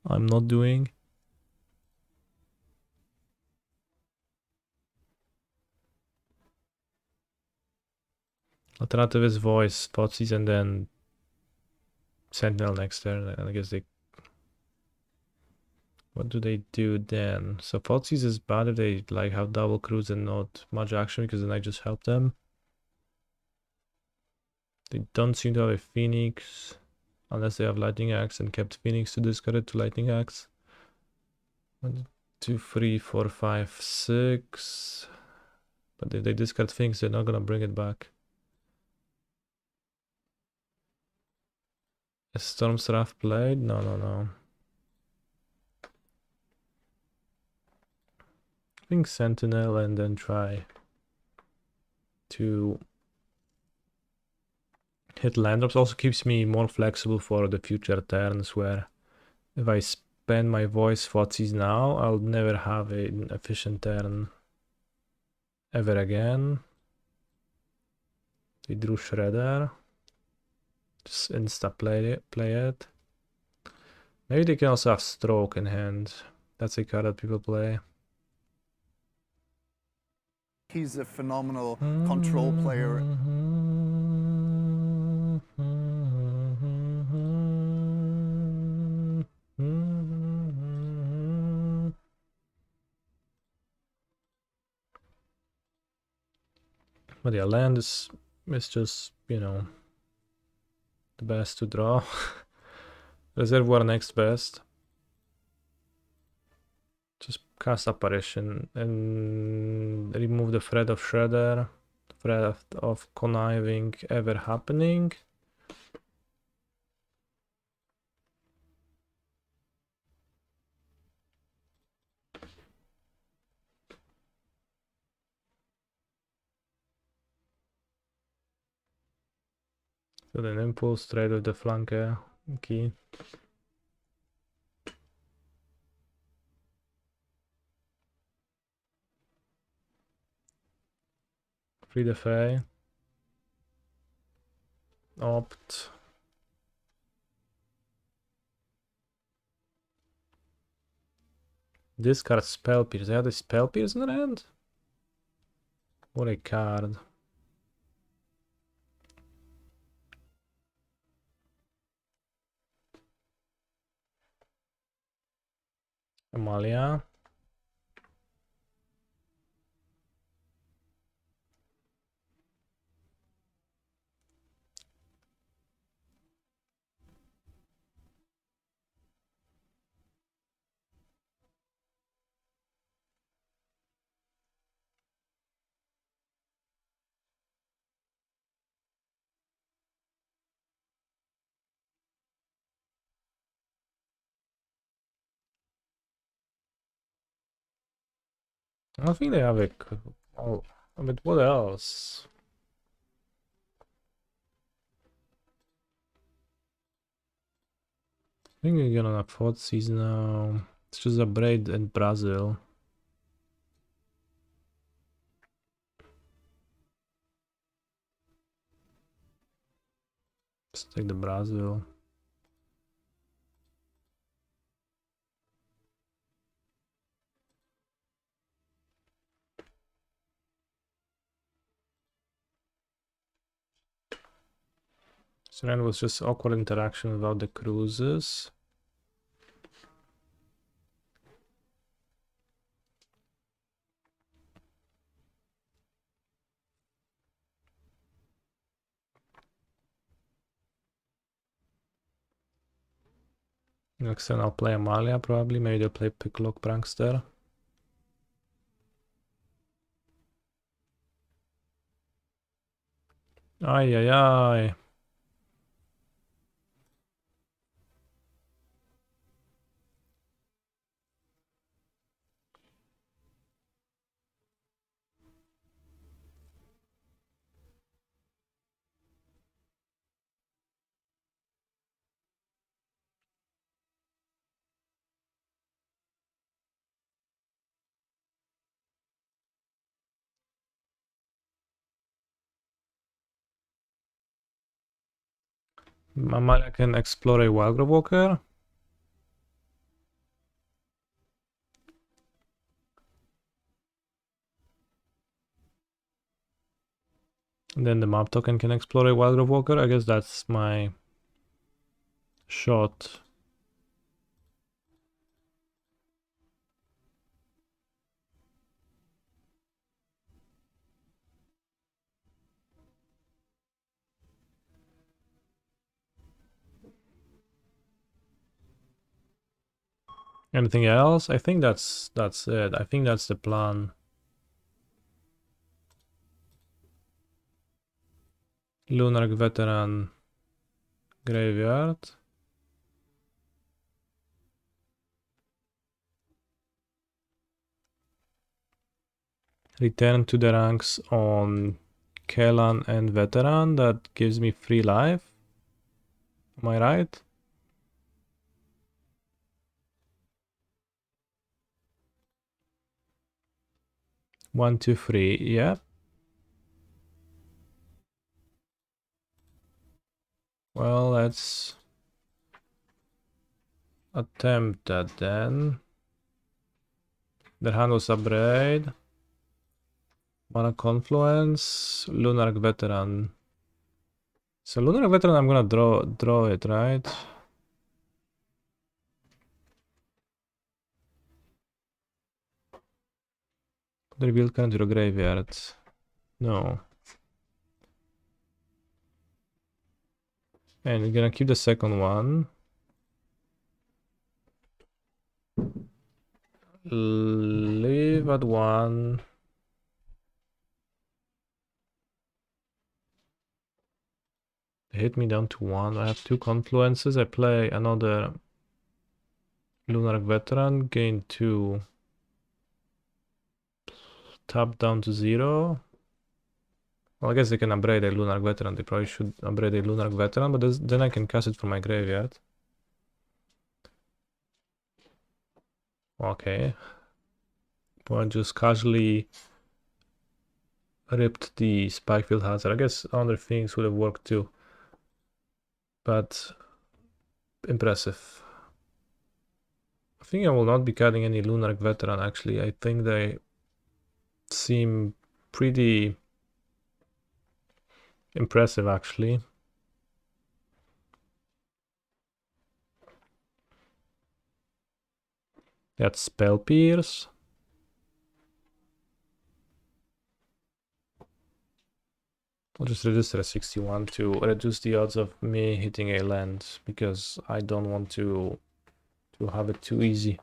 C: I'm not doing. Alternative Voice, Thoughtseize, and then Sentinel next turn. And I guess they... What do they do then? So Thoughtseize is bad if they like have double cruise and not much action, because then I just help them. They don't seem to have a Phoenix unless they have Lightning Axe and kept Phoenix to discard it to Lightning Axe. 1, 2, 3, 4, 5, 6. But if they discard Phoenix, they're not gonna bring it back. Is Stormstraff played? No, no, no. I think Sentinel and then try to hit land drops. Also keeps me more flexible for the future turns, where if I spend my voice Thoughtseize now, I'll never have an efficient turn ever again. They drew Shredder. Just insta play it. Maybe they can also have Stroke in hand. That's a card that people play.
A: He's a phenomenal control player.
C: But yeah, land is just, you know, the best to draw. Reservoir next best. Just cast Apparition and remove the threat of Shredder, threat of conniving ever happening. So then impulse trade with the flanker key. Free the Fae. Opt. Discard Spell Pierce. They had a Spell Pierce in their hand? What a card. Amalia. I think they have a... Oh, but what else? I think we're gonna have Thoughtseize now. It's just a Braid and Brazil. Let's take the Brazil. So then it was just awkward interaction without the cruises. Next turn I'll play Amalia probably, maybe they'll play Picklock Prankster. Ay ay ay. Amalia can explore a Wildgrove Walker. And then the map token can explore a Wildgrove Walker. I guess that's my shot. Anything else? I think that's it. I think that's the plan. Lunar Veteran Graveyard. Return to the ranks on Kelan and Veteran. That gives me 3 life. Am I right? One, two, three. Yeah. Well, let's attempt that then. The handles upgrade. Mana Confluence. Lunar Veteran. So Lunar Veteran, I'm gonna draw it, right? The revealed card to the graveyard. No. And we're gonna keep the second one. Leave at 1. Hit me down to 1. I have 2 confluences. I play another Lunar Veteran, gain 2. Tap down to 0. Well, I guess they can upgrade a Lunar Veteran. They probably should upgrade a Lunar Veteran, but then I can cast it from my graveyard. Okay. Well, I just casually ripped the Spikefield Hazard. I guess other things would have worked too. But impressive. I think I will not be cutting any Lunar Veteran actually. I think they seem pretty impressive actually. That's Spell Pierce. I'll just register a 61 to reduce the odds of me hitting a land because I don't want to have it too easy.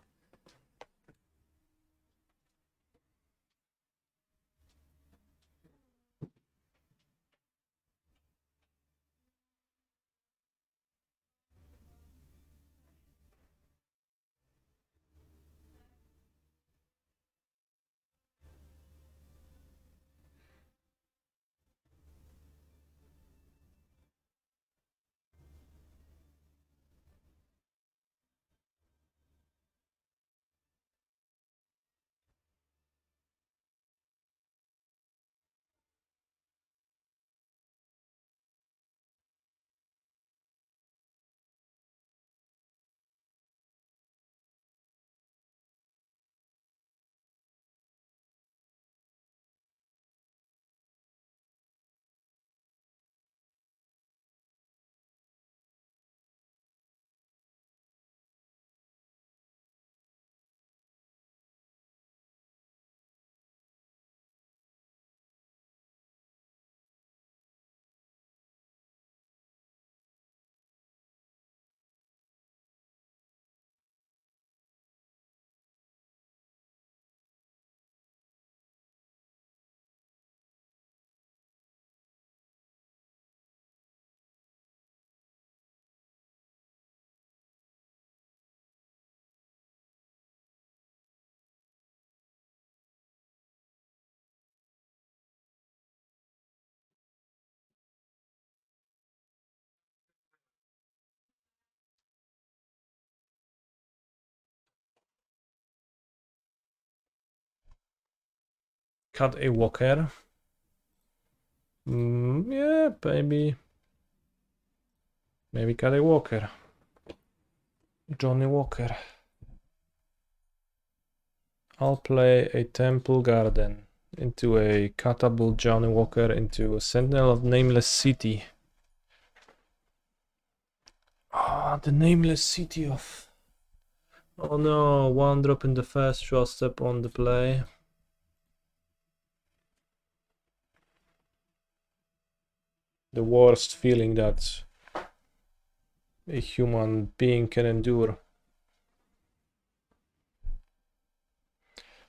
C: Cut a walker. Yeah, maybe. Maybe Caddy Walker. Johnny Walker. I'll play a Temple Garden into a Catapult Johnny Walker into a Sentinel of Nameless City. Ah, the Nameless City of... Oh no, one drop in the first draw step on the play. The worst feeling that a human being can endure.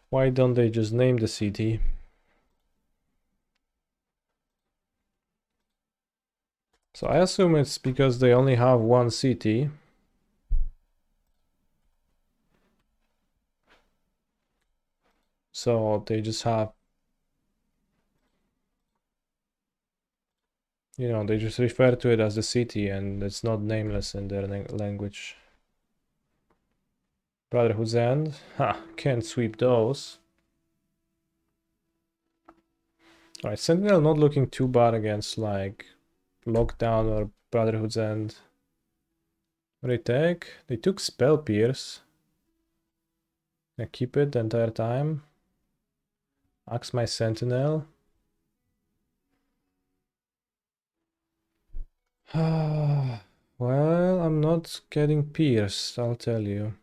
C: Why don't they just name the city? So I assume it's because they only have one city. So they just have, you know, they just refer to it as the city and it's not nameless in their language. Brotherhood's End. Ha, can't sweep those. Alright, Sentinel not looking too bad against like Lockdown or Brotherhood's End. What do they take? They took Spell Pierce. I keep it the entire time. Axe my Sentinel. Well, I'm not getting pierced, I'll tell you.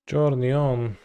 C: Journey on.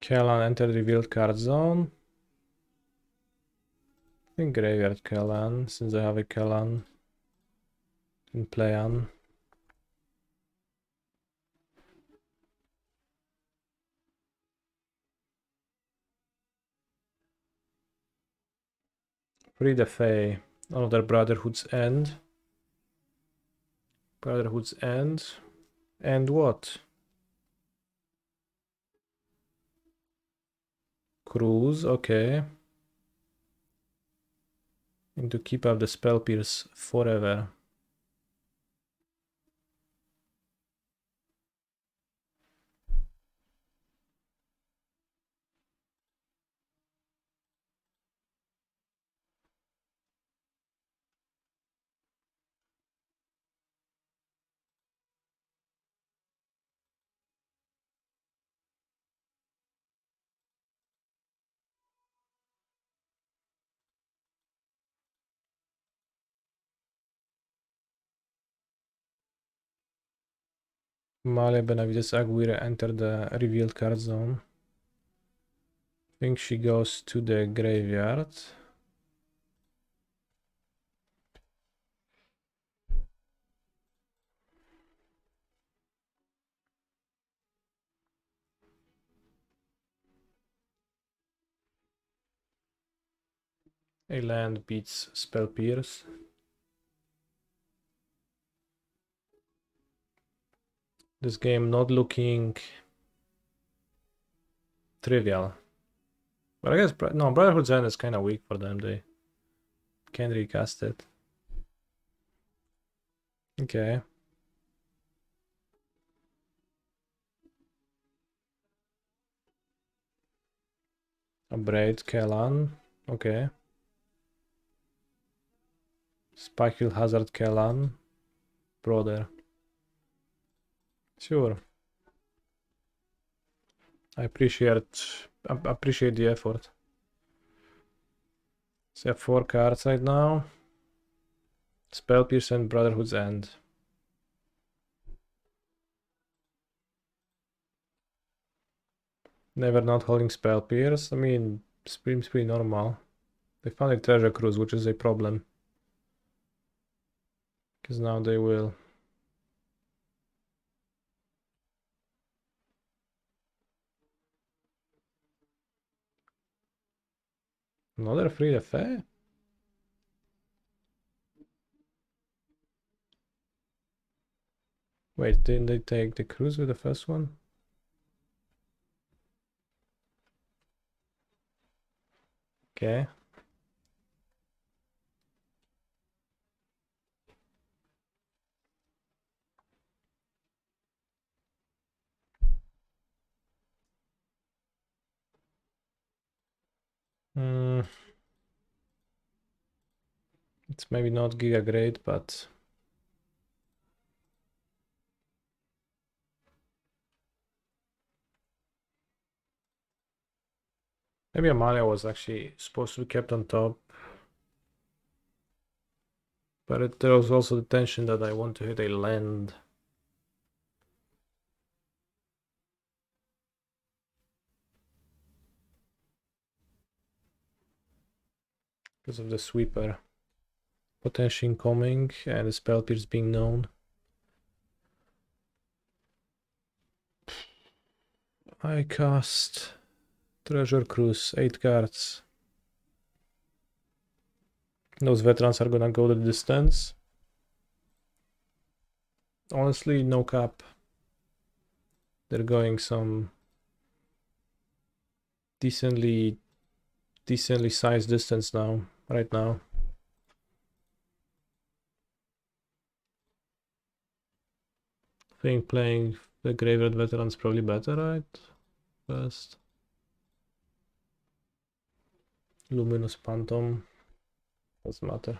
C: Kellan entered revealed card zone. I think graveyard Kellan, since I have a Kellan in play on. Free the Fae. Another Brotherhood's End. Brotherhood's End. And what? Cruise, okay. And to keep up the Spell Pierce forever. Amalia Benavides Aguirre entered the revealed card zone. I think she goes to the graveyard. A land beats Spell Pierce. This game not looking trivial. But I guess, no, Brotherhood's End is kind of weak for them. They can't recast it. Okay. Braid Kellan. Okay. Spikehill Hazard Kellan. Brother. Sure. I appreciate the effort. So I have 4 cards right now. Spell Pierce and Brotherhood's End. Never not holding spell pierce. I mean, seems pretty normal. They found a treasure cruise, which is a problem. Because now they will. Another free affair? Wait, didn't they take the cruise with the first one? Okay. It's maybe not giga great, but maybe Amalia was actually supposed to be kept on top. But there was also the tension that I want to hit a land. Because of the sweeper potentially incoming and the spell pierce being known. I cast Treasure Cruise, 8 cards. Those veterans are gonna go the distance. Honestly, no cap. They're going some decently sized distance now, right now. I think playing the Graveyard Veteran's probably better, right? First. Luminous Phantom. Doesn't matter.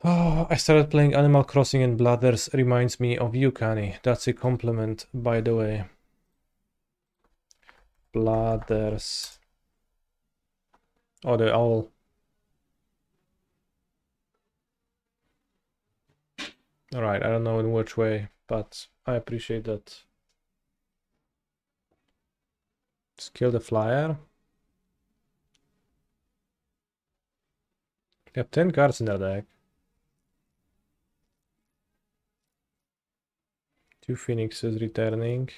C: Oh, I started playing Animal Crossing and Blathers reminds me of you, Kani. That's a compliment, by the way. Blathers. Oh, the owl. Alright, I don't know in which way, but I appreciate that. Skill the flyer. They have 10 cards in their deck. 2 Phoenixes returning.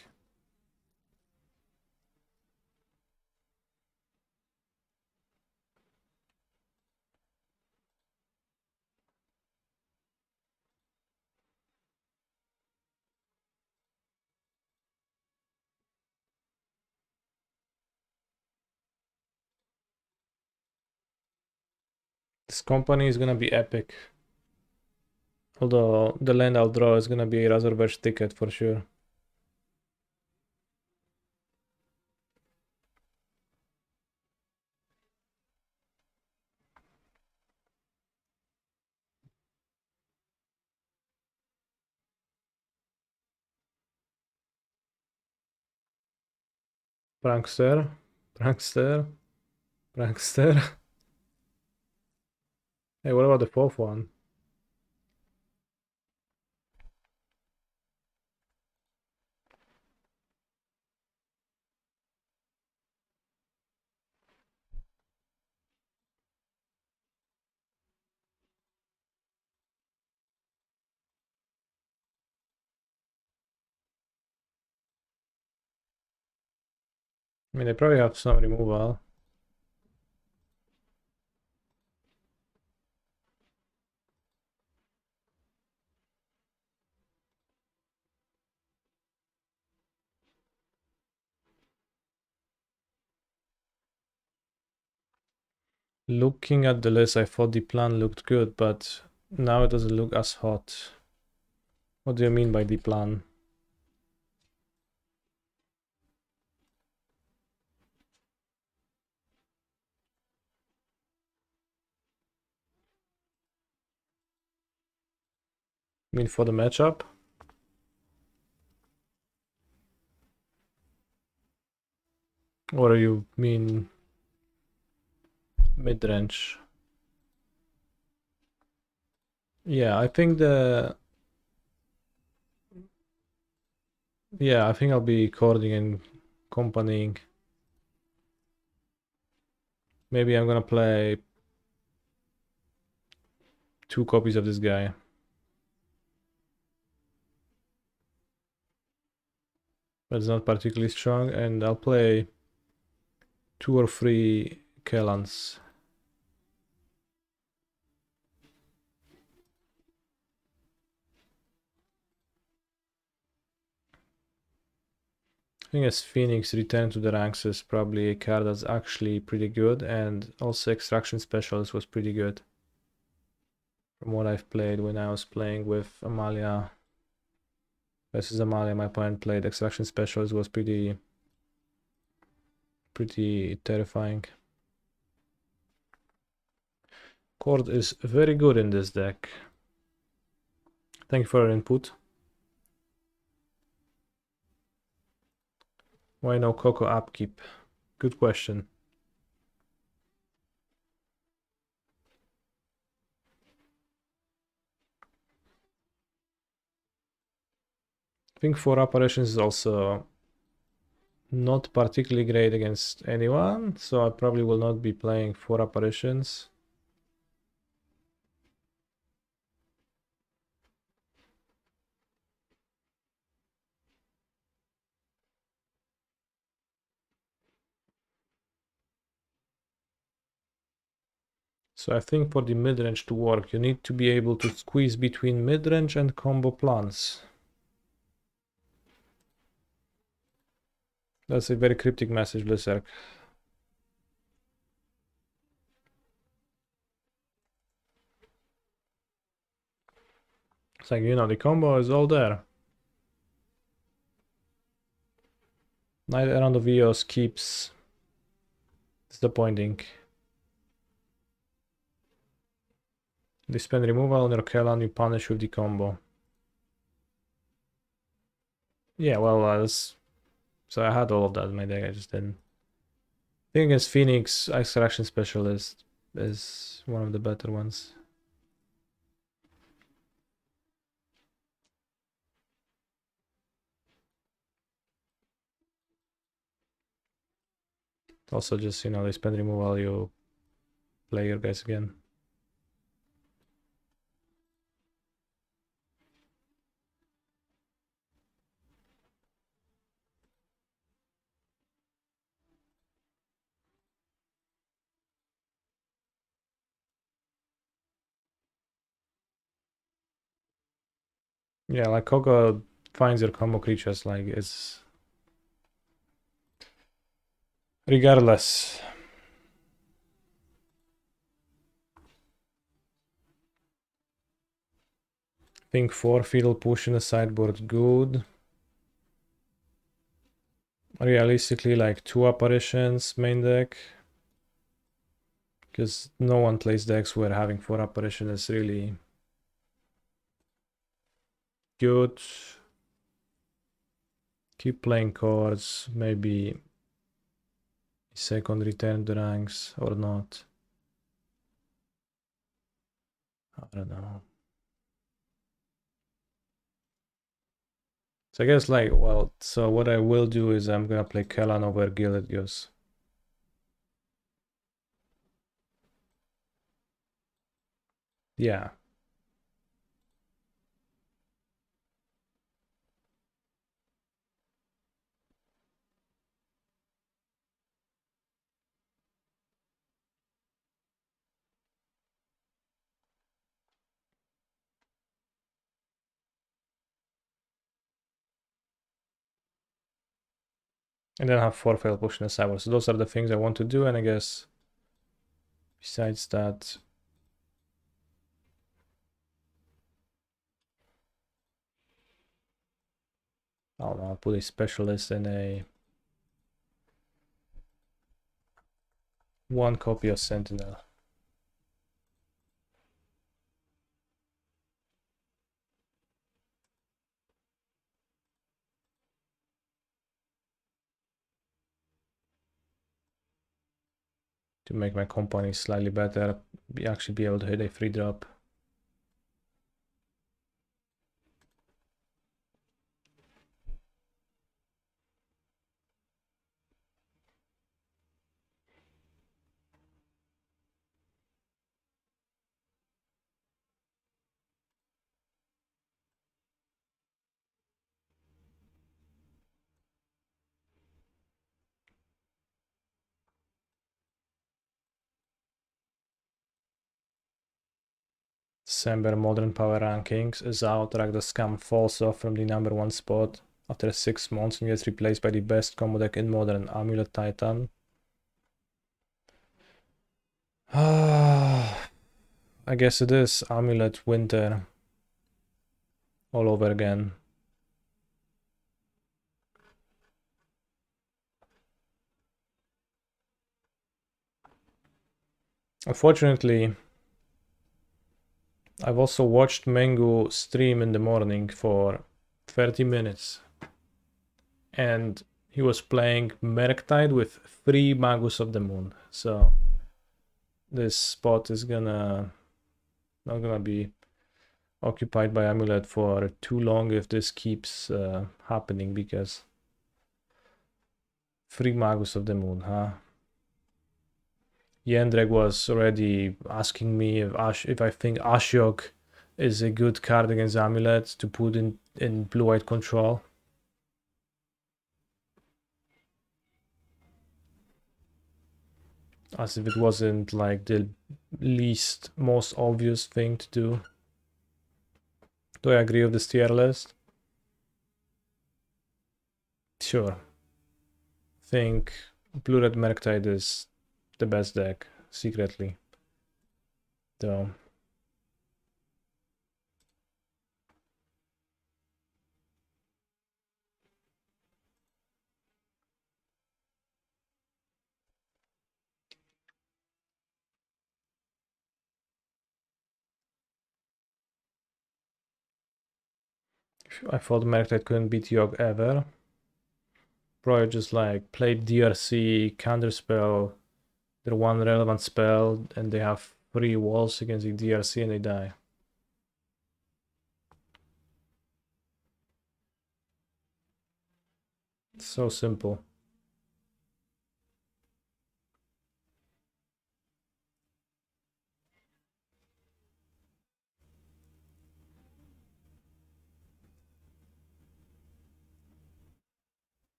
C: This company is gonna be epic. Although the land I'll draw is gonna be a Razorbash ticket for sure. Prankster, Prankster, Prankster. Hey, what about the fourth one? I mean, they probably have some removal. Looking at the list, I thought the plan looked good, but now it doesn't look as hot. What do you mean by the plan? I mean for the matchup? Or do you mean mid-range? Yeah, I think Yeah, I think I'll be cording and accompanying. Maybe I'm gonna play 2 copies of this guy. That's not particularly strong, and I'll play 2 or 3 Kellans. I think as Phoenix Return to the Ranks is probably a card that's actually pretty good, and also Extraction Specialist was pretty good. From what I've played when I was playing with Amalia versus Amalia, my opponent played Extraction Specialist, was pretty terrifying. Cord is very good in this deck. Thank you for your input. Why no Coco upkeep? Good question. I think 4 apparitions is also not particularly great against anyone, so I probably will not be playing 4 apparitions. So I think for the midrange to work, you need to be able to squeeze between midrange and combo plants. That's a very cryptic message, Berserk. It's like, you know, the combo is all there. Night around of Eos keeps disappointing. Dispend removal on your Kellan, you punish with the combo. Yeah, well, so I had all of that in my deck, I just didn't. I think against Phoenix, Extraction Specialist is one of the better ones. Also just, you know, they spend removal, you play your guys again. Yeah, like Coco finds your combo creatures, like it's... Regardless. I think 4 Fiddle Push in the sideboard good. Realistically, like 2 apparitions main deck. Because no one plays decks where having 4 apparition is really good. Keep playing cards, maybe second return the ranks or not. I don't know. So I guess like, well, so what I will do is I'm gonna play Kellan over Gilded Goose. Yeah. And then have 4 fail push in the sideboard. So those are the things I want to do, and I guess besides that, I don't know, I'll put a specialist in a 1 copy of Sentinel. To make my company slightly better, actually be able to hit a 3-drop. December Modern Power Rankings. Zautrag the Scam falls off from the #1 spot after 6 months and gets replaced by the best combo deck in Modern, Amulet Titan. I guess it is Amulet Winter all over again. Unfortunately, I've also watched Mango stream in the morning for 30 minutes. And he was playing Merktide with 3 Magus of the Moon. So this spot is not gonna be occupied by Amulet for too long if this keeps happening, because 3 Magus of the Moon, huh? Jendrek was already asking me if I think Ashiok is a good card against Amulet to put in blue-white control. As if it wasn't like the most obvious thing to do. Do I agree with this tier list? Sure. Think Blue-Red Merktide is the best deck, secretly. Though. I thought Merktide couldn't beat Yogg ever. Probably just like played DRC, counterspell, their one relevant spell, and they have 3 walls against the DRC and they die. It's so simple.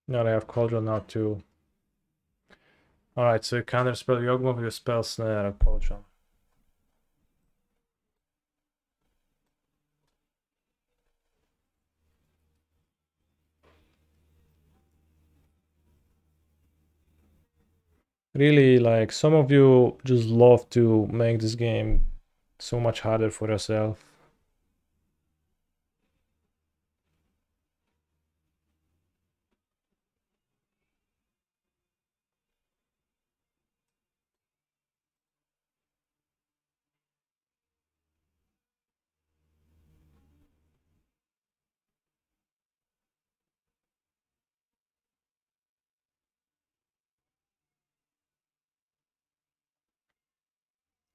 C: Now they have Cauldron now too. Alright, so counterspell Yogg with your spell snare, Cauldron. Really, like, some of you just love to make this game so much harder for yourself.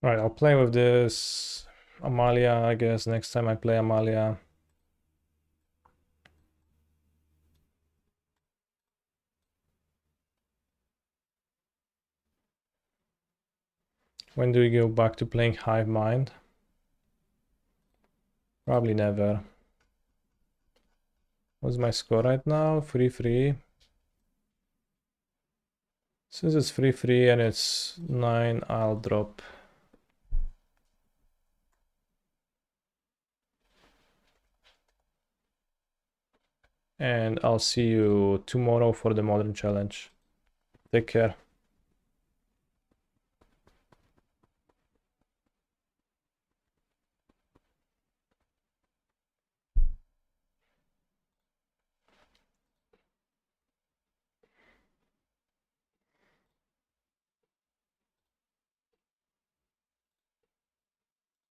C: Alright, I'll play with this Amalia, I guess, next time I play Amalia. When do we go back to playing Hive Mind? Probably never. What's my score right now? 3-3. Since it's 3-3 and it's 9, I'll drop. And I'll see you tomorrow for the Modern Challenge. Take care.